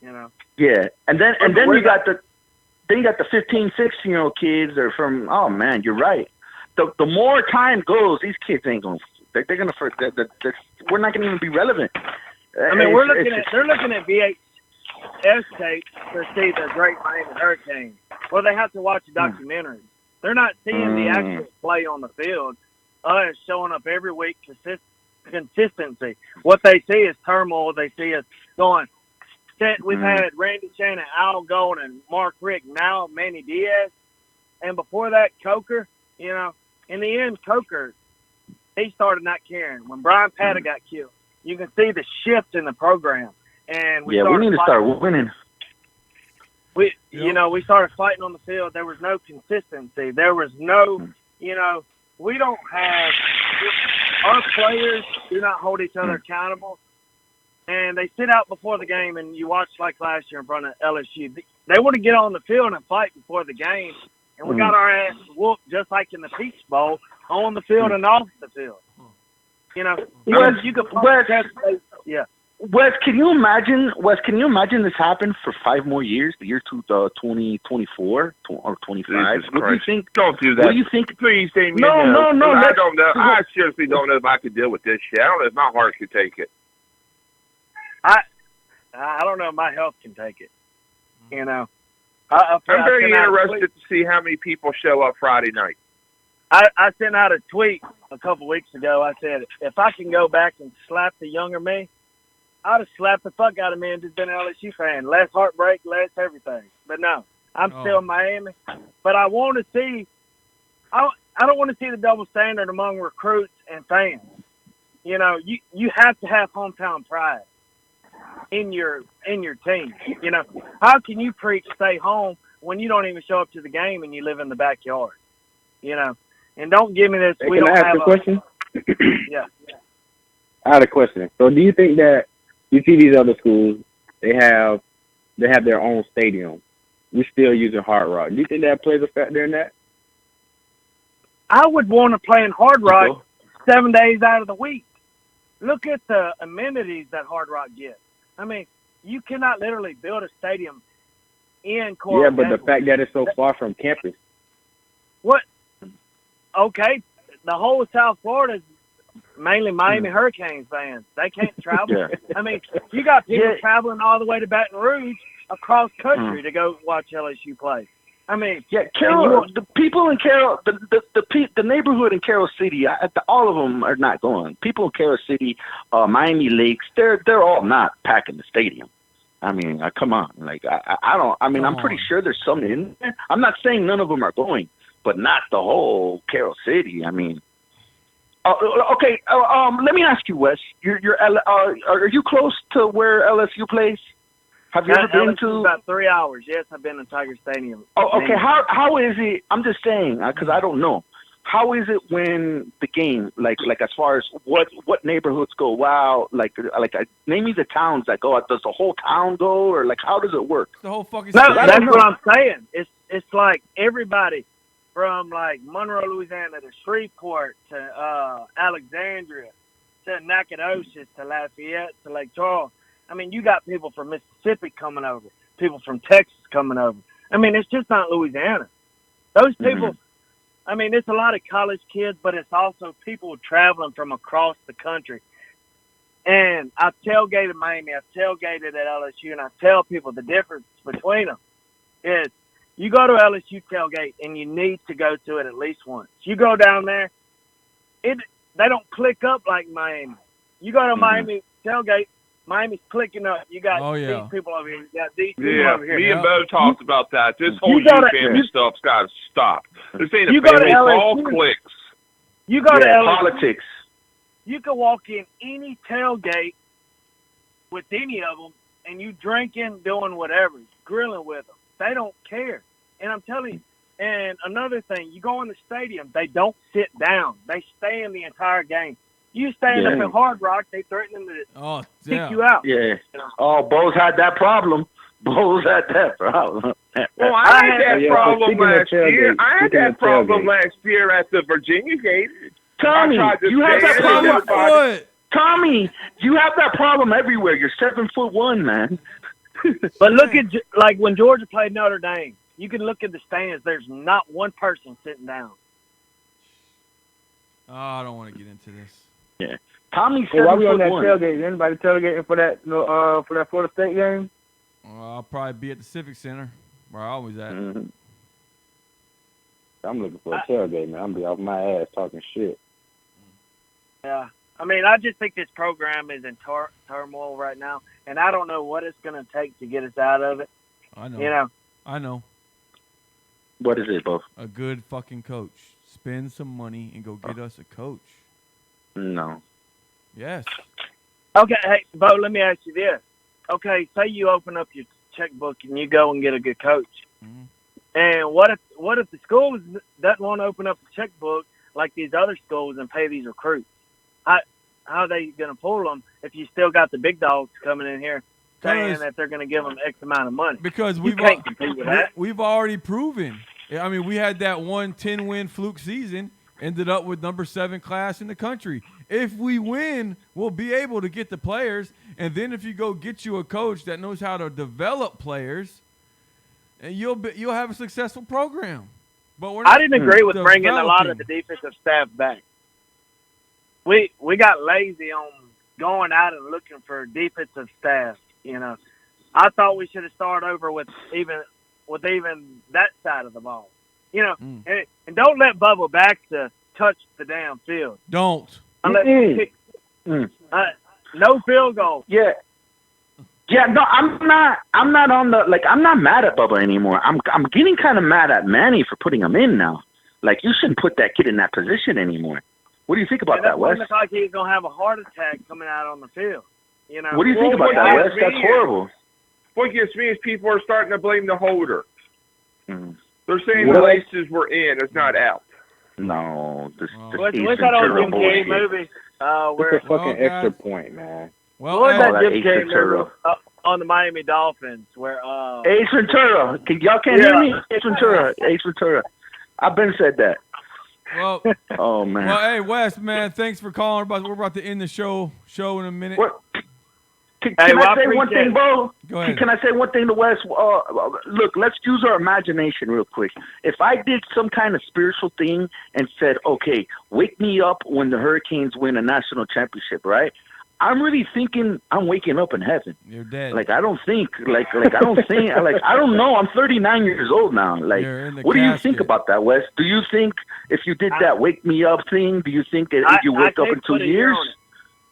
you know. Yeah, and then you got the 15, 16-year-old kids are from. Oh man, you're right. The more time goes, these kids ain't gonna. They're gonna forget. We're not gonna even be relevant. I mean, they're looking at VHS tapes to see the Great Miami Hurricanes. Well, they have to watch a documentary. They're not seeing the actual play on the field. Us showing up every week, consistency. What they see is turmoil. They see us going. We've had Randy Shannon, Al Golden, Mark Rick, now Manny Diaz. And before that, Coker, in the end, Coker, he started not caring. When Brian Paddock got killed, you can see the shift in the program. And we need to start winning. We started fighting on the field. There was no consistency. There was no, we don't have, our players do not hold each other accountable. And they sit out before the game, and you watch like last year in front of LSU. They want to get on the field and fight before the game. And we got our ass whooped just like in the Peach Bowl, on the field and off the field. You could yeah. Wes, can you imagine this happened for 5 more years, the year 2024 or 25? Jesus Christ. Don't do that. What do you think? Please, Damien. No. I don't know. I seriously don't know if I could deal with this shit. I don't know if my heart could take it. I don't know if my health can take it. I'm very interested to see how many people show up Friday night. I sent out a tweet a couple weeks ago. I said, if I can go back and slap the younger me, I'd have slapped the fuck out of me and just been an LSU fan. Less heartbreak, less everything. But no, I'm still in Miami. But I want to see I don't want to see the double standard among recruits and fans. You have to have hometown pride in your team. How can you preach stay home when you don't even show up to the game and you live in the backyard? And don't give me this. Hey, can I ask a question? Yeah. I had a question. So, do you think that you see these other schools? They have their own stadium. We're still using Hard Rock. Do you think that plays a factor in that? I would want to play in Hard Rock 7 days out of the week. Look at the amenities that Hard Rock gets. I mean, you cannot literally build a stadium in Coral Yeah, but Gables. the fact that it's so far from campus. What? Okay, the whole of South Florida is mainly Miami Hurricanes fans. They can't travel. Yeah. I mean, you got people traveling all the way to Baton Rouge across country to go watch LSU play. I mean, Carroll. The people in Carroll, the neighborhood in Carroll City, all of them are not going. People in Carroll City, Miami Lakes, they're all not packing the stadium. I mean, come on. Like I don't. I mean, I'm pretty sure there's some in there. I'm not saying none of them are going, but not the whole Carroll City. I mean, okay. Let me ask you, Wes. Are you close to where LSU plays? Have you ever been to? About 3 hours. Yes, I've been to Tiger Stadium. Oh, okay. How is it? I'm just saying because I don't know. How is it when the game, like as far as what neighborhoods go? Wow, name me the towns that go. Does the whole town go, or how does it work? The whole fucking. No, that's what I'm saying. It's like everybody from Monroe, Louisiana to Shreveport to Alexandria to Nacogdoches to Lafayette to Lake Charles. I mean, you got people from Mississippi coming over, people from Texas coming over. I mean, it's just not Louisiana. Those people, I mean, it's a lot of college kids, but it's also people traveling from across the country. And I've tailgated Miami. I've tailgated at LSU, and I tell people the difference between them is you go to LSU tailgate, and you need to go to it at least once. You go down there, they don't click up like Miami. You go to Miami tailgate, Miami's clicking up. You got these people over here. You got these people over here. Me and Bo talked about that. This whole You go to- family stuff's got to stop. This ain't a You go to family. It's all LSU. clicks. You go to LSU. politics. You can walk in any tailgate with any of them, and you drinking, doing whatever, grilling with them. They don't care. And I'm telling you, and another thing, you go in the stadium, they don't sit down. They stay in the entire game. You stand up Yeah. at Hard Rock, they threaten them to kick you out. Yeah. Oh, Bose had that problem. Bose had that problem. Well, I had that problem speaking of last year. tailgate, I had speaking that of problem tailgate. last year at the Virginia game. Tommy, I tried to you have that stand and problem. nobody- Tommy, you have that problem everywhere. You're 7'1", man. But look at, like, when Georgia played Notre Dame, you can look at the stands. There's not one person sitting down. Oh, I don't want to get into this. Yeah. Tommy's Hey, while we on that 7'1". tailgate, is anybody tailgating for that Florida State game? I'll probably be at the Civic Center, where I always at. Mm-hmm. I'm looking for a tailgate, man. I'm gonna be off my ass talking shit. Yeah. I mean, I just think this program is in turmoil right now, and I don't know what it's going to take to get us out of it. I know. You know. I know. What is it, Bo? A good fucking coach. Spend some money and go get us a coach. No. Yes. Okay, hey, Bo, let me ask you this. Okay, say you open up your checkbook and you go and get a good coach. And what if the school doesn't want to open up a checkbook like these other schools and pay these recruits? How are they going to pull them if you still got the big dogs coming in here saying that they're going to give them X amount of money? Because you can't compete with that. we've already proven. I mean, we had that 10-win fluke season, ended up with number 7 class in the country. If we win, we'll be able to get the players. And then if you go get you a coach that knows how to develop players, and you'll have a successful program. But we're not I didn't agree with bringing a lot of developing. the defensive staff back. We got lazy on going out and looking for defensive staff. You know, I thought we should have started over with even that side of the ball. You know, and don't let Bubba Baxter touch the damn field. Don't. Unless no field goal. Yeah. Yeah, no, I'm not on the, I'm not mad at Bubba anymore. I'm getting kind of mad at Manny for putting him in now. Like, you shouldn't put that kid in that position anymore. What do you think about that, Wes? It looks like he's gonna have a heart attack coming out on the field. You know. What do you think about that, Wes? That's horrible. What gets me is people are starting to blame the holder. Mm-hmm. They're saying Well- the laces were in. It's not out. No, this What's Ace that old Ventura Jim Carrey bullshit. movie? Where It's a fucking extra point, man. Well, what was that Ace Jim Carrey Ventura. movie on the Miami Dolphins where Ace Ventura. Y'all can't hear me? Ace Ventura. Ace Ventura. I've been said that. Well, Oh, man. well, hey, Wes, man, thanks for calling. We're about to end the show in a minute. Can Hey, well, I I say one appreciate thing, Bo? Go ahead. Can I say one thing to Wes? Look, let's use our imagination real quick. If I did some kind of spiritual thing and said, okay, wake me up when the Hurricanes win a national championship, right? I'm really thinking I'm waking up in heaven. You're dead. Like, I don't think, I don't think, I don't know. I'm 39 years old now. Like, You're in the what do you casket. think about that, Wes? Do you think if you did that wake me up thing, do you think that if you wake up in 2 put a year years? on it.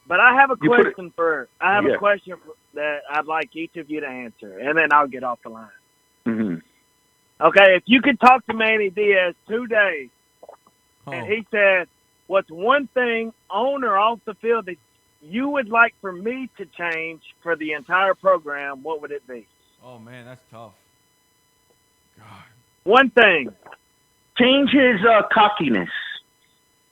But I have a You put it- question Yeah. a question that I'd like each of you to answer, and then I'll get off the line. Mm-hmm. Okay, if you could talk to Manny Diaz 2 days, and he said, what's one thing on or off the field that you would like for me to change for the entire program, what would it be? Oh, man, that's tough. One thing. Change his cockiness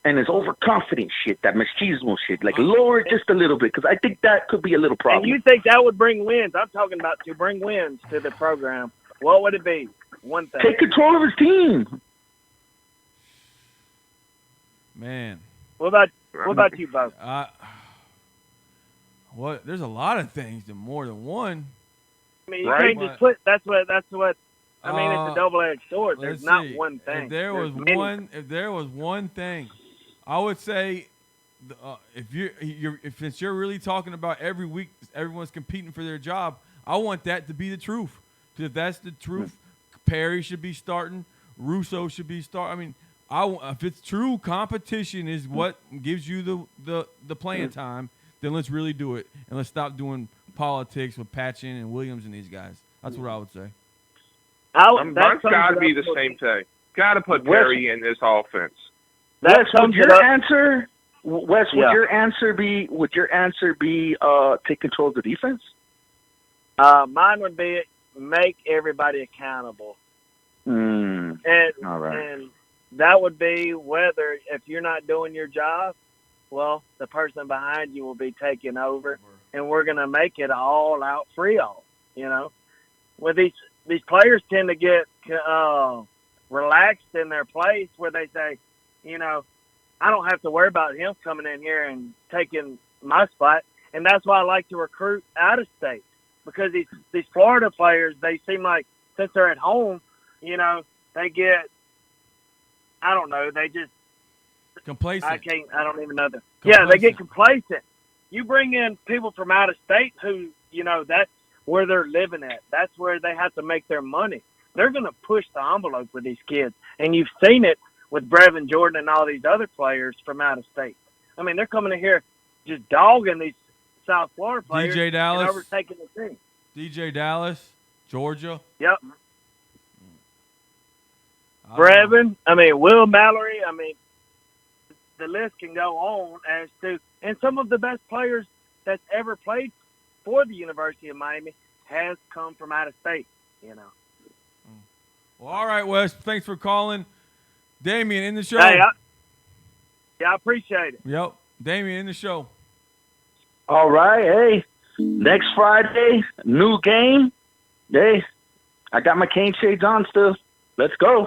and his overconfident shit, that machismo shit. Like, lower it just a little bit, because I think that could be a little problem. And you think that would bring wins? I'm talking about to bring wins to the program. What would it be? One thing. Take control of his team. Man. What about you, Bo? There's a lot of things, more than one. I mean, you can't just put. That's what. I mean, it's a double-edged sword. There's Let's not see. one thing. If there There's was many. one thing, I would say if you're really talking about every week, everyone's competing for their job. I want that to be the truth. Because if that's the truth, Perry should be starting. Russo should be starting. I mean, if it's true, competition is what gives you the playing time. Then let's really do it, and let's stop doing politics with Patchen and Williams and these guys. That's what I would say. Mine's got to be the same thing. Got to put Perry in this offense. Wes, would your up. answer? Wes, would Yeah. your answer be? Would your answer be take control of the defense? Mine would be make everybody accountable. And All right. and that would be whether if you're not doing your job, well, the person behind you will be taking over, and we're going to make it all out free all. You know, with these players tend to get relaxed in their place where they say, you know, I don't have to worry about him coming in here and taking my spot, and that's why I like to recruit out of state because these Florida players, they seem like since they're at home, you know, they get, I don't know, they just complacent. I don't even know that. Yeah, they get complacent. You bring in people from out of state who, you know, that's where they're living at. That's where they have to make their money. They're going to push the envelope with these kids. And you've seen it with Brevin Jordan and all these other players from out of state. I mean, they're coming in here just dogging these South Florida players DJ Dallas. and overtaking the team. DJ Dallas, Georgia. Yep. Brevin, Will Mallory, the list can go on as to, and some of the best players that's ever played for the University of Miami has come from out of state, you know. Well, all right, Wes. Thanks for calling. Damian, in the show. Hey, I appreciate it. Yep. Damian, in the show. All right. Hey, next Friday, new game. Hey, I got my cane shades on still. Let's go.